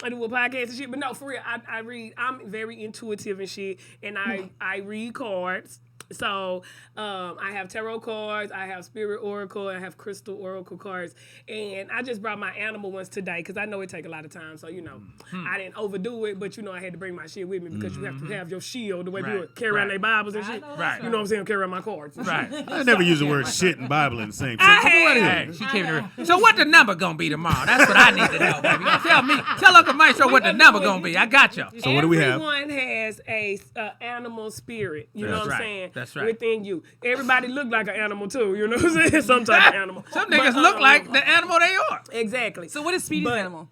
I do a podcast and shit, but no, for real, I read. I'm very intuitive and shit, and I read cards. So I have tarot cards, I have spirit oracle, I have crystal oracle cards, and I just brought my animal ones today because I know it take a lot of time. So I didn't overdo it, but I had to bring my shit with me because you have to have your shield the way people carry around their Bibles and shit. Right. You know what I'm saying? Carry around my cards. And Right. shit. I never use the word shit and Bible in the same I sentence. Go right have. ahead. Hey, she came to her. So what the number gonna be tomorrow? That's what I need to know, baby. Tell Uncle Mystro what the number gonna be. I got you. So what do we have? Everyone has a animal spirit. You know That's what I'm right. saying? That's right. Within you. Everybody look like an animal too. You know what I'm saying? Some type of animal. Some niggas look like the animal they are. Exactly. So what is Speedy's animal?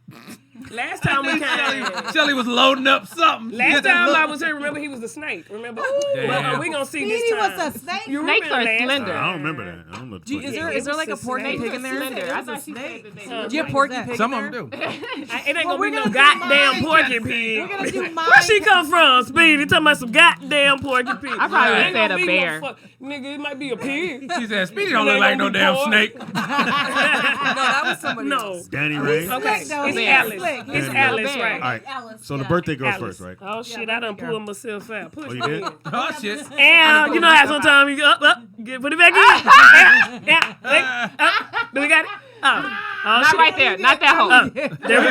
Last time we came. Shelly was loading up something. Last time I was here, remember he was the snake. Remember? Well, we gonna see this Speedy time. was a snake. You Snakes remember are last slender. time. I don't remember that. I don't know. What the fuck Is there like a porky pig in there? Slender. I It was a thought she snake. said that they Huh. were Do you have like- porky pig Some in of there? them do. It ain't gonna we're be no gonna do goddamn mine. porky pig. We're gonna do mine. Where she come from, Speedy? Talking about some goddamn porky pig. I probably Ain't said gonna a be no bear. Nigga, it might be a pig. She said, Speedy don't look like no damn snake. No, that was somebody No. else. Danny Ray. All Okay, Slick, though. it's He's Alice. slick. It's He's Alice, bear. right? right. Alice. So the yeah. birthday goes Alice. first, right? Oh shit, I done pulled myself out. Push Oh, you me did? in. Oh shit. And you know how sometimes you go up, put it back in. Do we got it? Oh, Not shit. right there. Not that hole. There we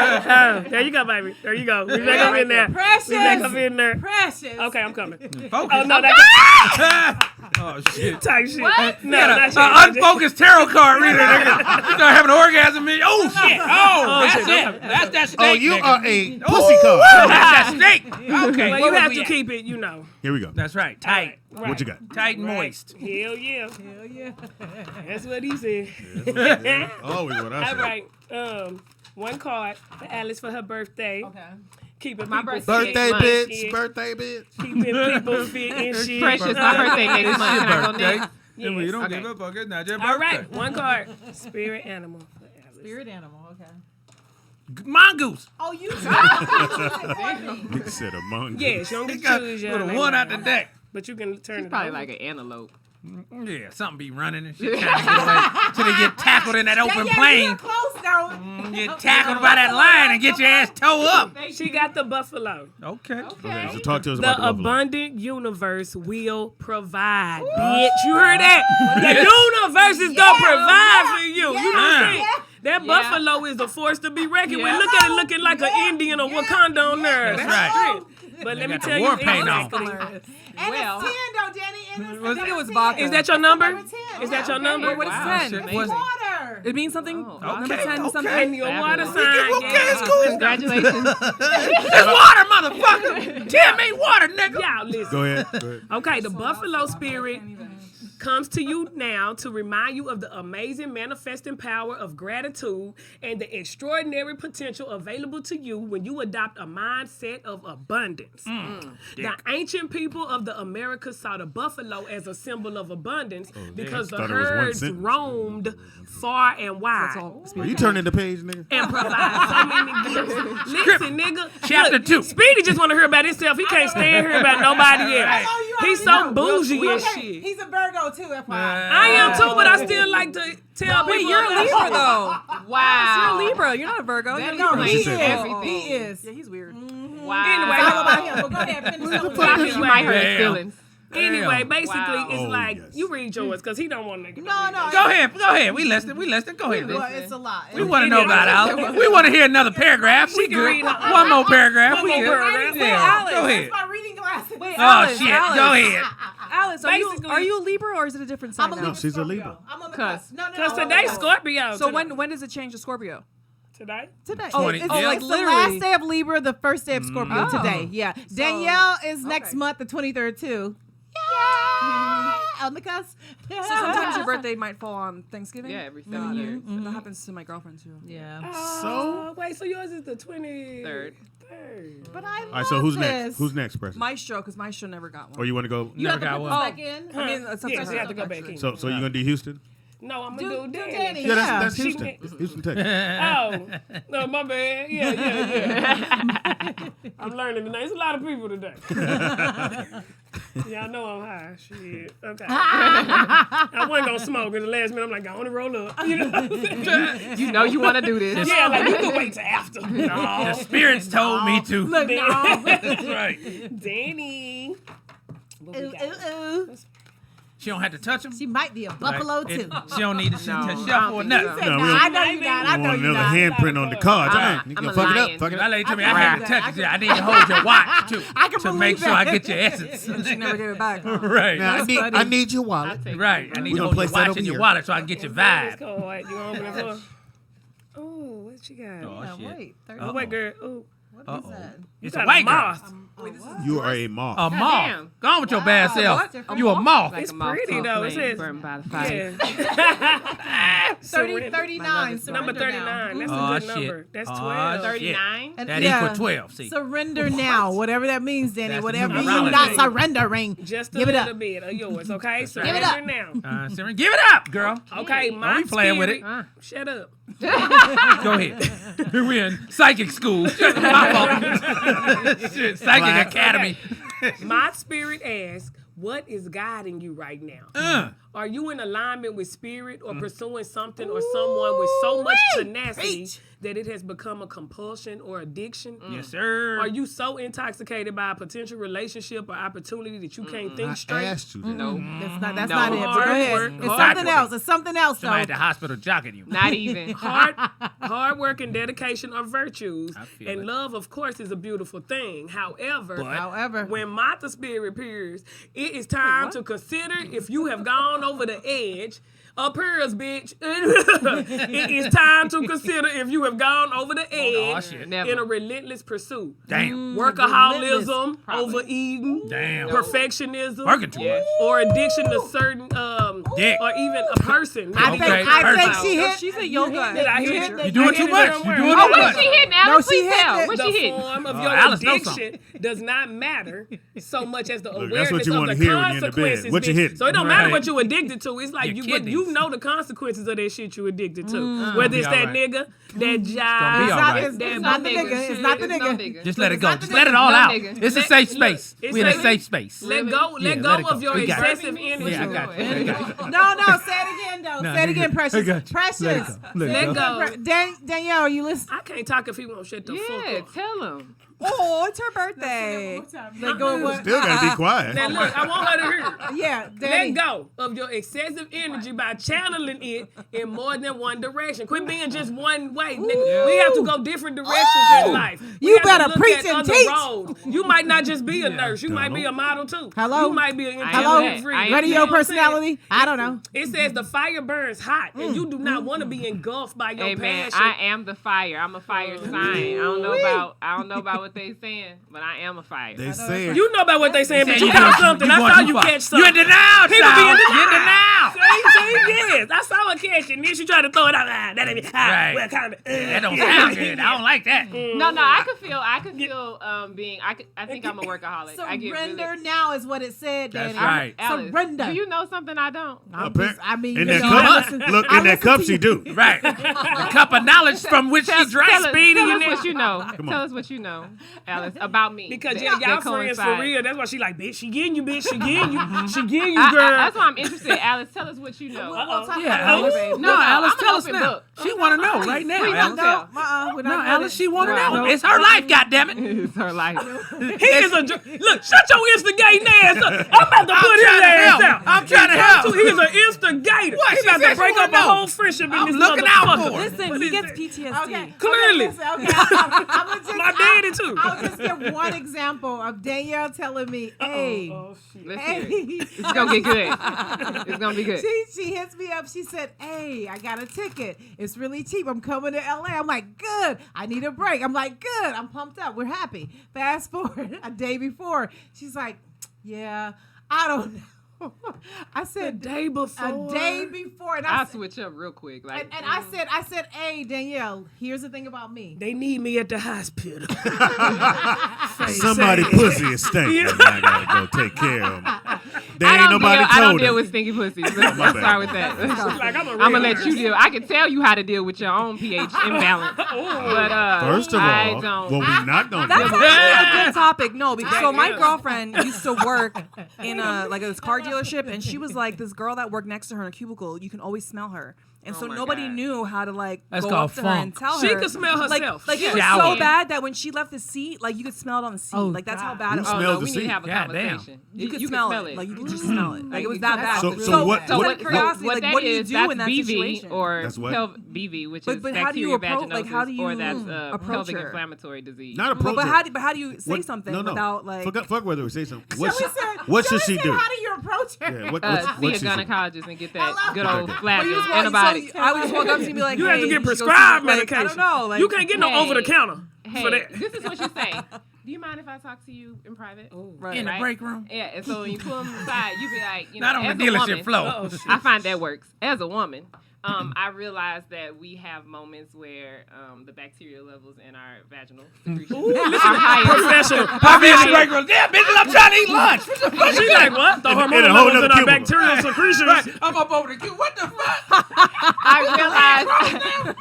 go. There you go, baby. There you go. We back up in there. Precious. We back up in there. Precious. Okay, I'm coming. Focus. Oh no, that's Oh shit. type shit. What? No, Got not a shit. unfocused tarot card reader. Nigga. You start having an orgasm. And, oh shit. Oh, that's shit. it. That's that snake. Oh, you nigga. are a pussy card. That's that snake. Okay. Well, where you was have we to at? keep it, you know. Here we go. That's right. Tight. Right. What you got? Tight and moist. Hell yeah. Hell yeah. That's what he said. Always what I All say. right. One card for Alice for her birthday. Okay. Keeping My people birthday Birthday next month. bitch. Shit. Birthday bitch. keeping people fit and shit. Precious, my birthday next month. Can I go Birthday. next? Yeah, well, you don't Okay. give a fuck. It's not your birthday. All right, one card. Spirit animal for Alice. Spirit animal. Okay. Mongoose. Oh, you. He said among Yes, you don't He get got to choose put your a like one that. out the deck. But you can turn She's it probably over. like an antelope. Yeah, something be running and shit. Till they get tackled in that open Yeah, plane. real close though. Get tackled by that lion and get your ass towed up. She got the buffalo. Okay. Okay, so talk to us about The the buffalo. abundant universe will provide, bitch. You heard that? The universe is gonna provide for you. You know what I'm saying? That Yeah. buffalo is a force to be reckoned with. Yeah. Look at it looking like an Indian or Wakanda on there. That's right. strength. But let me got the tell war you, paint on. exactly. And Well. it's 10 though, Danny. And I think it was vodka. Is that your number? Number 10. Is that your number? What is Wow, 10? shit. It's Amazing. water. It means something. Oh, Number okay, 10 okay. something. And your water Fabulous. sign. Okay, it's cool. Congratulations. It's water, motherfucker. Tell me water, nigga. Y'all listen. Go ahead. Go ahead. Okay, the buffalo spirit comes to you now to remind you of the amazing manifesting power of gratitude and the extraordinary potential available to you when you adopt a mindset of abundance. The ancient people of the Americas saw the buffalo as a symbol of abundance because the Thought it was one herds sentence. roamed far and wide. Are you turning the page, nigga? And provide so many gifts. Listen, nigga. Chapter look, 2. Speedy just want to hear about himself. He can't stand hear about nobody else. Oh, you He's already so know. bougie and Okay, shit. He's a Virgo too, FYI. I am too, but I still like to tell Wait, people. you're a Libra though. You're a Libra. You're not a Virgo. You're a No, Libra. he said is. that. He is. Yeah, he's weird. Anyway, It's all about him. But go ahead, finish up with You yours. might hurt his Damn. feelings. Anyway, basically, Wow. it's Oh, like yes. you read yours because he don't want to. No. Go ahead. We listening. Go ahead, Well, bitch. it's a lot. We want to know about Alice. We want to hear another paragraph. We can good. read One more paragraph. One We more good. paragraph. Yeah. Go ahead. That's my reading glasses. Wait, Oh Alice, shit. Alice. Go ahead. Alice, Basically- are you a Libra or is it a different sign I'm a now? Libra. she's a Scorpio. Libra. I'm on the Cuz. cusp. No. Because today's Scorpio. So today. when does it change to Scorpio? Today? Today. 20. It's, Oh, it's like the literally. last day of Libra, the first day of Scorpio Oh. today. Yeah. Danielle is next month, the 23rd, too. On the cusp. So sometimes your birthday might fall on Thanksgiving. Yeah, every 7 years. That happens to my girlfriend too. Yeah. Wait, so yours is the 23rd. But I love All right, so who's this. next? Who's next, Preston? Maestro, because Maestro never got one. Or you want to go? You have to got put one. this back in? I mean, it's up Yes, to you her. have to go back in. So you're gonna do Houston? No, I'm Do going to do Danny. Danny. Yeah, that's She Houston. next. It's Houston, Texas. Oh, no, my bad. Yeah. I'm learning today. There's a lot of people today. Yeah, I know I'm high. Shit. Okay. I wasn't going to smoke in the last minute. I'm like, go on and roll up. You know what I'm saying? You know you want to do this. Yeah, like you can wait till after. The No. spirits told me to. Look, no. That's right. Danny. What we Ooh, got? ooh, ooh. She don't have to touch him. She might be a buffalo, too. She don't need to No, I shuffle don't or think nothing. so. No, Nah, we I know you not. I don't know want you another not. handprint on the cards. I'm You a can fuck it lion. up. Fuck it I up. let you tell me I I can had believe to that. touch it. I need to hold your watch too. I can to make believe sure I that. get your essence. She never gave it back. Huh? Right. Now, I need your wallet. Right. I need We to gonna hold your place that watch over in your here. wallet so I can get your This vibe. card. You want to open it for? Oh, what she got? Oh shit. Wait, 30. Uh-oh. Wait, girl. Ooh. What is that? It's Got a white girl. moth. You are a moth. A moth. Damn. Go on with your bad self. You a moth. Like It's a moth pretty, to a though. It flame says- burned by the fire. Yeah. 30, 39. Number 39. That's Oh, a good shit. number. That's Oh, 12. shit. 39? And- That yeah. equal 12. See. Surrender now, whatever that means, Danny. That's the Whatever you numerology. not surrendering. Just a Give it little up. bit of yours, okay? Give Surrender it up. now. Simon, give it up, girl. Okay, my be playing with it. spirit- Shut up. Go ahead. We're in psychic school. Shut my fault. Shit, psychic academy. My spirit asks, what is guiding you right now? Are you in alignment with spirit or pursuing something or someone with so much tenacity that it has become a compulsion or addiction? Yes, sir. Are you so intoxicated by a potential relationship or opportunity that you can't think I straight? asked you. No, That's No. not it. But go Hard ahead. work. It's Hard something work. else. It's something else, though. Somebody at the hospital jocking you. not even. Hard work and dedication are virtues, I feel and it. love, of course, is a beautiful thing. However, However, when Martha spirit appears, it is time to consider if you have gone over the edge. Appears, bitch. It is time to consider if you have gone over the edge shit. Never. in a relentless pursuit. Damn. Workaholism, Probably. overeating, Damn. perfectionism, Working too much. or addiction to certain, Dick. or even a person. I Maybe think perfect. she No, hit. she's a you yoga. hit it. I You hit hit you. it. You're doing I too hit it much. somewhere. You're doing Oh, too what much. is she hitting, No, Alice? she Please hitting tell. it. What The she hitting? form of Oh, your Alice knows something. addiction does not matter so much as the Look, awareness that's what you of wanna the hear when you're in the bed. consequences. What you bitch. hit? So it don't matter Right. what you addicted to. It's like Your you kidneys. know the consequences of that shit you addicted to. Whether it's Be that all right. nigga, that be job, all It's not, right. it's, that it's not the nigga nigga. It's shit. not the It's no nigga. nigga. Just let it It's go. not Just the let it nigga. all No out. nigga. It's a Let- safe look, space. it's We're in a safe. safe space. Let go Yeah, let of it go. your We got it. excessive energy. Yeah, I got you. I got you. No, say it again, though. No, Say it again, I Precious. got you. Precious. Let it go. Let go. Danielle, are you listening? I can't talk if he won't shut the fuck Yeah, up. tell him. Oh, it's her birthday. Let go of what? Still gotta be quiet. Now look, I want her to hear. Yeah, Let Danny. go of your excessive energy by channeling it in more than one direction. Quit being just one way, nigga. We have to go different directions in life. We You have to better look preach at and other teach. roads. You might not just be a nurse. You might be a model too. Hello? You might be an Hello? intelligent freak. I am Radio You know what I'm saying? personality? I don't know. It says the fire burns hot, and you do not want to be engulfed by your Hey man, passion. I am the fire. I'm a fire sign. I don't know about what they saying, but I am a fire. They say You know about what they saying, but you You caught going- something. you I going saw too you far. catch You something. in denial, People be in child. denial. You in denial. Yes, I saw her catch it, and then she tried to throw it out. That ain't Right. well, kind of. That don't sound good. I don't like that. No, I could feel being. I think I'm a workaholic. I get Surrender really, now is what it said, That's Danny. right. Alice, Surrender. do you know something I don't? I mean, in you that know, cup, I listen- look I in that listen cup to she you. do. Right. The cup of knowledge from which she drank. Tell us in what there. you know. Come Tell on. us what you know, Alice, about me. Because that- y'all that friends for coincide. real. That's why she like, bitch, she getting you, bitch, she getting you. She getting you, I- girl. that's why I'm interested. Alice, tell us what you know. Uh-oh. Yeah, about Alice. it, babe. No, Alice, I'm an tell us open now. book. She want to know right now. Please don't Alice. tell. No, Alice, she want to Right. know. No. It's her life, goddammit. It's her life. He is a look. Shut your instigating ass up. I'm about to put his ass out. I'm trying to help. He is an instigator. What? He's She about said to she break wanna up a know. whole friendship in I'm this looking out motherfucker. for her. Listen, he gets PTSD. Okay. Clearly. Okay, I'm gonna just, My daddy too. I'll just give one example of Danielle telling me, hey. Let's hear it. It's gonna get good. It's gonna be good. She hits me up. She said, hey, I got a ticket. It's really cheap. I'm coming to LA. I'm like, good. I need a break. I'm like, good. I'm pumped up. We're happy. Fast forward a day before. She's like, yeah, I don't know. I said day before. A day before. And I I said, switch up real quick. Like, and I said, hey, Danielle, here's the thing about me. They need me at the hospital. Somebody pussy is stinking. I gotta go take care of them. They ain't nobody I don't told deal her. with stinky pussies. Let's start with that. Like, I'm gonna let you deal. I can tell you how to deal with your own pH imbalance. But First of I all, don't. what we not gonna That's do. actually a good topic. No, because so my girlfriend used to work in this car dealership, and she was like, this girl that worked next to her in a cubicle, you can always smell her. And so my nobody God. knew how to That's go called up to her and funk. tell She her. could smell herself. Like it was Shower. so bad that when she left the seat, like you could smell it on the seat. Oh, like that's how God. bad Who it was. Oh, smells no, the we need seat? to have a God damn. conversation. You could smell it. Like you could just smell it. Like it was Like, that bad. So what- So what- what curiosity? what Like that what do you is, do that's in that BV situation? or That's what? BV, which But is how do you bacteria approach? Like how do vaginosis, you or that's approach pelvic her? inflammatory disease. Not approach But her. how do you say What- something no, no. without like? Fuck whether we say something. Shelly What said, should she do? How do you approach her? Yeah, what See a should she do? gynecologist and get that Hello? good old Okay. flagyl So antibiotics. I would just walk up to you and be like, You have to hey, get should go see prescribed like, medication. I don't know. Like, You can't get no Hey. over the counter for Hey, that. this is what you say. Do you mind if I talk to you in private? right. In the Right? break room. Yeah, and so when you pull them aside, you be like, you know, Not on as the a dealership woman, floor. I find that works. As a woman, I realize that we have moments where the bacteria levels in our vaginal secretions are higher. Professional. Pop me in the break room. Damn, bitch, I'm trying to eat lunch. What the fuck? She's like, what? The In a hormonal whole levels nother in our cubicle. bacterial secretions. Right. I'm up over the queue. What the fuck? I realize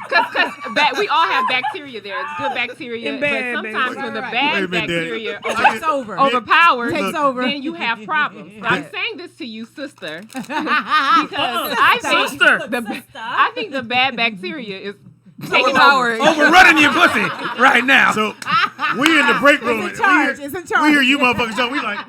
because we all have bacteria there. It's good bacteria, And bad but sometimes bacteria. when the Right. bad Wait a minute, bacteria Takes over. overpowers, Takes over. then you have problems. I'm saying this to you, sister, because I think I think the bad bacteria is taking over. Overrunning your pussy right now. So we in the break room. It's in charge. It's in charge. We hear you motherfuckers talk. We like,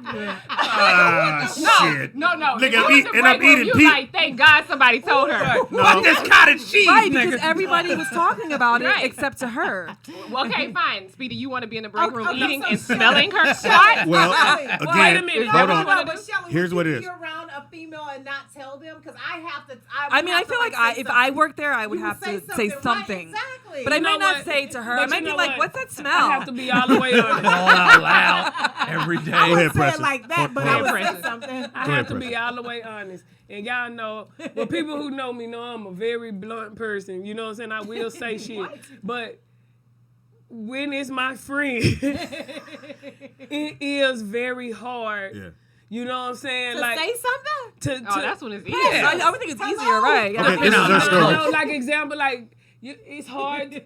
shit. No. Nigga, If you I'm in eat- the and I'm break room, eating you Pete. like, thank God somebody told her. Fuck this cottage cheese, Right, nigga. because everybody was talking about it Right. except to her. Well, okay, fine. Speedy, you want to be in the break room Okay, eating so and Shelly- smelling her spot? Well, Wait a again, minute. hold No, on. but But Shelly, Here's would what you it is. be around a female and not tell them? Because I have to. I mean, I feel like if I worked there, I would have to say something. Right, exactly. But I You know might not what? say to her. But I might you be know like, what? "What's that smell?" I have to be all the way honest. All out loud every day. I Go ahead, wouldn't say Precious. it like that, but Go I ahead. would say Precious. something. I have to be all the way honest. And y'all know, well, people who know me know I'm a very blunt person. You know what I'm saying? I will say shit. But when it's my friend, it is very hard. Yeah. You know what I'm saying? To like say something? to Oh, that's when it's easy. Yeah, I would think it's easier, right? Yeah. Okay, this is her no, story. like example, like it's hard.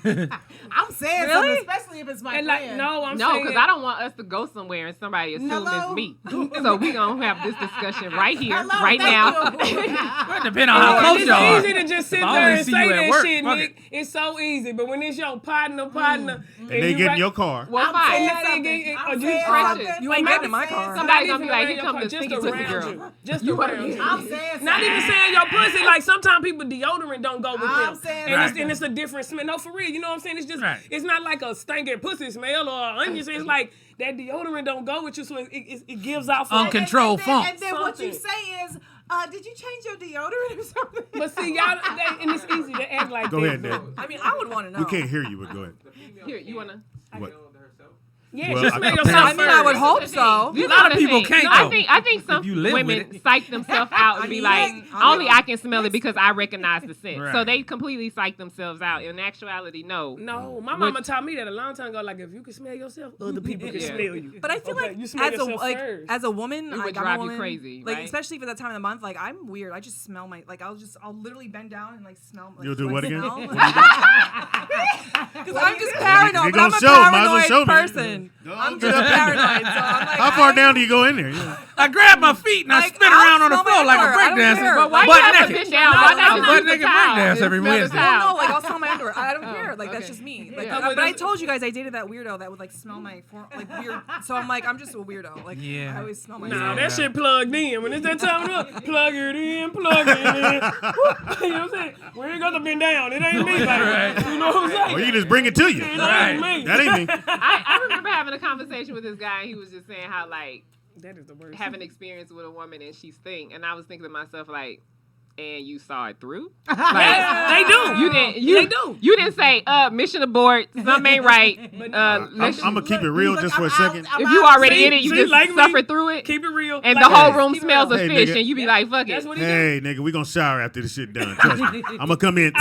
I'm saying Really? something, especially if it's my And friend. like no, I'm No, saying because I don't want us to go somewhere and somebody assume Hello? it's me. So we gonna have this discussion right here, Hello, right thank now. you. It depends on how And close you are. it's easy to just sit If I there only and see say you at that work, shit, fuck Nick. it. It's so easy. But when it's your partner, and They you get in right- your car. Well, I'm fine. saying Now they something. get- I'm or you saying precious. something. You ain't I'm getting in my saying car. something. Somebody's Not gonna be even like, around here your come car, the just stinky pussy around girl. you. Just You wanna around be- you. I'm saying Not even something. saying your pussy. Like sometimes people deodorant don't go with I'm them, saying and, something. it's a different smell. No, for real. You know what I'm saying? It's just Right. it's not like a stinking pussy smell or onions. It's like that deodorant don't go with you, so it gives off. Uncontrolled funk. And then what you Something. say is, did you change your deodorant or something? But see, y'all, and it's easy to act like Go that. ahead, Dad. I mean, I would want to know. We can't hear you, but go ahead. Here, you wanna? What? Yeah, Well, just I- smell I yourself I mean, I would first. hope so. This A lot is of the people thing. can't, No, though. I think some If you live with women it. psych themselves out and I be mean, like, I only I can smell it because I recognize the scent. Right. So they completely psych themselves out. In actuality, no. No, my mama taught me that a long time ago. Like, if you can smell yourself, other people can Yeah. smell you. But I feel Okay, like you smell as yourself a first. as a woman, It would like I'm drive a you woman, crazy, like right? especially for that time of the month. Like I'm weird. I just smell my like I'll literally bend down and like smell. Like, You'll do sweat what again? smell. Because I'm just paranoid. You But I'm gonna a show, might as well show paranoid me. listen, I'm get just up in there. paranoid. So I'm like, How far down do you go in there? I grab my feet and I Like, spin I'll around on the smell my floor like a underwear. I don't breakdancer. care. But why you Butt have to naked. bend down? Why not I'm just butt use the naked towel? breakdance every Smell the Wednesday. towel. No, like I'll smell my underwear. I don't care. Like that's okay. just me. Like, Yeah. but I told you guys I dated that weirdo that would like smell my like weird. So I'm like, I'm just a weirdo. Like Yeah. I always smell my. Nah, that shit plugged in. When it's that time of the plug it in, plug it in. You know what I'm saying? We ain't got to bend down. It ain't me, like, you know what I'm saying? Or you just bring it to you. It Right. ain't me. That ain't me. I remember having a conversation with this guy, and he was just saying how like That is the worst. having experience with a woman and she stink, and I was thinking to myself like, and you saw it through? They do. They do. You didn't say, mission abort, something ain't right. I'm gonna keep it real just for a second. If you already in it, you See, just like me, suffer through it. Keep it real. And Like the whole that. room Keep it smells of Hey, fish, nigga. and you be like, fuck That's it. what he Hey, nigga, we gonna shower after this shit done. Trust me. I'm gonna come in.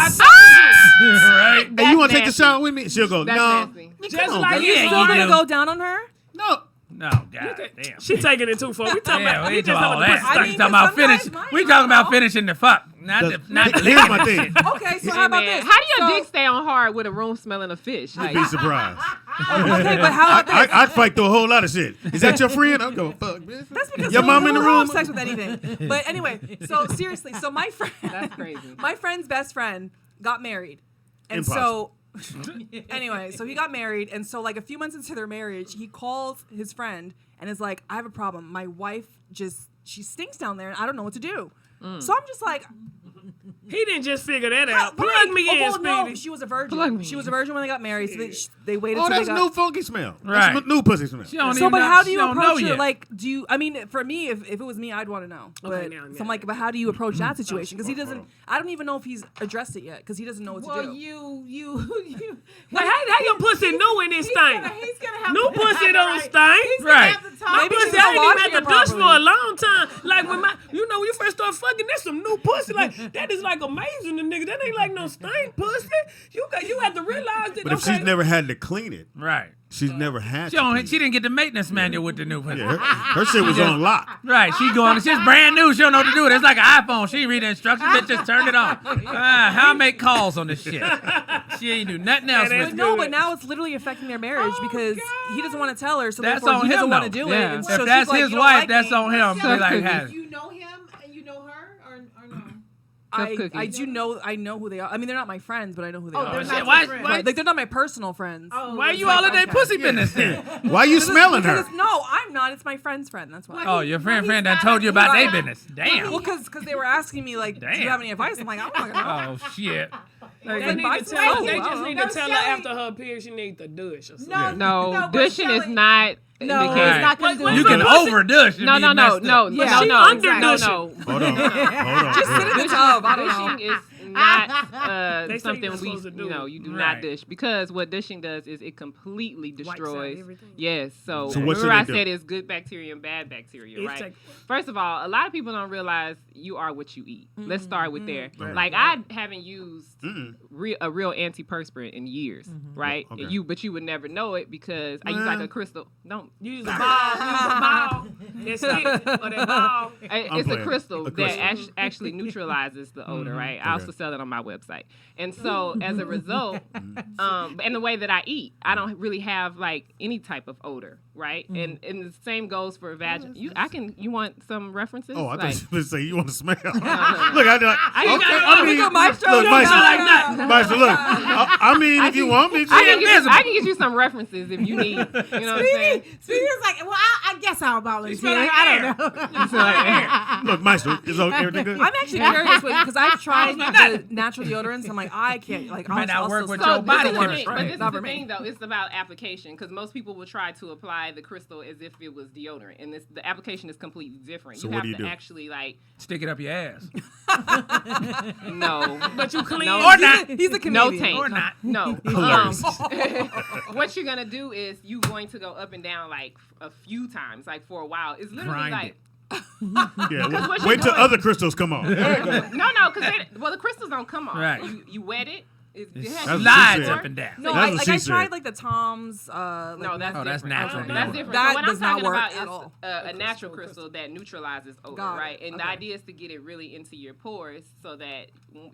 Right? Hey, you wanna take the nasty. shower with me? She'll go, That's no. nasty. Just on, like girl. you Yeah, Still you gonna do. go down on her? No. No, god damn. She taking it too far. We talking Yeah, about we he ain't just talking talking about about that. the We pussy talking stank. about finish. We talking about finishing the fuck, not the. Here's my thing. Okay, so Hey, how about man, this? how do your So- dick stay on hard with a room smelling of fish? You'd Like, be surprised. Okay, but how about this? I'd fight through a whole lot of shit. Is that your friend? I'll go, fuck, bitch. That's because Your mom in the we don't room? have sex with anything. But anyway, so seriously, so my friend, that's crazy. my friend's best friend got married, and Impossible. so anyway, so he got married, and so like a few months into their marriage, he calls his friend and is like, "I have a problem. My wife she stinks down there, and I don't know what to do." So I'm just like, He didn't just figure that out. Plug me in, well, no, Speedy. she was a virgin. Plug me She was a virgin when they got married, so they waited Oh, till they that's got. new funky smell. Right. That's new pussy smell. She don't So, even but know- how do she you don't know approach her? yet. Like, do you? I mean, for me, if it was me, I'd want to know. But now, so I'm like, but how do you approach that situation? Because he doesn't. I don't even know if he's addressed it yet. Because he doesn't know what to Well, do. you. Like, how your pussy new in this thing? He's gonna have New to pussy don't right. stink. He's gonna Right. have to My talk. Maybe pussy, she's I not ain't even washing had to it douche for a properly. long time. Like when when you first start fucking, that's some new pussy. Like that is like amazing to niggas. That ain't like no stink pussy. You have to realize that. But if she's never had to clean it, Right. she's never had She to. don't. clean She didn't get the maintenance manual with the new pussy. Yeah, her shit was on lock. Right, she going. It's just brand new. She don't know what to do with it. It's like an iPhone. She read the instructions, bitch. Just turn it on. How I make calls on this shit? She ain't do nothing else Man, with But it. no, but now it's literally affecting their marriage because he doesn't want to tell her, so That's therefore on he doesn't him, want to though. do Yeah. it. And If so she's that's like, his "You don't wife, like that's me." on him. Be like, cookies. hey. You know him and you know her, or no? I cookies. do know. I know who they are. I mean, they're not my friends, but I know who they Oh, are. they're shit, not why- your friend. why- Right, like they're not my personal friends. Oh, Why it's you like, all in that okay. pussy business then? Why you smelling Because her? it's- no, I'm not. It's my friend's friend. That's why. Oh, your friend he's done not told you about Right. their business. Damn. Well, because they were asking me like, do you Damn. have any advice? I'm like, I don't know. Oh shit. They Like, need buy to some tell. soap. They I just don't need know. to tell her Shelly- after her period she needs to douche or something. Yeah. No, but dushing is Shelly- not. No, indicated. it's not Wait, gonna wait, do You it. can overdush. and No, be no, no, messed no, up. no, Yeah. no, She no, underdushing. no. Hold on. Hold on. Just sit in the tub. I don't know. Dushing is not They say something you're we, supposed to do it. you do Right. not dish because what dishing does is it completely Wipes out destroys. everything. Yes, so, So what should remember I it do? said it's good bacteria and bad bacteria, It's right? like- First of all, a lot of people don't realize you are what you eat. Let's start with there. Right. Like I haven't used Mm-mm. a real antiperspirant in years, right? Okay. But you would never know it because I use like a crystal. Don't. Use a ball. Use a ball. That's it. Or that ball. It's a playing. crystal, A crystal. that actually neutralizes the odor, right? I also sell it on my website. And so as a result, and the way that I eat, I don't really have like any type of odor, right? And the same goes for vagina. You want some references? Oh, I Like- thought you were saying you want to smell. Look, no. I ain't okay. got- I mean, look at Mystro. look, Don't Mystro, sound like that. Mystro, look. I mean, if you want me to. I can get you some references if you need. You know what I'm saying? Speedy was like, well, I guess I'll volunteer. like I don't know. So, like, Look, Mystro, is everything good? I'm actually curious because I've tried the natural deodorants. I'm like, I can't. Like, Might I'll not work still with smell your it. body It doesn't work. chemistry. But this is Not the for me. thing, though. It's about application because most people will try to apply the crystal as if it was deodorant, and the application is completely different. So you what have do you to do? actually like Stick it up your ass. no, But you clean. No. Or not. He's a no comedian. taint, Or not. no. Hilarious. What you're gonna do is you going to go up and down like a few times, like for a while. It's literally Grind like. it. Yeah, what wait you till doing- other crystals come on. No, because the crystals don't come off. Right. You wet it. It It has That's slides what she up said. and down. No, That's I, what like she I said. tried like the Toms. No, that's Oh, that's different. natural That's deodorant. different. That So what does I'm talking not work about at is all. a natural crystal that neutralizes odor, Got it. right? And the Okay. idea is to get it really into your pores so that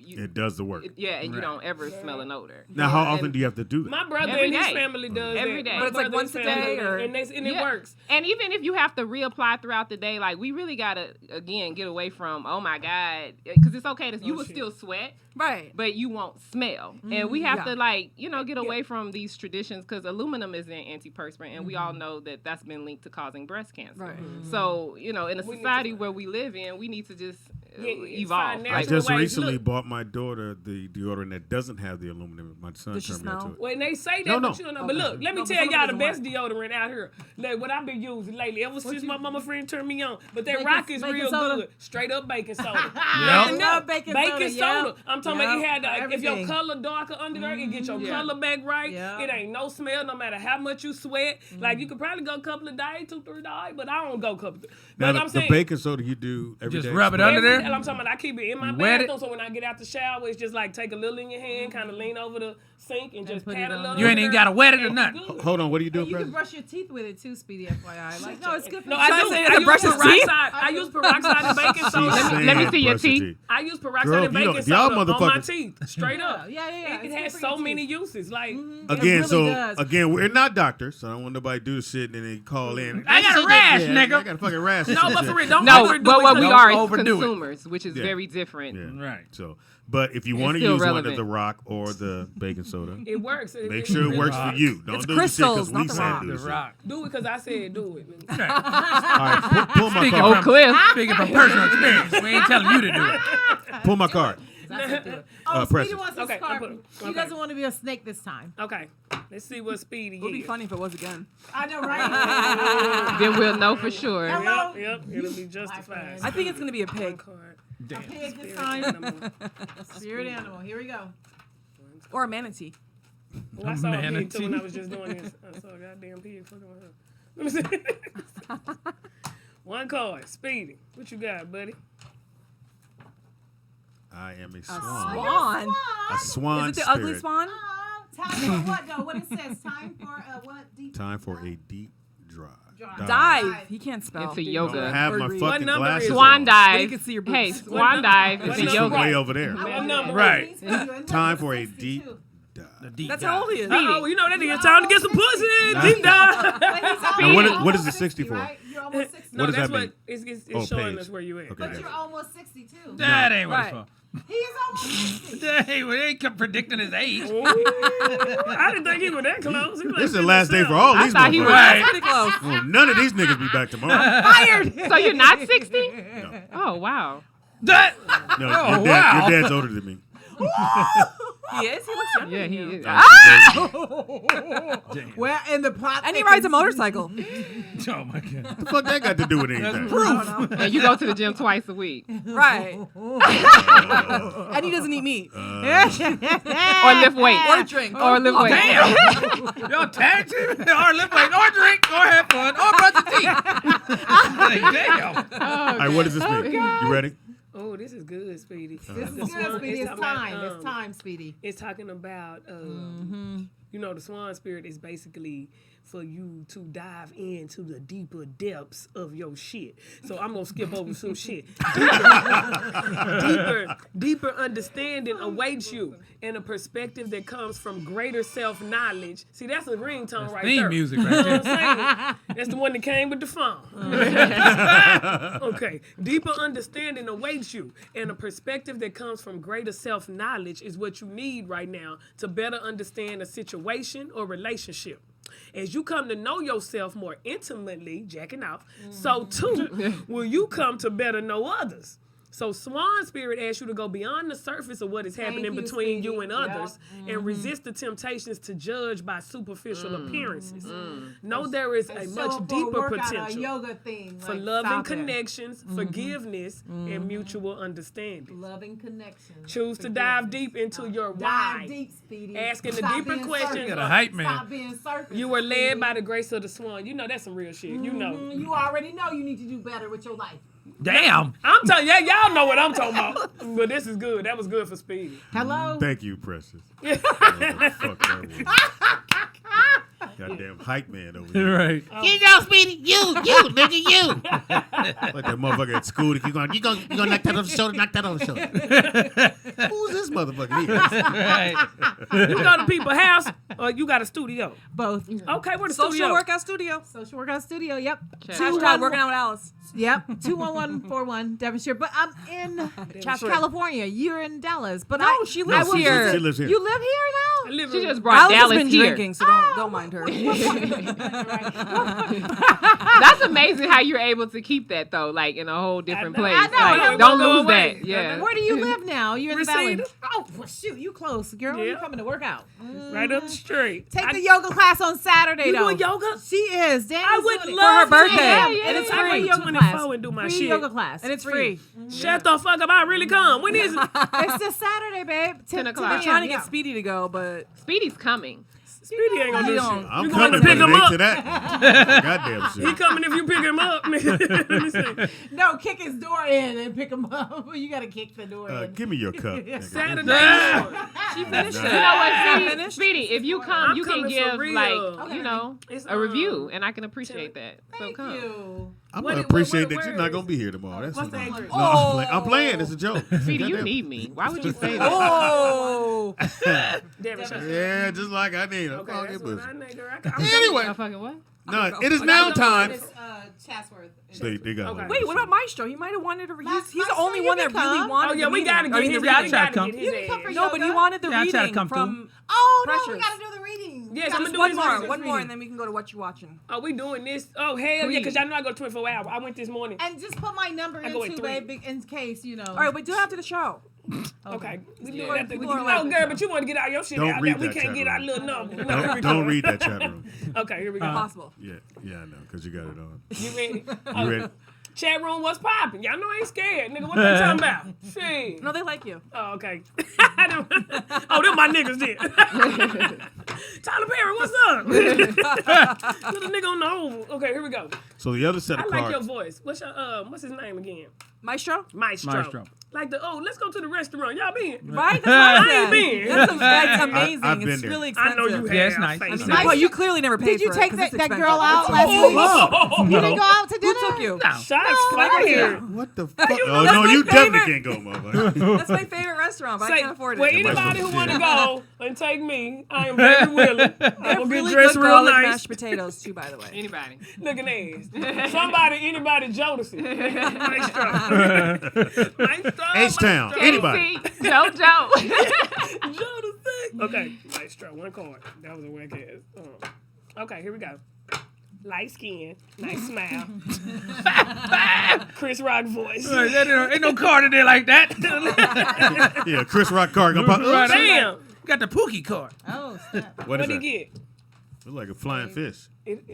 it does the work. and you don't ever smell an odor. Now, how often do you have to do that? My brother Every and his day. family does Every that. day. My But it's like brother once a and his family day, do that, or- and it works. And even if you have to reapply throughout the day, like we really gotta again get away from oh my god, because it's okay to you will still sweat, Right. but you won't smell. And we have Yeah. to get away from these traditions because aluminum is an antiperspirant, and we all know that that's been linked to causing breast cancer. Right. So in a We need to- society where we live in, we need to just it's evolve. fine now. I Like, just ways. recently Look. bought my daughter the deodorant that doesn't have the aluminum. My son Does she turned me onto smell? it. When they say that, No, no. but you don't know. But look, let me No, but tell some of y'all it the doesn't best deodorant out here. Like what I've been using lately, ever since my mama friend turned me on. But that Baking- rock is baking real soda? good. Straight up baking soda. Yep. No, Baking baking soda, soda. yeah. I'm talking about it had For if your everything. color darker under there, it get your color back right. Yeah. It ain't no smell no matter how much you sweat. Like you could probably go a couple of days, 2-3 days, but I don't go a couple. Now, But the, I'm saying baking soda you do every Just day. rub it under every there? day, I'm talking about I keep it in my You wet it? bathroom, so when I get out the shower, it's just like take a little in your hand, kind of lean over the sink, and just put pat it a on little. You ain't even got to wet it or It's nothing. good. Hold on, what are you doing, You can President? brush your teeth with it too, Speedy. FYI. Like, no, it's good for No, you. I Trying to do. say I it's a use brush his teeth? peroxide. I use peroxide and baking She's soda. saying Let me see your brush your teeth. I use peroxide Girl, and you baking know, y'all soda on my motherfuckers- teeth, straight up. Yeah. It It's has good for so your many teeth. uses. Like Again, really so does. again, we're not doctors, so I don't want nobody to do the shit and then they call in. I got a rash, Yeah, nigga. I got a fucking rash. and no, shit. but for real, don't no, overdo but it. what we Don't are is overdo it. consumers, which is Yeah. very different. Yeah. Right. So, but if you It's want to still use one relevant. of the rock or the baking soda, It works. make sure it works for you. Don't It's do the shit because crystals, we not the said rock. do The the shit. rock. Do it because I said do it. All right, pull my Speaking card. Oh, Cliff. Speaking from personal experience, we ain't telling you to do it. Pull my card. Oh, press Speedy it. wants his Okay, card. I'll put- He okay. doesn't want to be a snake this time. Okay, let's see what Speedy It would be is. funny if it was again. I know, right? Then we'll know for sure. Hello? Yep, it'll be justified. I think it's going to be a One pig card. A pig this Spirit time. animal. Spirit animal. Here we go. or a manatee. Well, I saw a pig too when Manatee. I was just doing this. I saw a goddamn pig fucking with her. Let me see. One card, Speedy. What you got, buddy? I am a A swan. swan. A swan Is it the spirit. ugly swan? Time for what though? What it says? Time for what? Deep Time for a deep drive. Dive. He can't spell. Into I yoga. have Or my read. What fucking number glasses is Swan on. dive. But you can see your boobs. Hey, What swan dive what is a number? yoga. Way over there. What number? Right. Time for a deep dive. The deep That's dive. how old he is. Oh, you know that nigga time to get some pussy. Deep dive. Now, what is the 60 for? Right? You're almost 60. No, does that's that what mean? it's Oh, showing page. us where you at. Okay. But you're almost 62. That ain't what it's Right. for. He is almost 60. That ain't what they kept predicting his age. I didn't think he was that close. He was This is the like last day for 57. all I these thought he was motherfuckers. Pretty close. Oh, none of these niggas be back tomorrow. Fired. So you're not 60? No, Oh, wow. That. no Oh, your, wow. your dad's older than me. He is. He looks young. Yeah, he is. Well, in the plot. And he rides a motorcycle. Oh my god. What the fuck that got to do with anything? And you go to the gym twice a week. Right. And he doesn't eat meat. Or lift weights. Or drink. Or lift weights. Damn. Y'all tag team or lift weights or drink or have fun or brush your teeth. Like, damn. All right, what does this mean? You ready? Oh, this is good, Speedy. This is good, Speedy. It's time. It's time, Speedy. It's talking about, you know, the swan spirit is basically for you to dive into the deeper depths of your shit. So I'm gonna skip over some shit. Deeper understanding awaits you, and a perspective that comes from greater self-knowledge. See, that's a ringtone right Theme there. music You know right what there. I'm saying? That's the one that came with the phone. Okay. Deeper understanding awaits you, and a perspective that comes from greater self-knowledge is what you need right now to better understand a situation or relationship. As you come to know yourself more intimately, jacking off, so too will you come to better know others. So Swan Spirit asks you to go beyond the surface of what is happening you, between Speedy. you and others and resist the temptations to judge by superficial appearances. Know there is a And show much up for a deeper workout, potential A yoga thing. for like, loving stop it. connections, forgiveness, and mutual understanding. Loving connections. Choose to dive deep into your Dive why. deep, Speedy. Asking the Stop deeper being questions. surface. Got a hype man. Stop being surface. You were led Speedy. by the grace of the swan. You know that's some real shit. You know. You already know you need to do better with your life. Damn. I'm telling y'all know what I'm talking about. But this is good. That was good for Speedy. Hello? Thank you, Precious. What the fuck that was. Goddamn hype man over here. Right. You know, Speedy, you, nigga, you. Like that motherfucker at school. You gonna knock that off the shoulder, knock that off the shoulder. Who's this motherfucker here? Right. You go to people's house or you got a studio? Both. Okay, where the Social studio? workout studio. Social workout studio. Yep. Hashtag working out with Alice. Yep. 21141 Devonshire. But I'm in California. You're in Dallas. But No, she lives here. She lives here. You live here now? She just brought Alice has Dallas been here. drinking, so don't mind her. That's amazing how you're able to keep that though, like in a whole different place. I know. Like, It don't won't go lose away. that. Yeah. Where do you live now? You're in the valley. Reseda. Oh, well, shoot. You close, girl. Yeah. You coming to work out. Right up the street. Take the yoga class on Saturday, You though. doing yoga? She is. Danny's I would doing it. love For her birthday. Yeah, And it's I go free. yoga 24 class. and do my Free shit. yoga class. And it's free. Shut the fuck up. I really come. When is it? It's this Saturday, babe. 10 o'clock. I'm trying to get Speedy to go, but Speedy's coming. Speedy ain't gonna do He shit. don't. I'm You coming going to pick when him it ain't up? to that. Goddamn He shit. coming if you pick him up. Let me see. No, kick his door in and pick him up. You got to kick the door in. Give me your cup. nigga. Saturday. she finished Nah. it. You know what, Speedy? Speedy? Speedy, if you come, I'm you can coming for give real. like Okay. you know It's, a review, and I can appreciate that. So Thank come. you. I'm What- gonna appreciate what- that you're where not gonna is- be here tomorrow. That's What's the no, address? I'm playing. It's a joke. Speedy, you Goddamn. need me. Why would you say that? Oh. Devin, shut up. Yeah, just like I need. Okay, that's what I need, girl. I'm Anyway, Oh, fucking what? no, it is now time. It's Chatsworth. They got Okay. one. Wait, what about Mystro? He might have wanted to. He's the Maestro, only you one can that really come. wanted. Oh, yeah, the we meeting. got to I get mean, his the yeah, I we reading. tried gotta to come. get You his can come for ass. No, but he yoga. wanted the Yeah, I tried to reading come from. Oh, no, we Precious. got to do the reading. Yes, Gotta I'm do gonna do One his more, research. one more, and then we can go to what you watching. Are we doing this? Oh, hell yeah, because y'all know I go 24 hours. I went this morning. And just put my number I in go at too, 3. babe, in case, you know. All right, but do it after the show. Okay. We do Yeah. it after. People are Oh, like- girl, but you want to get out your shit Don't out read there. We that can't chat get our room. little number. No, here we Don't go. read that chat room. Okay, here we go. Impossible. Yeah, I know, because you got it on. You ready? You ready? Chat room, what's popping? Y'all know I ain't scared, nigga. What they talking about? Shit. No, they like you. Oh, okay. Oh, them my niggas then. Tyler Perry, what's up? Little nigga on the oval. Okay, here we go. So the other set I of like your cards. voice. What's his name again? Mystro? Mystro. Mystro. Like let's go to the restaurant. Y'all been? Right? That's what I I said. ain't been. That's amazing. I've been It's there. really I expensive. know you have. Yeah, it's nice. Face It's it. nice. Well, you clearly never paid Did you for take it 'cause it's that girl expensive. out last week? Oh, You didn't go out to Who dinner? took you? shots fired. What the fuck? know Oh that's no, my you definitely favorite. can't go, motherfucker. That's my favorite restaurant, but I can't afford it. Well, Somebody's anybody who supposed want to to go and take me, I am very willing. They I'm have gonna really get dressed good real garlic nice. mashed potatoes too, by the way. Anybody. Looking ass. Anybody, Jodeci. Maestro. H-Town. Maestro. Anybody. JoJo. Jodeci. Okay, Maestro, one card. That was a whack ass. Okay, here we go. Light skin, nice smile. Chris Rock voice. Ain't no card in there like that. Yeah, Chris Rock card gonna pop. Right. Damn. Got the Pookie card. Oh, snap. What What is did that? he get? Looks like a flying fish.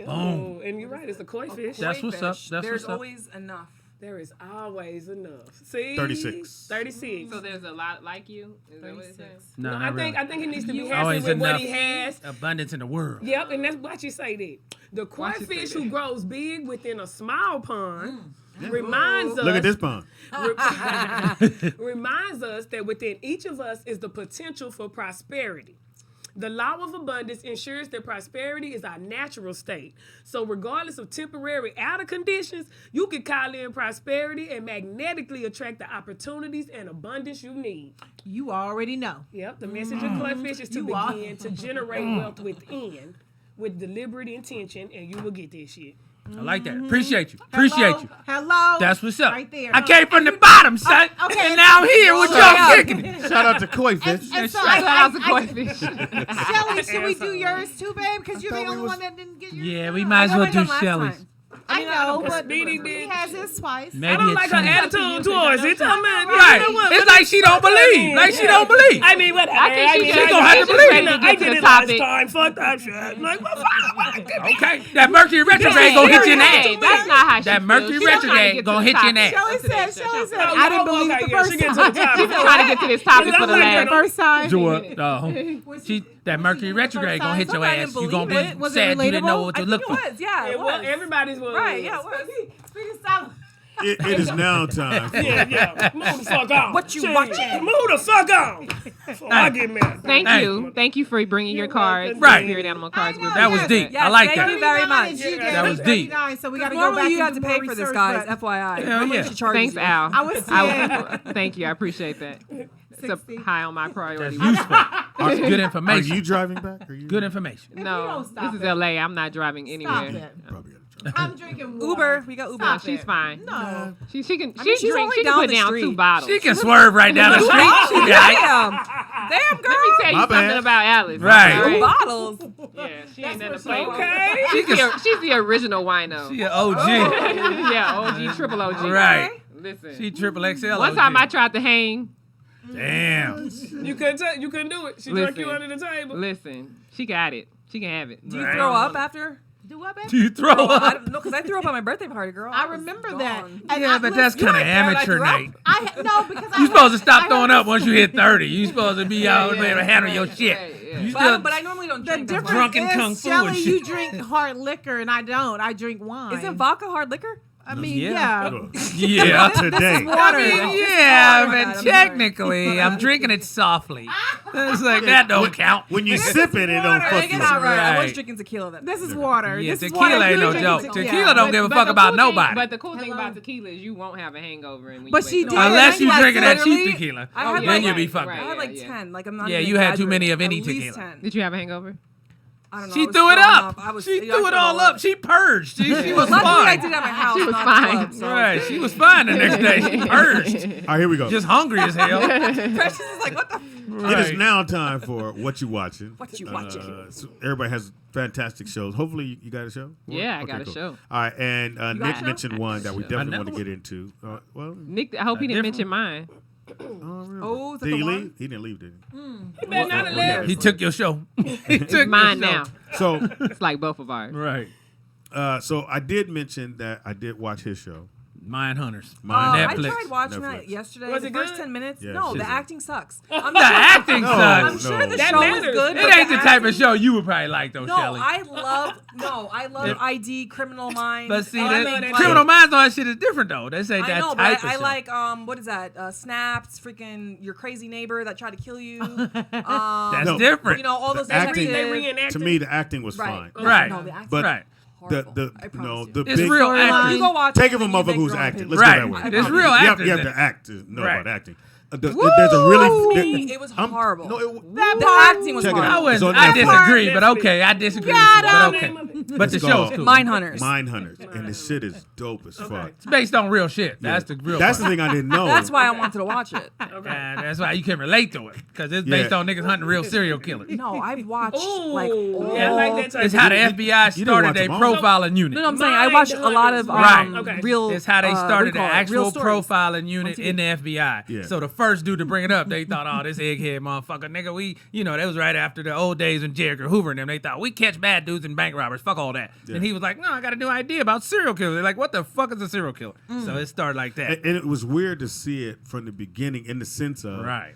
Oh, and you're right, it's a koi fish. That's what's up. Fish. That's There's what's up. always enough. There is always enough. See? 36. 36. So there's a lot like you. Is that what it says? No, No, not I think really. he needs to be happy Always with what enough he has. abundance in the world. Yep, and that's why you say that. The koi Why'd you say fish that? who grows big within a small pond reminds us. Look at this pond. reminds us that within each of us is the potential for prosperity. The law of abundance ensures that prosperity is our natural state. So regardless of temporary outer conditions, you can call in prosperity and magnetically attract the opportunities and abundance you need. You already know. Yep, the message of koi fish is to You are. begin to generate wealth within with deliberate intention, and you will get this shit. I like that. Appreciate you. Appreciate you. Hello. That's what's up. Right there. I came from the bottom, son. okay. And now I'm here with y'all kicking it. Shout out to Koi Fish. And so Shout out to koi fish. Shelly, should we do yours too, babe? Because you're the thought we only was- one that didn't get yours. Yeah, we might as well do Shelly's. I know, but Speedy he did. has his twice. Maybe I don't it's like her Sunday. attitude towards it. Tell me, Right. you know what? It's like she don't believe. Like she don't believe. I mean, whatever. I think she mean, just- gonna have to she's just believe ready it. to I get to did the it last topic. time. Fuck that shit. Like, well, Okay. That Mercury retrograde gonna hit you in the Hey, ass. that's not how she That feels. Mercury She's trying to retrograde get to gonna the hit you in the topic. ass. Shelly said, Oh, I didn't believe okay, the yeah, first she get to time. the topic. She's been trying to get to this topic for the last. First time. That Mercury retrograde gonna hit your Somebody ass. You gonna believe be Was it sad you didn't know relatable? what I to think look it for. was. Yeah, it Well, was. everybody's was. Right, yeah, it was. Speedy, stop. It is now time. For Yeah. Move the fuck on. What you Shit. watching? Move the fuck on. Before I get mad. Thank you for bringing your cards, Right. Spirit Animal cards. I know, That was yes. deep. Yes, I like thank that. you very much. That was deep. So we got to go Normally back you and have do to more pay for this, research, guys. but FYI. Hell Normally yeah. she charges Thanks, you. Al. I was saying, Thank you. I appreciate that. It's a 60. high on my priority. That's useful. Good Are information. you driving back? Are you Good information. No, don't stop this is it. LA. I'm not driving Stop anywhere. it. Probably got to drive. I'm drinking water. Uber. We got Uber. No, she's fine. No. She can mean, she she's drink. only She can down put the down street. 2 bottles. She can swerve right down the street. She got it. Damn. Damn, girl. Let me tell you My something bad. about Alice. Right. all Two bottles. Yeah, she ain't nothing to what's play with. Okay. She's the original wino. She an OG. Yeah, OG, triple OG. Right. Listen. She triple XL. One OG. time I tried to hang. Damn. You couldn't do it. She drank you Listen. under the table. Listen, she got it. She can have it. Do you throw up after? Do what, baby? Do you throw I up? don't know, because I threw up at my birthday party, girl. I was remember gone. that. And Yeah, but that's kind of amateur night. No, because You supposed to stop throwing up once you hit 30. You supposed to be out and be able to handle your shit. You But, still but I normally don't The drink. that's why. difference Drunken is, kung fu Shelly, and you shit. drink hard liquor and I don't. I drink wine. Isn't vodka hard liquor? I mean, Yeah. yeah. Yeah. Today. Water. Yeah, Water, but I'm technically, I'm drinking it softly. It's like, that don't count. When you sip it, it don't Water. fuck Get you. out right. I was Right. drinking tequila then. This is water. Yeah, This is tequila water. ain't You no drink joke. tequila. Tequila don't give a fuck the about cool nobody. Thing, but the cool thing about tequila is you won't have a hangover. And when But you she wake did. up. Unless you Like, drinking that cheap literally, tequila. I had Then like, you'll be fucked right. I up. had like Yeah. 10. Like I'm not. Yeah, even you had too many of exaggerating. any At least tequila. 10. Did you have a hangover? I don't know. She I was threw it throwing up. I was, She yeah, I threw it all up. up. She purged. She was Luckily, I fine. did it at my house. She was not fine. Club, so. Right, she was fine the next day. She purged. All right, here we go. Just hungry as hell. Precious is like, what the? It is now time for What You Watching. What You Watching. So everybody has fantastic shows. Hopefully you got a show? Yeah, I Okay, got a cool. show. All right, and got a Nick show? mentioned one that we definitely want to Another get into. Well, Nick, I hope he didn't mention mine. Oh, is that did the he one? leave? He didn't leave, did he? You better not have left. He took your show. He took Mine your show. now. So, It's like both of ours. Right. so I did mention that I did watch his show. Mind Hunters. Mine I Netflix. tried watching Netflix. that yesterday. Was the it first good? 10 minutes. Yeah, No, shit. the acting sucks. The acting No, I'm sucks. sure the That show matters. is good. It but ain't the type acting- of show you would probably like, though, No, Shelly. I love Yeah. ID, Criminal Minds. But see, I that, mean, Criminal Minds, all that shit is different, though. This ain't I that know, type but I of show. like what is that? Snaps, freaking your crazy neighbor that tried to kill you. That's No. different. You know all those acting- They detective- reenacted. To me, the acting was Right. fine. Right. No, the acting But right. horrible. the I you promise know you. the It's big real You actors. go watch take it of a and you mother make who's your own acting. opinion. Let's go that Right. way. It's real You have actors. to act to know Right. about acting. There's a really It was horrible. No, The acting was Check it horrible. out. I wouldn't. It's on I Netflix. disagree, but okay. I disagree. Got But him. okay. But the It's show's called cool. Mindhunters. Mindhunters, and the shit is dope as fuck. It's based on real shit. That's the real. That's the part. thing I didn't know. That's why I wanted to watch it. And that's why you can relate to it because it's based Yeah. on niggas hunting real serial killers. No, I've watched Ooh, like all. I like that type It's of how the shit. FBI You didn't started watch their them all. profiling unit. No, I'm saying I watched a lot of Right. Okay. real. It's how they what started do the you call it? Real actual stories. profiling unit in the FBI. Yeah. So the first dude to bring it up, they thought, oh, this egghead motherfucker, nigga, that was right after the old days when J. Edgar Hoover and them. They thought, we catch bad dudes and bank robbers. Fuck all that. Yeah. And he was like, no, I got a new idea about serial killers. They're like, what the fuck is a serial killer? So it started like that. And it was weird to see it from the beginning in the sense of Right.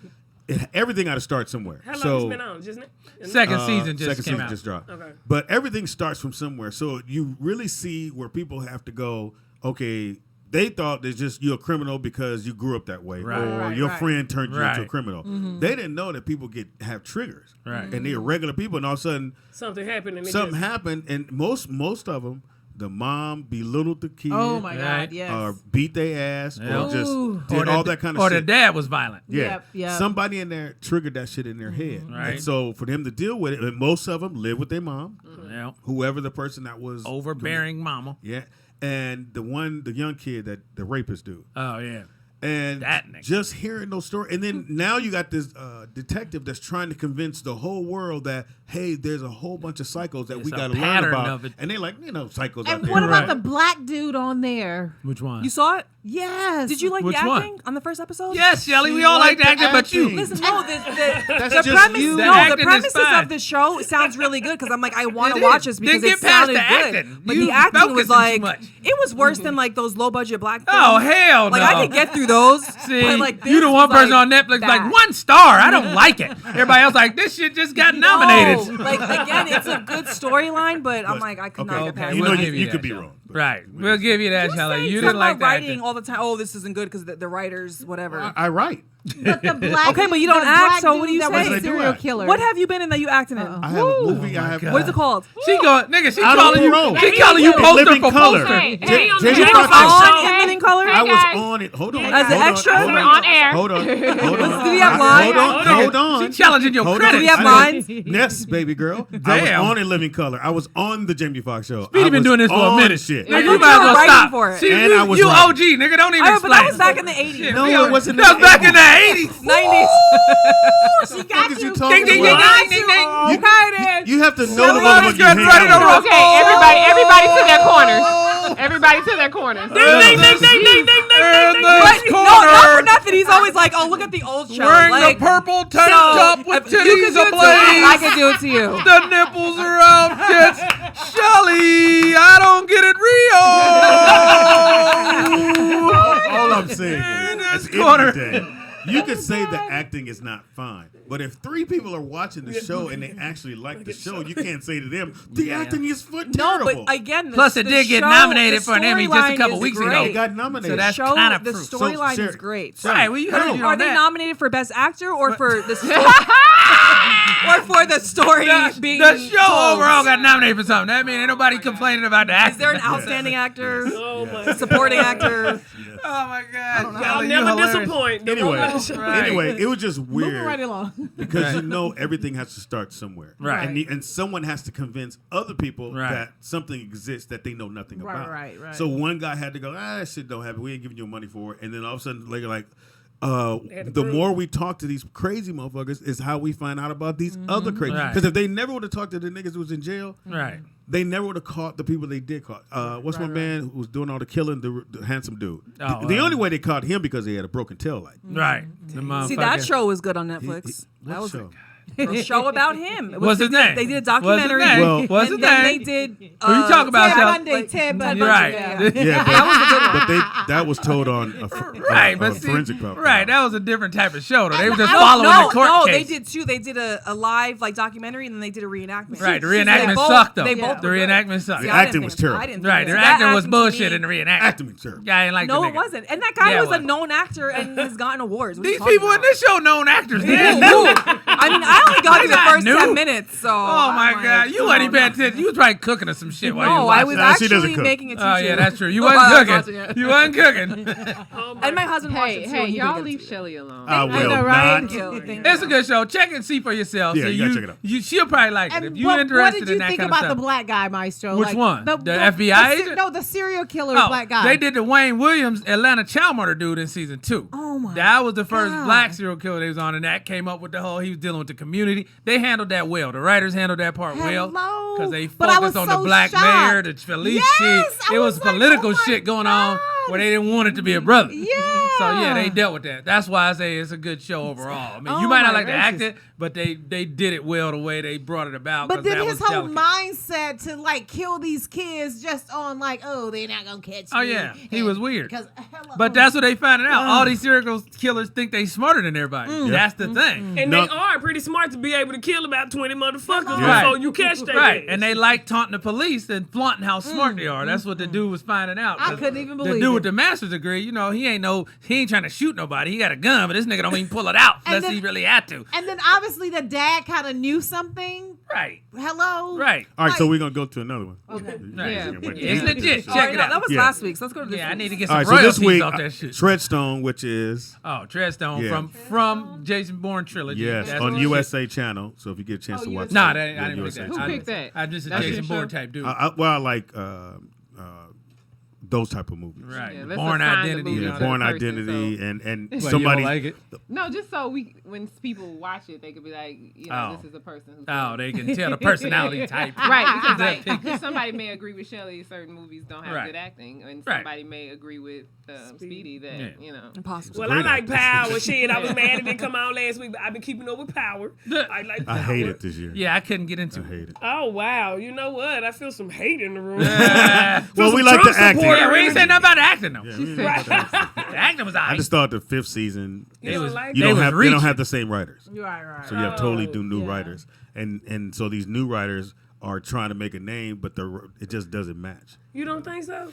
everything got to start somewhere. How long so it's been on? Just Second season just second came season out. just dropped. Okay. But everything starts from somewhere. So you really see where people have to go, okay, they thought there's just you're a criminal because you grew up that way. Right. Or Right, your right. friend turned you into a Right. criminal. They didn't know that people have triggers. Right. And they're regular people and all of a sudden something happened and it something just, happened and most of them, the mom belittled the kid. Oh my Right. God! Yes. Or beat their ass, Yeah. or just Ooh. did all that kind of Or shit. the dad was violent. Yeah. Yep, yep. Somebody in there triggered that shit in their head. Right. And so for them to deal with it, and most of them live with their mom, Yeah. whoever the person that was Overbearing mama. Yeah. And the young kid that the rapist dude. Oh, yeah. And That nigga. just hearing those stories. And then now you got this detective that's trying to convince the whole world that, hey, there's a whole bunch of psychos that It's we a got to learn pattern about. of it. And they're like, psychos out And there. what about Right. the black dude on there? Which one? You saw it? Yes. Did you like Which the one? acting on the first episode? Yes, Shelly, we She all like liked the acting, the but you. acting. Listen, no, That's the just premise, you. The no, acting the is premises fine. of the show sounds really good because I'm like, I want It to is. watch this because Then it get past sounded the good. acting. But You the acting focusing was too like, much. it was worse than like those low budget black films. Oh, hell Like no. I could get through those. See, but, like, you the this one was, person like, on Netflix bad. like 1 star. I don't like it. Everybody else like this shit just got nominated. No, like again, it's a good storyline, but I'm like, I could not get past okay. You We'll know, it. give you that, could be Shelly. wrong. Right. We'll give you that, Shelly. You Talk didn't like about that. writing all the time. Oh, this isn't good because the writers, whatever. I write. But the black Okay, but you don't the act, black so what do you dude say? that was a serial killer. What have you been in that you acted in? I have a movie. I have. God. What is it called? She going, nigga, she Out on calling you. parole. She calling you poster Living for Color. poster. Hey, Ja- hey, on the Jamie You Jamie were Foxx Foxx is- on show. in Living Color? I was guys. on it. Hold on. As an hold on, extra? hold We're on air. Hold on. Hold on. Do we have lines? Hold on. She challenging your Hold credit. on. Do we have I lines? didn't- Yes, baby girl. I was Damn. on in Living Color. I was on the Jamie Foxx show. Speedy I been was doing this for a on minute. Shit. Nigga, I you thought might you as were well writing stop. for it. See, And I was you writing. OG, nigga. Don't even Oh, but that explain. was back in the 80s. No, it wasn't. That was back in the 80s. 90s. She got What you. you talking Ding, ding, ding, about? ding, ding, ding. Okay, then. You have to know the Everybody's motherfucker you getting hang ready to out with. roll. Okay, everybody to their corners. Everybody to their corners. Ding, ding, ding, ding, ding, ding, ding, ding. But no, not for nothing. He's always like, oh, look at the old show. Wearing Like, the purple tank so, top with if you could titties do it to me, I ablaze. could do it to you. The nipples are out, tits. Shelly, I don't get it real. All I'm saying In is, this at the end corner. of the day, you could say the acting is not fine, but if 3 people are watching the show and they actually like the show, you can't say to them, the acting is No, terrible. but again, Plus, it did get nominated for an Emmy just a couple weeks ago. It got nominated. So that's show, kind of the proof. storyline So, is great. Right, well, you heard you Are on they that. nominated for Best Actor or for the story? Or for the story being The show told? overall got nominated for something. That means ain't nobody complaining about the acting. Is there an outstanding actor? Oh my Supporting actor? Oh my God. Y'all Shelly, you never hilarious. disappoint. Anyway, Right. anyway, it was just Moving right weird along. because you know everything has to start somewhere, Right. And someone has to convince other people Right. that something exists that they know nothing Right, about. right. So one guy had to go, that shit don't happen. We ain't giving you money for it. And then all of a sudden, like, had to the prove more we talk to these crazy motherfuckers is how we find out about these other crazy. Right. Because if they never would have talked to the niggas who was in jail, Right. they never would have caught the people they did caught. What's my man who was doing all the killing, the handsome dude? Oh, The only way they caught him because he had a broken tail light. Right. The See, that motherfucker. show was good on Netflix. What That was show? a show about him. It What's his name? They did a What's his documentary. name? Well- What's his and then name? they did. Who you talking about, Ted Shelly? Bundy, Ted Bundy. You're right. Yeah. Yeah, That was a good one. but that was told on Right, a but see, forensic problem. right, that was a different type of show though. They were just No, following no, the court no, case. they did too. They did a live like documentary and then they did a reenactment. Right, the They reenactment both- sucked though. They both The were good. reenactment sucked. The See, I acting didn't was think- terrible. I didn't Right, think the so. acting That was to bullshit me- in the reenactment. Acting was terrible. Yeah, I ain't like No, the it nigga. wasn't. And that guy Yeah, it was a was. known actor and has gotten awards. What are you These talking people in about? this show known actors. Ooh, They ooh. knew. I mean, I only got through the not first new. 10 minutes, so. Oh my I'm God, like, you wasn't even paying no. attention. You was probably cooking or some shit while you No, was I watching. was Nah, she doesn't actually cook. making a Oh tutu. yeah, that's true. You While I was wasn't watching cooking. it. You wasn't cooking. And my husband watched Hey, it too. hey, and he y'all didn't get leave to. Shelly alone. I will know, right? not. Thank you. Thank It's you. a good show. Check and see for yourself. Yeah, So you gotta check it out. She'll probably like it And if you're what interested did you in that think kind about of the stuff. black guy, Mystro? Which one? The FBI agent? No, the serial killer Oh, black guy. they did the Wayne Williams Atlanta child murder dude in season 2. Oh, my That was the first God. black serial killer they was on, and that came up with the whole. He was dealing with the community. They handled that well. The writers handled that part well Hello. because they But I focused was on so the black shocked. mayor, the police Yes, shit. I It was was like, political oh my shit going on God. where they didn't want it to be a brother. Yeah. So yeah, they dealt with that. That's why I say it's a good show overall. I mean, you Oh, might not my like to act gracious. it, but they did it well the way they brought it about. But 'cause then that his was whole delicate. mindset to like kill these kids just on like, oh, they're not gonna catch Oh me. yeah, he was weird. Because hello. But that's what they found out. All these serial killers think they smarter than everybody. That's the thing. And No. they are pretty smart to be able to kill about 20 motherfuckers Right. before you catch them. Right, and they like taunting the police and flaunting how smart they are. That's what the dude was finding out. I couldn't even The believe dude it. with the master's degree, you know, he ain't trying to shoot nobody. He got a gun, but this nigga don't even pull it out And unless then- he really had to. And then obviously the dad kind of knew something. Right, Hello. right. All right, so Like- we're gonna go to another one. Okay. Yeah. It's legit. All Check right, it no, out. that was Yeah. last week, so let's go to this Yeah, I week. need to get All some right, so royalties this week, off that shit. Treadstone, which is Oh, Treadstone Yeah. from Jason Bourne trilogy. yes That's on what- USA Channel. So if you get a chance to watch, Nah, it, that, I yeah, didn't pick USA that. Who Channel. picked that? I'm just a That's Jason your Bourne show? type dude. Well, I like those type of movies. Right. Yeah, let's Born assign the Identity. movie and Yeah, all to that. Born person, Identity so- and Well, you somebody. don't like it? No, just so when people watch it, they could be like, you know, Oh. this is a person who. Oh, they can tell the personality type. Right, because That like picture. somebody may agree with Shelley, certain movies don't have Right. good acting, and Right. somebody may agree with Speedy that Yeah. you know. Impossible. Well, Great I like actor. Power. Shit, I was mad it didn't come out last week, but I've been keeping up with Power. I like Power. I hate it this year. Yeah, I couldn't get into I it. hate it. Oh, wow. You know what? I feel some hate in the room. Well, we like the acting. Yeah, we ain't saying nothing about the acting though. Yeah, She we said- like the acting. The acting was I alright. just thought the 5th season. You don't like You They don't was have they don't reaching. have the same writers. Right. So you have totally Oh, new yeah. writers, and so these new writers are trying to make a name, but it just doesn't match. You don't think so?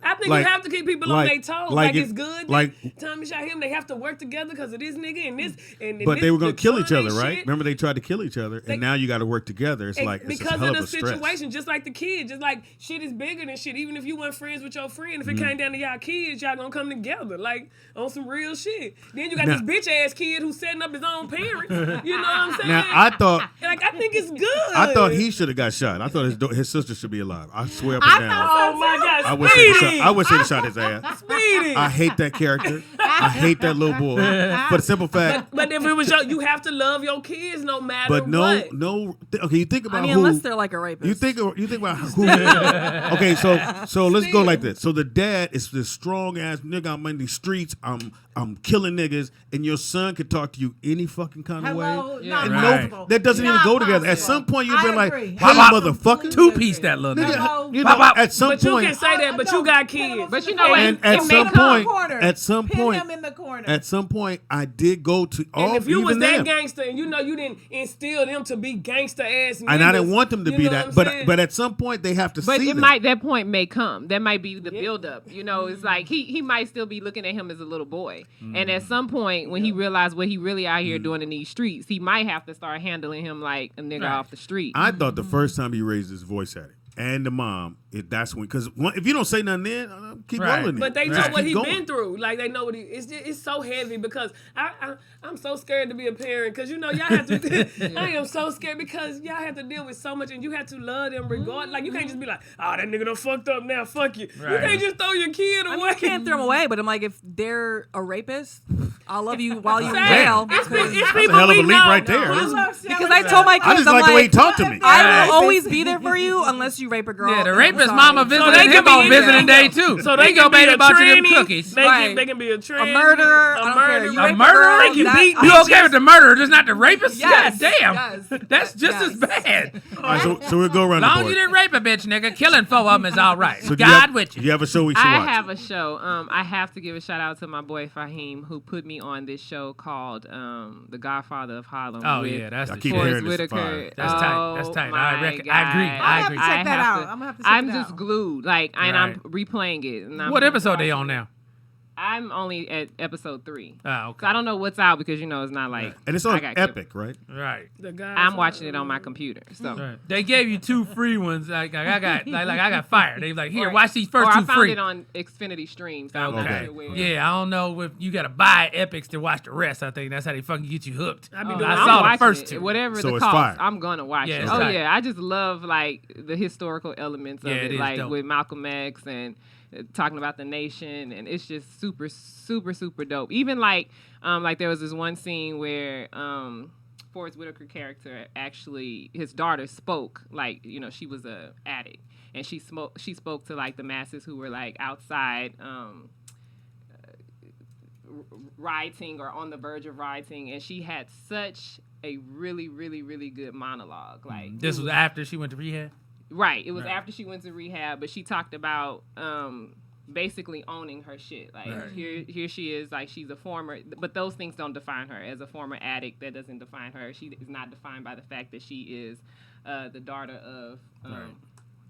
I think Like- you have to keep people on their toes. Like if- it's good. like- Tommy shot him. They have to work together because of this nigga and this. And But this, they were going the to kill son each other, and right? shit. Remember they tried to kill each other, and now you got to work together. It's like it's a because hell of of the a stress. situation, just like the kids, just like shit is bigger than shit. Even if you weren't friends with your friend, if it came down to y'all kids, y'all gonna come together like on some real shit. Then you got Now- this bitch ass kid who's setting up his own parents. You know what I'm saying? Now I thought it's good. he should have got shot. I thought his sister should be alive. I swear up and down. Oh my God, I wish he'd have shot his ass. Speedy. I hate that character. I hate that little boy. For the simple fact. But if it was you have to love your kids no matter But what. okay. You think about I mean, who, unless they're like a rapist. You think about who. Okay, so let's go like this. So the dad is this strong ass nigga. I'm in these streets. I'm killing niggas, and your son could talk to you any fucking kind of Hello? way. Not And possible. that doesn't even Not go together. At possible. some point, you've I been like, agree. hey, Bop, bop. motherfucker. Two-piece that little nigga. Hello? You know, at some But you point, can say that, but you got kids. But you know what? and It at may some come. point, at some Pin point, him in the corner. at some point, I did go to all. And if you was even that them. gangster and you know you didn't instill them to be gangster ass niggas, And I didn't want them to you be know that, what I'm saying? but at some point they have to But see it that. might that point may come. That might be the buildup. You know, it's like he might still be looking at him as a little boy. And at some point when he realized what he really out here doing in these streets, he might have to start handling him like a nigga off the street. I thought the first time he raised his voice at it, and the mom, that's when, because if you don't say nothing then, keep rolling it. But they know Just what keep he going. been through. Like they know what he. It's so heavy because I'm so scared to be a parent because you know y'all have to. I am so scared because y'all have to deal with so much and you have to love them regardless. Like you can't just be like, oh that nigga done fucked up now. Fuck you. You Right. can't just throw your kid away. I mean, you can't throw them away, but I'm like, if they're a rapist, I'll love you while you're in Same. jail. It's because- it's That's a people hell of we a leap know. right there. Because I told my kids, I just I'm like the way he talked to me. I will always be there for you unless you rape a girl. Yeah, the I'm rapist sorry. mama they visiting can him be on in visiting there. day too. So they he can go be baby a about you them tranny, cookies. They can be a tranny, A murderer. I a don't murderer. care. You A rape murderer? girl, They can that- beat You okay with the murderer, just not the rapist? Yes. God damn. Yes. That's just Yes. as bad. All right, so we'll go around Long the as board. you didn't rape a bitch, nigga, killing 4 of them is all right. So do God with you. You have a show we should I watch. have a show. I have to give a shout out to my boy Fahim who put me on this show called The Godfather of Harlem. Oh with yeah, that's I the keep shit. hearing Forrest this Whitaker. fire. That's tight. That's Oh, tight. my I agree. God. I I'll have to check that out. I'm gonna have to check I'm it just out. glued, like, and I'm Right. replaying it. And What episode they on now? I'm only at episode 3. Oh, okay. So I don't know what's out because it's not like. And it's I on got Epic, right? Right. The guy I'm watching it on my computer. So. Right. They gave you 2 free ones. Like I got, I got fired. They like, here, Or- watch these first or 2 I found free. it on Xfinity Stream. So I'm not Okay. sure where. Yeah, I don't know if you gotta buy Epics to watch the rest. I think that's how they fucking get you hooked. I be Oh, doing I I'm saw the watching first it. 2. Whatever So the it's cost, fire. I'm gonna watch Yeah, it. it's Oh tight. yeah, I just love like the historical elements of Yeah, it, it is like dope. with Malcolm X and talking about the nation, and it's just super, super, super dope. Even like there was this one scene where Forrest Whitaker character actually his daughter spoke, like she was a addict, and she spoke to like the masses who were like outside. Rioting or on the verge of rioting, and she had such a really, really, really good monologue. Like This was after she went to rehab. right. It was Right. after she went to rehab, but she talked about basically owning her shit. Like Right. here she is, like she's a former, but those things don't define her. As a former addict, that doesn't define her. She is not defined by the fact that she is the daughter of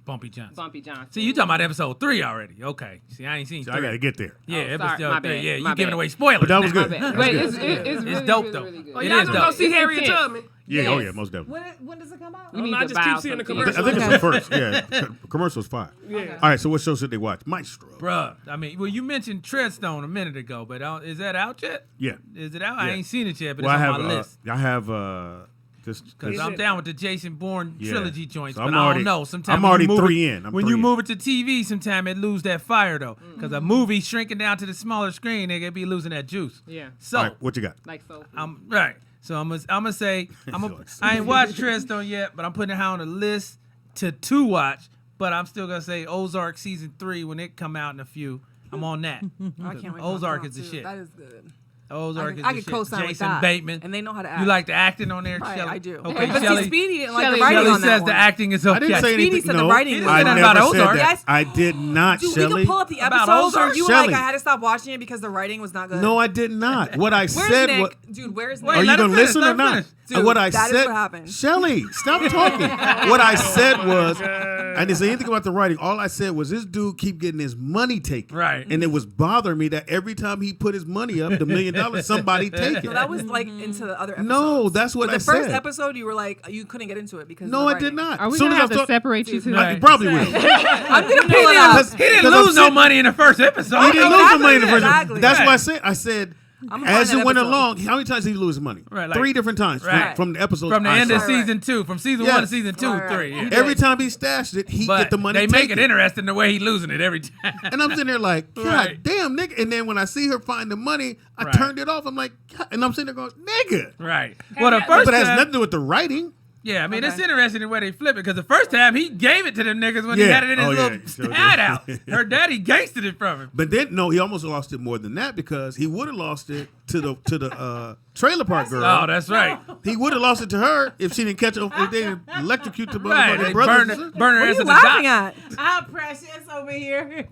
Bumpy Johnson. Bumpy Johnson. See, you talking about episode 3 already? Okay. See, I ain't seen So 3. I got to get there. Yeah, Oh, sorry, episode my 3. bad, Yeah, you my giving bad. away spoilers. But that was now. good. My bad. That's But good. it's really, dope, really, though. really good. Oh, It y'all is gonna dope. go see It's Harriet intense. Tubman? Yeah, Yes. oh yeah, most definitely. When does it come out? You need no, I to just keep buy seeing the some commercials. I think it's the first. Yeah, commercial's fire. Yeah. All right, so what show should they watch? Mystro. Bruh, I mean, well, you mentioned Treadstone a minute ago, but is that out yet? Yeah. Is it out? I Yeah. ain't seen it yet, but Well, it's I on have. my list. I have just Because Is I'm it- down with the Jason Bourne Yeah. trilogy joints, So but I'm I already- don't know. Sometimes I'm when already you move 3 it, in. I'm when 3 you in. move it to TV, sometimes it lose that fire though. Because a movie shrinking down to the smaller screen, nigga, it be losing that juice. Yeah. So All right, what you got? Like so. I'm right. So I'm gonna say Like I ain't watched Treadstone yet, but I'm putting it on the list to watch. But I'm still gonna say Ozark season 3 when it come out in a few. I'm on that. I can't wait. Ozark for is the too. shit. That is good. Ozark is I the could shit. co-sign with Jason that. Bateman. And they know how to act. You like the acting on there, Right, Shelley? I do. Okay, But Shelley. see, Speedy didn't like Shelley- the writing Shelley on that says one. the acting is okay. I didn't say Speedy anything. said the No, writing He was didn't I say good. nothing never about said Ozark. that. Yes. I did not, Dude, Shelley. we can pull up the About episodes, or Ozark? you were like, Shelley. I had to stop watching it because the writing was not good. No, I did not. What I Where's said Nick? was. Dude, where's Wait, Are Nick? you let gonna him finish, listen let or him not? finish. Dude, What I that is said, what happened. Shelley, stop talking. What I said was, I didn't say anything about the writing. All I said was this dude keep getting his money taken, Right. And it was bothering me that every time he put his money up, the $1 million, somebody take it. So that was like into the other episodes. No, that's what But I the first said. episode, you were like, you couldn't get into it because No, of the I did writing. not. Are we Soon gonna as I have to thought- separate you two? Right. You probably will. I'm gonna pull it up. He didn't lose no money in the first episode. He didn't lose the money in the first. Exactly. That's Right. why I said. I'm gonna As find it that went episode. along, how many times did he lose money? Right, like- 3 different times Right. from the episode. From the end of Right. season 2, from season Yes. 1 to season 2, Right, right. 3. Yeah. Every time he stashed it, he But get the money. they make it taken. interesting the way he losing it every time. And I'm sitting there like, God Right. damn, nigga. And then when I see her find the money, I Right. turned it off. I'm like, God. And I'm sitting there going, nigga. Right. Well, the first But it has time, nothing to do with the writing. yeah, I mean, it's Okay. interesting the way they flip it because the first time he gave it to them niggas when he Yeah. had it in his Oh, little yeah. Sure hideout. did. Her daddy gangsted it from him. But then, no, he almost lost it more than that because he would have lost it to the trailer park girl. Oh, that's right. He would have lost it to her if she didn't catch it. If they didn't electrocute the Right. motherfucking They brothers. burn her What are ass you in the laughing dock. at? I'm precious over here.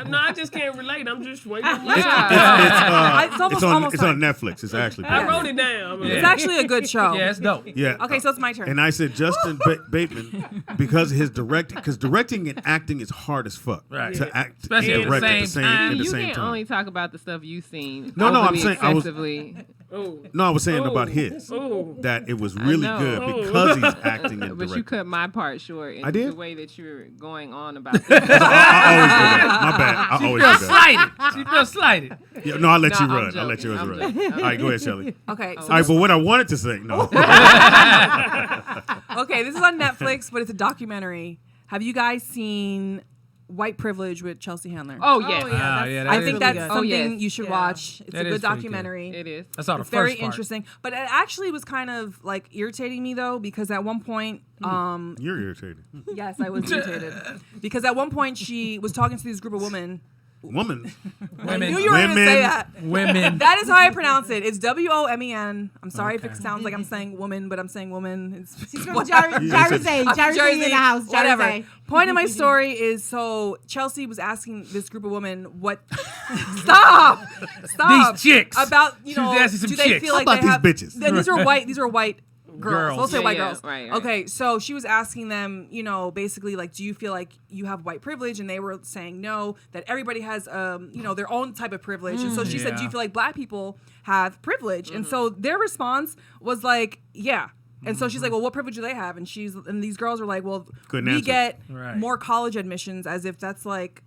No, I just can't relate. I'm just waiting. It's almost It's on Netflix. It's actually. I wrote it down. Yeah. It's actually a good show. Yeah, it's dope. Yeah. Okay, so it's my turn. And I said Justin Bateman because of his directing, because directing and acting is hard as fuck. Right. To act, Especially to at the direct same time. at the You same can't time. only talk about the stuff you've seen. No, I'm overly saying I was- excessively. No, I was saying Oh. about his Oh. that it was really know. good Oh. because he's acting and But you directing. cut my part short in I did? the way that you're going on about this. I always do that. My bad. I She always feels do that. slighted. She feels slighted. Yeah, no, I'll let you No, I'm run. I'll let joking. yours I'm run. joking. All right, go ahead, Shelley. Okay, so All right, but what I wanted to say, no. okay, this is on Netflix, but it's a documentary. Have you guys seen White Privilege with Chelsea Handler? Oh, yes. Ah, yeah, that I is think really that's good. Oh, something yes. you should Yeah. watch. It's That a is good pretty good. documentary. It is. I saw the It's first very part. interesting, but it actually was kind of like irritating me though because at one point, You're irritated. yes, I was irritated because at one point she was talking to this group of women. Woman. I Women. knew you were going to say Women. that. Women. That is how I pronounce it. It's WOMEN. I'm sorry if Okay. it sounds like I'm saying woman, but I'm saying woman. It's She's from Jersey. Jersey in the house. Whatever. Jersey. Point of my story is so Chelsea was asking this group of women what. Stop. These chicks. About She was asking some do they chicks. feel How like about they have these bitches? Then these are white. These are white girls. Girls. We'll say Yeah, white yeah. girls. Right. Okay, so she was asking them, basically like, do you feel like you have white privilege? And they were saying no, that everybody has, their own type of privilege. And so she said, do you Yeah. feel like black people have privilege? And so their response was like, yeah. And so she's like, well, what privilege do they have? And these girls are like, well, Couldn't we answer. get Right. more college admissions, as if that's like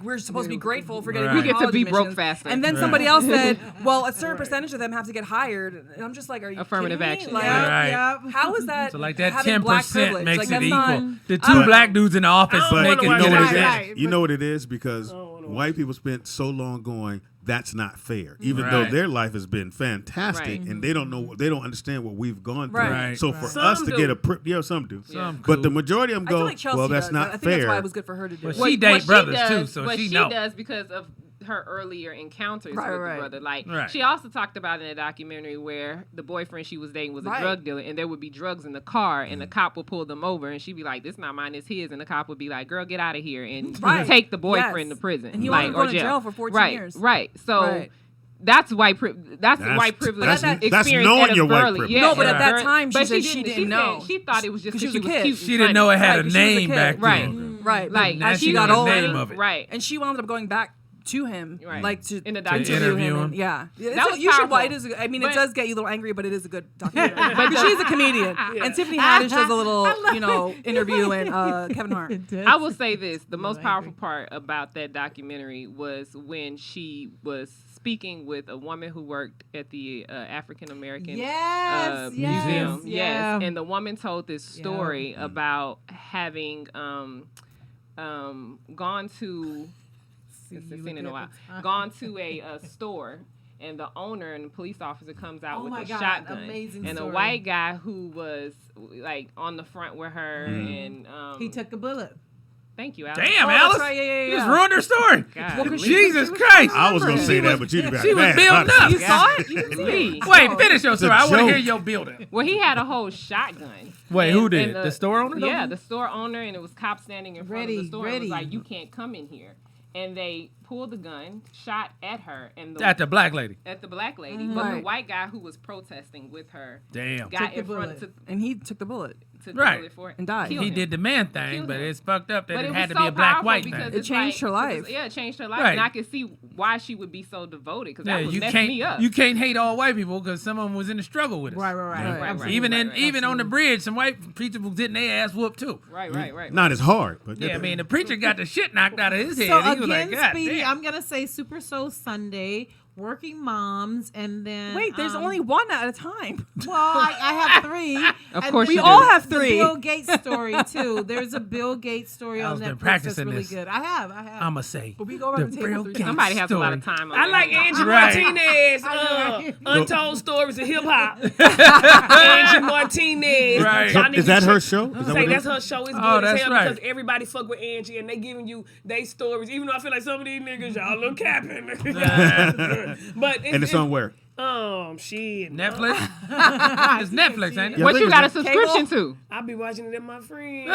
we're supposed to be grateful for getting Right. more We get to college be broke admissions. faster. And then somebody else said, well, a certain percentage of them have to get hired. And I'm just like, are you Affirmative kidding me? action. Like, Right. Yep. how is that? So like that having 10% black privilege? makes Like, it that's equal. not- The two black dudes in the office But make it You Right, know what right, it is? right. You know what it is? Because white people spent so long going, that's not fair. Even though Right. their life has been fantastic Right. and they don't understand what we've gone through. Right. So for Some us to do. get some do. Some But cool. the majority of them I feel go, like Chelsea well, that's does. not I think fair. that's why it was good for her to do. Well, it. she date brothers does, too, so what she she know. does because of her earlier encounters Right, with right. the brother. Like Right. she also talked about in a documentary where the boyfriend she was dating was a Right. drug dealer, and there would be drugs in the car, and the cop would pull them over, and she'd be like, "This not mine, it's his," and the cop would be like, "Girl, get out of here," and Right. take the boyfriend Yes. to prison, And he like, wanted to or go to jail for 14 right, years. Right. So. Right. That's white. That's That's- white privilege. that's- that's experience knowing at a your white early- privilege. Yeah, No, but at that early- time, she but said she didn't know. She thought it was just 'Cause because she she was a was kid. cute. and She didn't know it funny. had a because she was a name kid. back Right. then. Right. Like Now as she she got knows the older, name of it. Right. and she wound up going back to him, Right. like to In the interview interview him. him. And, yeah, That was you should. powerful. It is. I mean, it But- does get you a little angry, but it is a good documentary. But she's a comedian, and Tiffany Haddish does a little, interview and Kevin Hart. I will say this: the most powerful part about that documentary was when she was speaking with a woman who worked at the African American Yes, yes, museum. yeah. Yes, and the woman told this story about having gone to. It's seen in a while. Gone to a store. And the owner and the police officer comes out Oh with my a God, shotgun, amazing and story. a white guy who was like on the front with her, and He took a bullet. Thank you, Alice. Damn, Oh, Alice. that's right. Yeah. You just ruined her story. God, Well, 'cause Jesus she was Christ. I was gonna say She that, was- but you got she was mad. building up. You saw it? You didn't see Me. it? Wait, finish your It's a story. I want to joke. hear your building. Well, he had a whole shotgun. Wait, And- who did? and The store owner? Yeah, the store owner, and it was cops standing in front of the Ready, store. It ready. was like, you can't come in here. And they pulled the gun, shot at her, and At the black lady. at the black lady. But the Right. white guy who was protesting with her Damn. got Took the in front bullet. to And he took the bullet. the Right. bullet for it And died. killed He him. did the man thing, Killed but him. it's fucked up that But it was had to so be a black powerful white because thing. It it's changed her like- life. Yeah, it changed her life, Right. and I could see why she would be so devoted because Yeah, that would you mess can't me up. you can't hate all white people because some of them was in the struggle with us. Right. Right. Even on the bridge, some white preachers was getting their ass whooped too. Right. Not as hard, but Yeah, I mean the preacher got the shit knocked out of his head. So He was again, like, God Speedy, damn. I'm gonna say Super Soul Sunday, working moms, and then Wait, there's only one at a time. Well, I have three. Of And course we you all do. have The three. Bill Gates story too. There's a Bill Gates story on Al's been Netflix that's practicing really this. good. I have. I'ma say. But we go around the table Bill three Gates times. Somebody has a lot of story. time on I their like hands. Angie Right. Martinez, Untold Stories of Hip Hop. Angie Martinez. Right. Y'all need Is to that her check- show? Is that Say what it that's is? her show. It's good Oh, as that's hell right. because everybody fuck with Angie and they giving you they stories. Even though I feel like some of these niggas y'all look capping. But And it's on where? Shit. Netflix? It's Netflix, ain't it? Yeah, I What think you it's got a that- subscription to? I be watching it at my friend.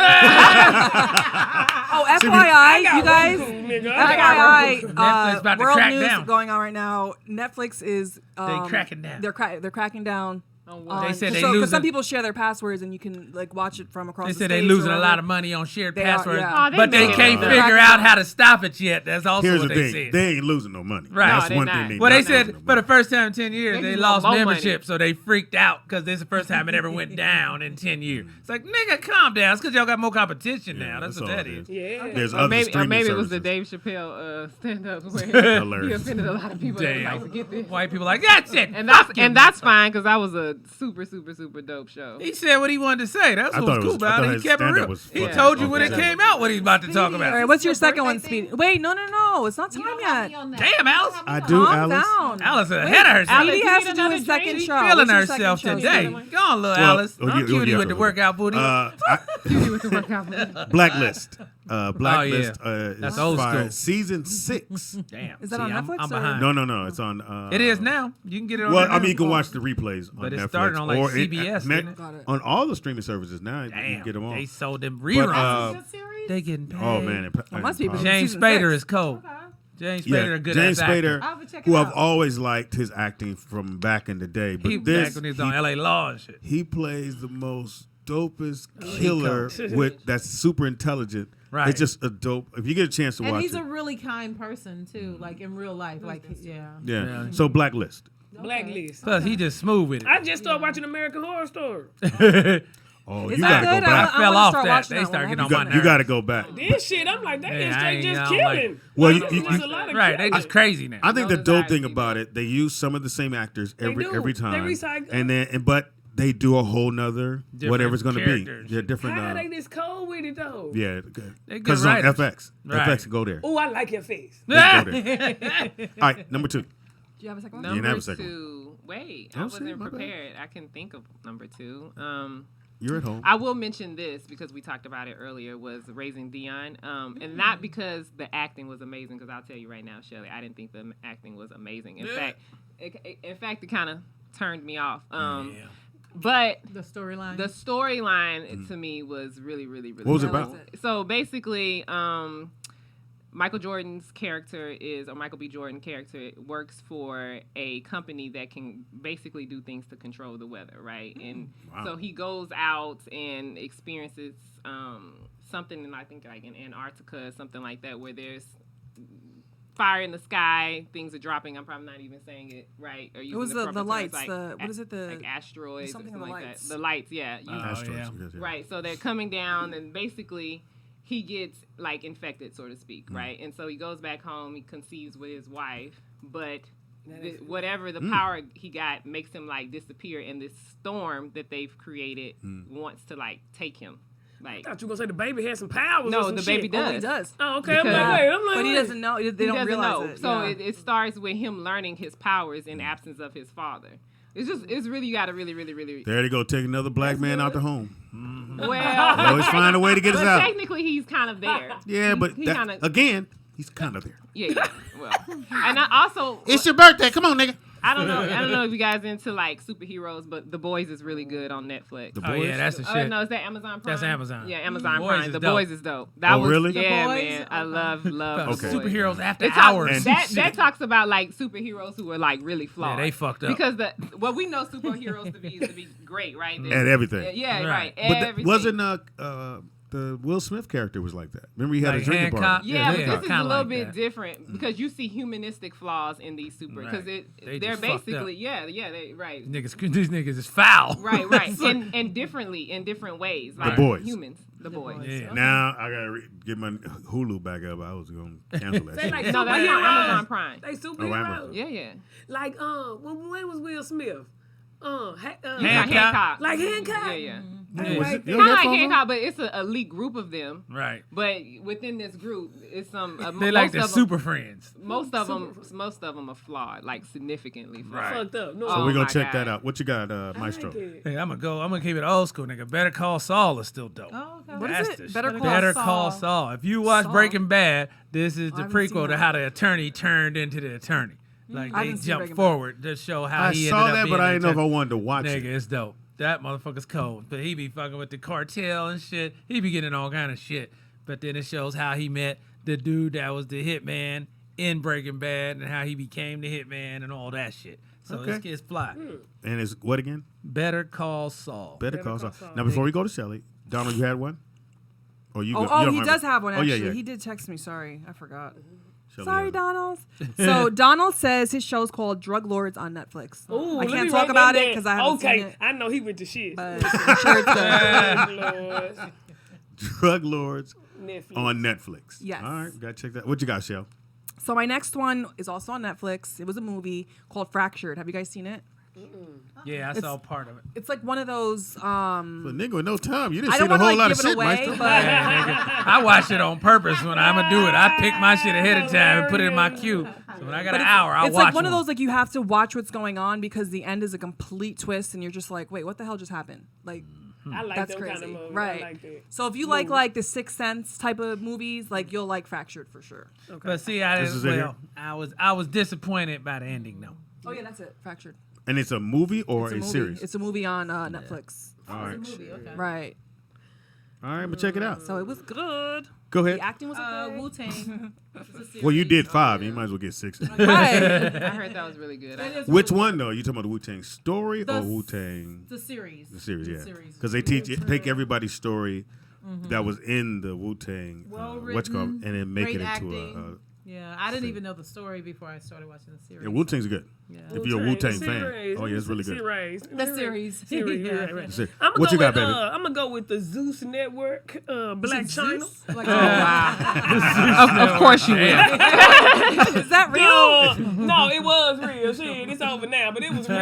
Oh, FYI, got you guys. Roku, nigga. FYI, Netflix about to world crack news down. going on right now. Netflix is cracking down. They're cracking down. They said they because losing. some people share their passwords and you can like watch it from across. They the said they states or losing a lot wherever. of money on shared They are, passwords, yeah. Oh, they but they making can't it up. figure out how to stop it yet. That's also Here's what the they thing: said. they ain't losing no money. Right. That's No, one they thing. not. They Well, they not said losing no for the money. first time in 10 years, They they just lost want more membership, money. so they freaked out because this is the first time it ever went down in 10 years. It's like, nigga, calm down. It's because y'all got more competition now. That's what all that it is. Yeah. There's Or other maybe streaming it was the services. Dave Chappelle stand-up where he Hilarious. offended a lot of people. That Damn. like to get this. White people like, that's it. And that's fine because that was a super dope show. He said what he wanted to say. That's I what thought was it cool was- I about thought it. He his kept it stand-up real. was He fucking told you when it okay. came out what he's about to talk All about. right, what's your It's your second one, birthday Speedy? Wait, no, it's not time yet. Damn, Alice. I do, Calm Alice. down. Alice is ahead of herself. Alice, Speedy you has need to do another his second drink? She's show. feeling What's your herself second show, today. Speedy? Go on, little Well, Alice. oh, I'm yeah, cutie yeah, with the yeah. workout booty. Blacklist. Blacklist. That's is old fire. school. Season 6. Damn. Is that See, on I'm Netflix or- behind. No. It's on. It is now. You can get it on Well, there I mean, now. you can watch the replays on But it Netflix. started on, like, or CBS, didn't it? Got it. On all the streaming services now. You can Damn. get them all. They sold them But, reruns. They getting paid. oh, man. It must be, but James season Spader 6. is cold. James Yeah, Spader, a good James ass actor. Spader, I'll check it who I've out. always liked his acting from back in the day. But He this, back when he was on LA Law and shit. he plays the most dopest killer with that's super intelligent. Right. It's just a dope. If you get a chance to And watch he's it, a really kind person too, like in real life. Like yeah. yeah. So Blacklist. Blacklist. Plus, he just smooth with it. I just started watching American Horror Story. Oh, Is you that gotta good? go back. I fell wanna off start that. watching They that start one. getting on You my got, nerves. you got to go back. This shit, I'm like, they Yeah, I straight ain't- just I don't like killing. it. Well, Like, you- it's a lot of Right, they killing. just crazy now. I think the No dope desire thing to be about bad. it, they use some of the same actors every do. every They time, recycle. but they do a whole nother Different whatever's going to be. characters. Yeah, different. How they this cold with it though? Yeah, They good because it's on writers. FX. Right. FX go there. Oh, I like your face. They go there. All right, number 2. Do you have a second one? You didn't Number have a second 2. Wait, I Don't say it, wasn't my bad. prepared. I can think of number 2. You're at home. I will mention this because we talked about it earlier. Was Raising Dion, and not because the acting was amazing. Because I'll tell you right now, Shelley, I didn't think the acting was amazing. In fact, it kind of turned me off. But The storyline. the storyline to me was really. What was it about? So basically, Michael Jordan's character Michael B. Jordan character works for a company that can basically do things to control the weather, right? And so he goes out and experiences something, in, I think like in Antarctica, something like that, where there's fire in the sky, things are dropping. I'm probably not even saying it right. Or It was the proper terms, lights. like What is it? like asteroids or something something of the like lights. that. The lights, yeah. Asteroids, yeah. yes, yeah. Right, so they're coming down, and basically he gets like infected, so to speak, right? And so he goes back home, he conceives with his wife, but whatever the power he got makes him like disappear, and this storm that they've created wants to like take him. I Like, thought you were gonna say the baby had some powers. no, or some the shit. baby does. Oh, he does. Oh, okay. I'm Because- like, wait, I'm like, But he wait. doesn't know. They He don't doesn't realize know. it. So yeah. it starts with him learning his powers in absence of his father. It's really, you gotta really. There they go, take another black man out the home. Well, They always find a way to get us but out. technically, he's kind of there. Yeah, but he that, kinda, again, he's kind of there. yeah. Well, and I also It's your birthday. Come on, nigga. I don't know if you guys into like superheroes, but The Boys is really good on Netflix. The Oh Boys? yeah, that's the shit. No, is that Amazon Prime? That's Amazon. Yeah, Amazon Boys Prime. is The dope. Boys is dope. That Oh, was, really? Yeah, The Boys? man. I love Okay. The Boys. Superheroes after It talks- hours. And- that talks about like superheroes who are like really flawed. Yeah, they fucked up. Because what we know superheroes to be great, right? And everything. Yeah, right. But Everything. wasn't the Will Smith character was like that? Remember he had Like a drinking Hancock? party. Yeah, but Yeah, this is a kinda little like bit that. different because you see humanistic flaws in these because Right. They they're just fucked basically up. they right. These niggas is foul. Right, and differently in different ways. Like Boys. humans, the boys. Yeah. Now I gotta get my Hulu back up. I was gonna cancel that. They shit. like No, that's on superheroes. Amazon Prime. They Amazon. superheroes. Yeah. Like when was Will Smith? Hancock. Like Hancock. Yeah. Yeah, was it- you Kind don't of have like phones on? Hancock, but it's an elite group of them. Right. But within this group, it's some. They like the super friends. Most of them are flawed, like significantly flawed. Right. Fucked up. No. So Oh we're gonna my check God. that out. What you got, I Mystro? like it. Hey, I'm gonna keep it old school, nigga. Better Call Saul is still dope. Oh, okay. What is That's it? the Better shit. Call Better Saul. Call Saul. If you watch Saul. Breaking Bad, this is the haven't seen prequel to that. how the attorney turned into the attorney. Like I they haven't seen jump Breaking Bad. forward to show how I he saw ended up that, being but I an didn't know if I attorney. wanted to watch Nigga, it. it's dope. That motherfucker's cold. But he be fucking with the cartel and shit. He be getting all kind of shit. But then it shows how he met the dude that was the hitman in Breaking Bad and how he became the hitman and all that shit. So Okay. this kid's fly. And it's what again? Better Call Saul. Better Call Saul. Now before we go to Shelly, Donald, you had one? Or you? Oh, you don't he does have one Oh actually. yeah. He did text me. Sorry, I forgot. Shelly Sorry, has it. Donald. So Donald says his show's called Drug Lords on Netflix. Ooh, I let can't me talk write about that it because I haven't okay, seen it. I know he went to shit. But I'm sure it's good. Lord. Drug Lords Netflix. on Netflix. Yes. All right, gotta check that. What you got, Shell? So my next one is also on Netflix. It was a movie called Fractured. Have you guys seen it? Yeah, I saw part of it. It's like one of those. For a nigga with no time, you didn't I see don't a want to whole lot like of give it shit, away, Maestro. but Yeah, nigga. I watch it on purpose when I'm gonna do it. I pick my shit ahead of time and put it in my queue. So when I got an hour, I'll it's watch like one of those like you have to watch what's going on because the end is a complete twist and you're just like, wait, what the hell just happened? Like I like that's them crazy, kind of movies. right? I like that. So if you like the Sixth Sense type of movies, like you'll like Fractured for sure. But see, I This didn't. is it Well, I was disappointed by the ending though. Oh yeah, that's it. Fractured. And it's a movie or It's a a movie. series? It's a movie on Netflix. All right. Right. All right, but check it out. So it was good. Go ahead. The acting was okay. Wu Tang. Well, you did 5. You might as well get 6. Right. I heard that was really good. Which one though? You talking about the Wu Tang story or The Wu Tang? The series. The series, yeah. series. Because they take everybody's story that was in the Wu Tang, Well what's called, and then make great it into acting. Yeah, I didn't even know the story before I started watching the series. Yeah, Wu Tang's good. Yeah. If you're a Wu Tang fan, Series. oh yeah, it's really good. Series. The series. Series, Yeah. right, right. That's it. I'm What you got, baby? I'm gonna go with the Zeus Network, Black China. Like, Of course you will. is that real? No, it was real. Shit, it's over now, but it was real.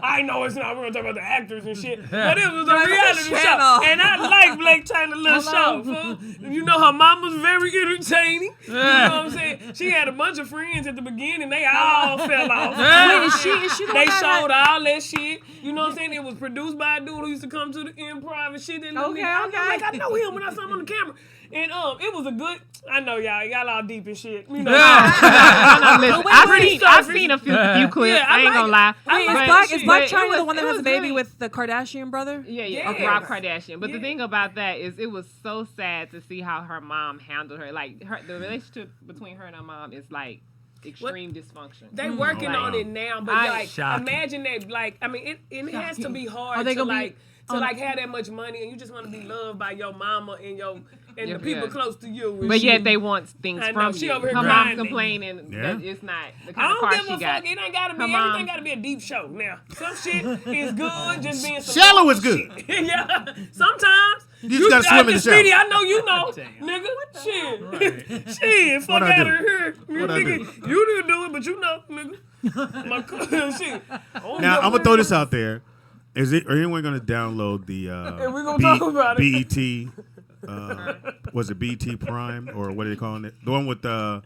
I know it's not. We're gonna talk about the actors and shit, but it was a reality show, channel. and I like Black China little show. Fool. You know, her mom was very entertaining. You know what I'm saying? She had a bunch of friends at the beginning. They all fell off. Wait, is she the They one that showed all that shit. You know what I'm saying? It was produced by a dude who used to come to the Improv and shit. And Okay, I'm okay. like, I know him when I saw him on the camera. And it was a good. I know y'all all deep and shit. You know. Listen, I've seen a few clips. Yeah, I I ain't like gonna it. lie. I Wait, like is it. Black But China it the was- one that it has a was baby really- with the Kardashian brother? Yeah, Yeah. Rob Kardashian. But the Yeah. thing about that is, it was so sad to see how her mom handled her. Like the relationship between her and her mom is like extreme dysfunction. They working Like, on it now, but I- like Shocking. imagine that. Like I mean, it has to be hard Are they to gonna be like have that much money and you just want to be loved by your mama and the people Yeah. close to you. And But shit. yet they want things I know, from she you. over Her here mom's grinding. complaining Yeah. that it's not the I kind of don't car give she a got. fuck. It ain't gotta be Her mom- everything. Gotta be a deep show now. Some shit is good. Just being some Shallow is good. shit. Yeah. Sometimes You just gotta swim in the Speedy, shower. I know you know, nigga. Shit, shit. Fuck What'd I out do? of here, What'd I nigga. You didn't do it, but you know, nigga. My shit. Now I'm gonna throw this out there. Are anyone gonna download the we gonna talk about it. BET was it BT Prime or what are they calling it? The one with Tyler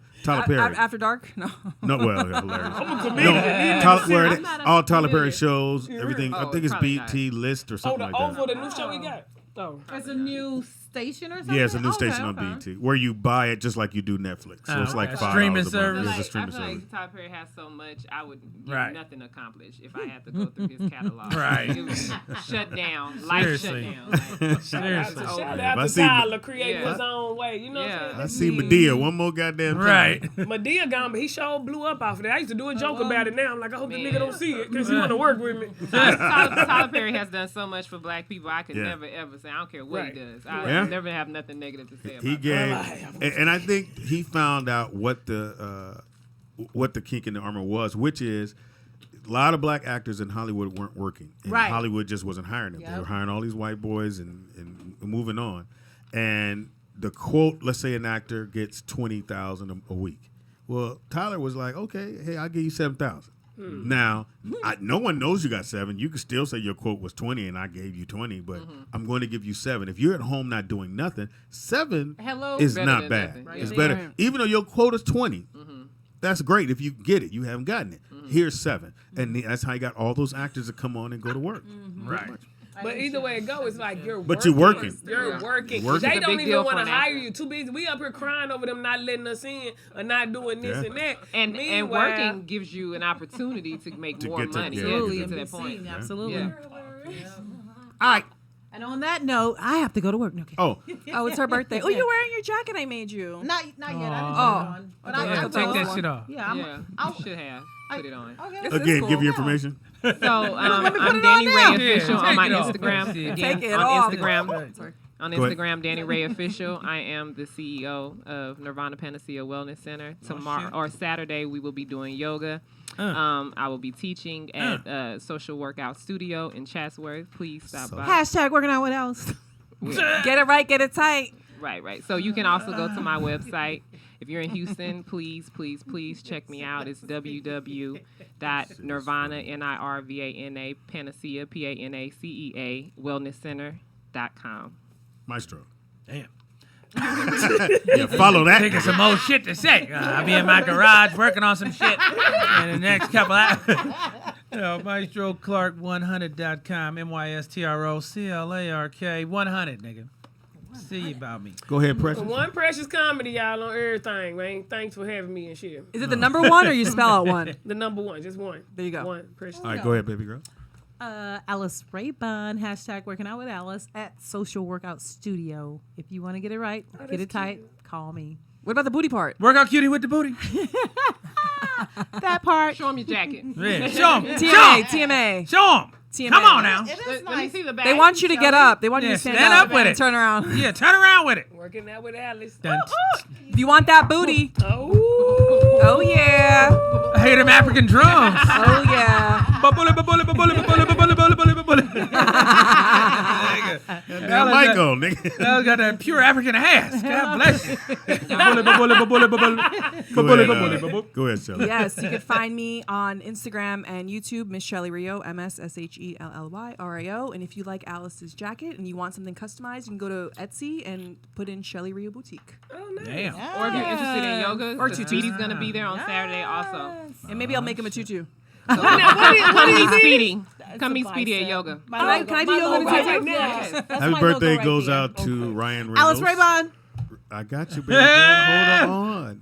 Perry. After Dark? No. No, well, hilarious. I'm a comedian. Where I'm not all Tyler familiar. Perry shows, everything. Oh, I think it's probably BT List or something like that. The new show we got. Oh. It's a new station or something? Yeah, it's a new Okay, station on okay. BT where you buy it just like you do Netflix. So it's like $5 Streaming a month. service. It's a I streaming feel service. like Tyler Perry has so much, I would get Right. nothing accomplished if I had to go through his catalog. Right. It was shut down. Life shut Seriously. down. Like, Seriously. it's over. Shout Yeah, out if I to see- Tyler creating Yeah. his own way. You know what Yeah. I'm I saying? see Medea one more goddamn time. Right. Medea gone, but he sure blew up off of that. I used to do a joke about it now. I'm like, I hope the Man. nigga don't see it because he want to work with me. Tyler Perry has done so much for black people. I could Yeah. never ever say I don't care what Right. he does. I Yeah. never have nothing negative to say about He it. gave, and I think he found out what the kink in the armor was, which is a lot of black actors in Hollywood weren't working. And Right. Hollywood just wasn't hiring them. They Yep. were hiring all these white boys and moving on. And the quote, let's say an actor gets $20,000 a week. Well, Tyler was like, okay, hey, I'll give you 7,000. Now, no one knows you got 7. You can still say your quote was 20 and I gave you 20, but I'm going to give you 7. If you're at home not doing nothing, 7 Hello. is Better not than bad. nothing. Right. It's Yeah. better. Right. Even though your quote is 20, that's great if you get it. You haven't gotten it. Here's 7. And that's how you got all those actors to come on and go to work. Right. But either way it goes, it's like you're But working. you're working. You're Yeah. working. Working. They It's a don't big even deal want for to an hire actor. you. Too busy. We up here crying over them not letting us in or not doing this Yeah. and that. And Meanwhile- working gives you an opportunity to make To more get to- money. yeah, Yeah, Absolutely. to And get be to that point. seen. Absolutely. Yeah. All right. And on that note, I have to go to work. Okay. Oh, Oh, it's her birthday. Oh, you're wearing your jacket I made you. Not yet. I didn't put it Oh. on. But Okay, I yeah, will. Take that shit off. Yeah. Yeah, I'll, you should have put it on. Okay. This is again, cool. give you information. So Let me put I'm it Danny on Ray now. Official Yeah, on my take it off. Instagram. Take Again, it on off. Instagram. Sorry. On Go ahead. Instagram, Danny Ray Official. I am the CEO of Nirvana Panacea Wellness Center. Tomorrow shit. or Saturday, we will be doing yoga. I will be teaching at Social Workout Studio in Chatsworth. Please stop by. Hashtag working out with Alice. Get it right, get it tight. Right. So you can also go to my website. If you're in Houston, please check me out. It's www.nirvana, Nirvana, Panacea, Panacea, wellnesscenter.com. Maestro. Damn. Yeah, follow that. Thinking some more shit to say. I'll be in my garage working on some shit in the next couple hours. MaestroClark100.com, MyStroclark 100, nigga. See about me. Go ahead, Precious. One Precious Comedy, y'all, on everything, man. Thanks for having me and shit. Is it the number 1 or you spell out 1? The number 1, just one. There you go. One Precious. All right, go ahead, baby girl. Alice Raybon. Hashtag working out with Alice at Social Workout Studio. If you want to get it right, get it tight, call me. What about the booty part? Work out cutie with the booty. That part. Show him your jacket. Yeah. Show him. TMA. Show him. TMA. Come on now. Let me see the back. They want you to get up. They want you Yeah, to stand stand up up with and it. turn around. Yeah, turn around with it. Working out with Alice. Dun, If you want that booty, Oh. oh yeah, I hear them African drums. oh yeah. Michael, nigga. That got that pure African ass. God bless you. Go ahead, Shelly. Yes, you can find me on Instagram and YouTube, Miss Shelly Rio, MSSHELLYRAO. And if you like Alice's jacket and you want something customized, you can go to Etsy and put in Shelly Rio Boutique. Oh, nice. Damn. Or if you're interested in yoga, Or the tutus. Speedy's going to be there on Saturday also. And maybe I'll make him a tutu. Come meet Speedy. Come meet Speedy at yoga. Can I do yoga Right too? now. Yes. That's Happy my birthday logo right goes there. out to Ryan Reynolds. Alice Raybon. I got you, baby girl. Hold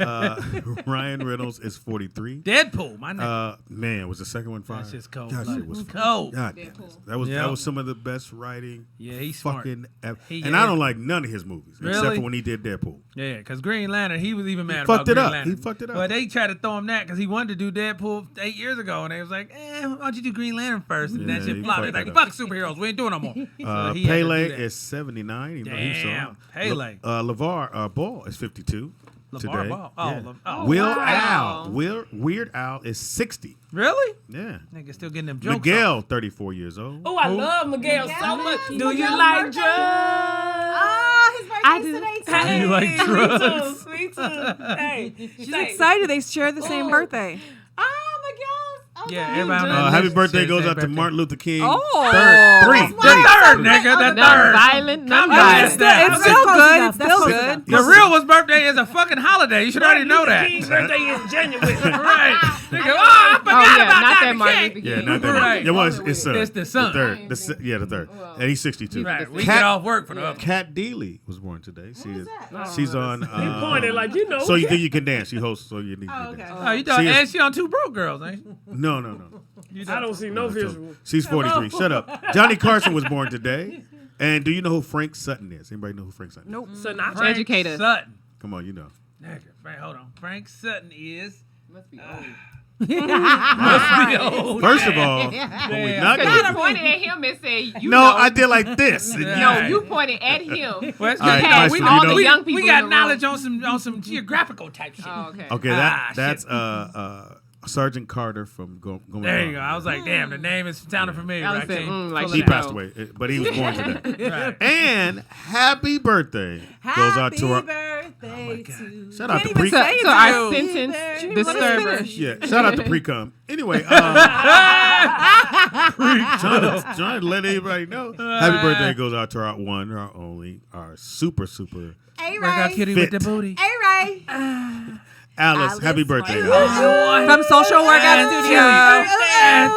on. Ryan Reynolds is 43. Deadpool, my nigga. Man, was the second one fire? That shit's cold. Gosh, it was Cold. God damn it. That was some of the best writing. Yeah, he's smart. Fucking ever. He And is. I don't like none of his movies except Really? for when he did Deadpool. Yeah, because Green Lantern, he was even mad fucked about it Green up. Lantern. He fucked it up. But they tried to throw him that because he wanted to do Deadpool 8 years ago, and they was like, why don't you do Green Lantern first? And Yeah, that shit he flopped. fucked They're like, it fuck superheroes, we ain't doing no more. So he had to do Pele that. is 79. Even though he Damn, saw Pele. LeVar Ball is 52 LeVar today. Ball. Oh, Yeah. oh, Will wow. Al. Weird Al is 60. Really? Yeah. Nigga still getting them jokes. Miguel, 34 years old. Oh, I love Miguel so much. Do you Miguel's like birthday? drugs? Oh, his I birthday's do. today, too. Hey, You like drugs? Me too. Hey, She's excited. They share the same birthday. Oh, Miguel's. Oh, Yeah, everybody. On the Happy list birthday says goes happy out to birthday. Martin Luther King. Oh. Three. The third, nigga. The third. Violent, Come non on. It's still good. It's still good. The real one's birthday is a fucking holiday. You should already know that. King's birthday is in January. Right. Nigga, I forgot about not that Dr. Martin King. Luther King. Yeah, not that. Right. Yeah, well, it's It's the son. The third. The third. And he's 62. Right. We Kat- get off work for the other. Kat Deely was born today. She's on. He pointed like, you know. So you think you can dance? She hosts, so you need to dance. Oh, you thought She is- and she on Two Broke Girls, ain't she? No. I don't see no So visual. she's 43. Shut up. Johnny Carson was born today. And do you know who Frank Sutton is? Anybody know who Frank Sutton is? Nope. Sinatra. Frank Educate us. Sutton. Come on, you know. Nigga, Frank, hold on. Frank Sutton is. Must be old. Must be old. First of all, what we not Because gonna you pointed at him and said, you No, know. I did like this. And No, you pointed at him. Well, it's All right, good. nice we, to- you know- the young people we got in the room. knowledge on some geographical type shit. Oh, okay. Okay, that's shit. Sergeant Carter from Going There you On. go. I was like, damn, the name is sounding familiar. I I was saying, can't like pull He it out. passed away, but he was born today. Right. And happy birthday goes out to our. birthday to Shout out to even pre. say it So to our you. sentence Let us disturber. finish. Yeah, shout out to pre-cum. Anyway, trying to let everybody know. Happy birthday goes out to our one, our only, our super Hey, Workout Ray. kitty Fit. with the booty. Hey, Ray. Alice. Happy birthday, Hey, Alice. From Social Workout And Studio.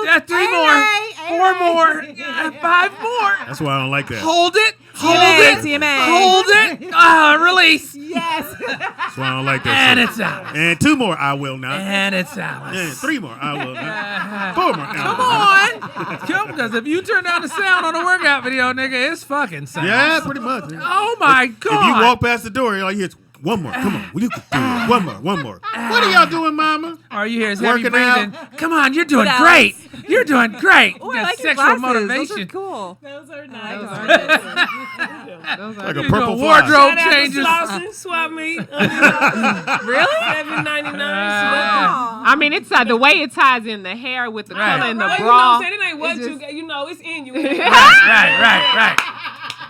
That's three Hey, more. Ray. Hey, Four Ray. more. Five more. That's why I don't like that. Hold it. Hold TMA, it. TMA. Hold it. Release. Yes. That's why I don't like that. And shit. it's Alice. And two more, I will not. And it's Alice. And three more, I will not. Four more, Come on. Come, because if you turn down the sound on a workout video, nigga, it's fucking sound. Yeah, pretty much. Oh, my God. If you walk past the door, all you hear is one more. Come on. Well, you can do it. One more. What are y'all doing, mama? Are you here? Is heavy Working breathing? out. Come on, you're doing What great. else? You're doing great. Oh, Got I like your sexual glasses. motivation. Those are cool. Those are Those nice. are nice. Those are Like a You purple know, fly. wardrobe Shout out to changes. Slauson, swap meet. Really? $7.99. I mean, it's the way it ties in the hair with the Right. color and the Right, you know bra. what I'm saying? It ain't what It's you just- got. You know, it's in you. Right.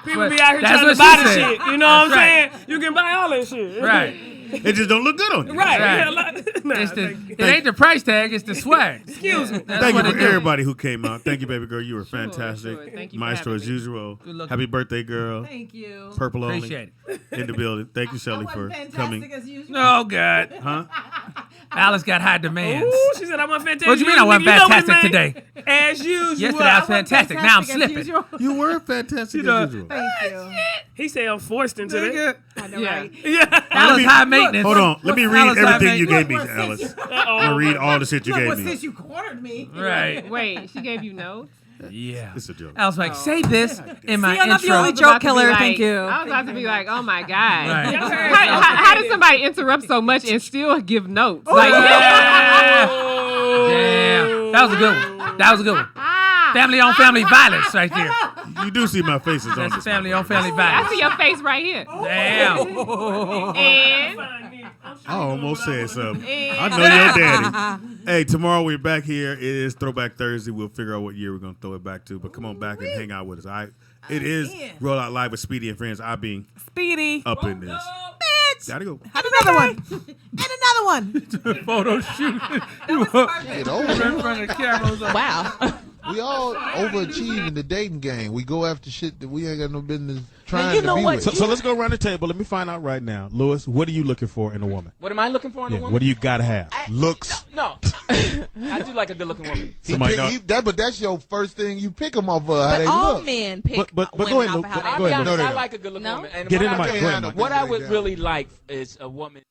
People be out here That's trying what to buy she the said. shit. You know what I'm That's saying? You can buy all that shit. Right. It just don't look good on you. Right. Right. Yeah, like, nah, It's the, thank you. it ain't the price tag, it's the swag. Excuse me. That's Thank you what for it do. everybody who came out. Thank you, baby girl. You were fantastic. sure. Thank you for Maestro, having as me. usual. Good looking. Happy birthday, girl. Thank you. Purple only Appreciate it. in the building. Thank you, I Shelly, for wasn't fantastic coming. as usual. Oh, God. Huh? Alice got high demands. Ooh, she said I'm a fantastic. What you mean I wasn't You know what fantastic it mean? today? As usual. Yesterday I was fantastic. Now I'm Fantastic as slipping. usual. You were fantastic know, as usual. Thank you. He said I'm forced into that. Nigga. I know, Yeah. right? Yeah. Alice high maintenance. Hold on. Let me read Alice high everything you gave maintenance. me, Alice. I'm going to read all the shit you Look, gave well, me. since you cornered me. Right. Wait, she gave you notes? Yeah. It's a joke. I was like, say this in my See, I'm not the intro. only I was joke about to be killer. like- Thank you. I was about to be like, oh my God. Right. How did somebody interrupt so much and still give notes? Like, Yeah. Damn. That was a good one. Family on family violence right there. You do see my faces on That's this. family on family I violence. see your face right here. Damn. And I almost said something. And- I know your daddy. Hey, tomorrow we're back here. It is Throwback Thursday. We'll figure out what year we're going to throw it back to. But come on back and hang out with us. All right? It is Roll Out Live with Speedy and Friends. I being Speedy. up in this. Bitch. Gotta go. And another one. And another one. Photo shoot. Get over it. In front of the camera. Was like, Wow. We all overachieve in the dating game. We go after shit that we ain't got no business trying you to know be what? with. So let's go around the table. Let me find out right now. Lewis, what are you looking for in a woman? What am I looking for in a Yeah, woman? what do you gotta have? Looks. No. I do like a good looking woman. Somebody know- But that's your first thing you pick them off of, how But they all look. men pick But go women ahead, off Luke. of how Go they ahead, look. Luke. No, they I don't. like a good looking No? woman. And Get what in the I mic. would- Go ahead, Luke. What I would really like is a woman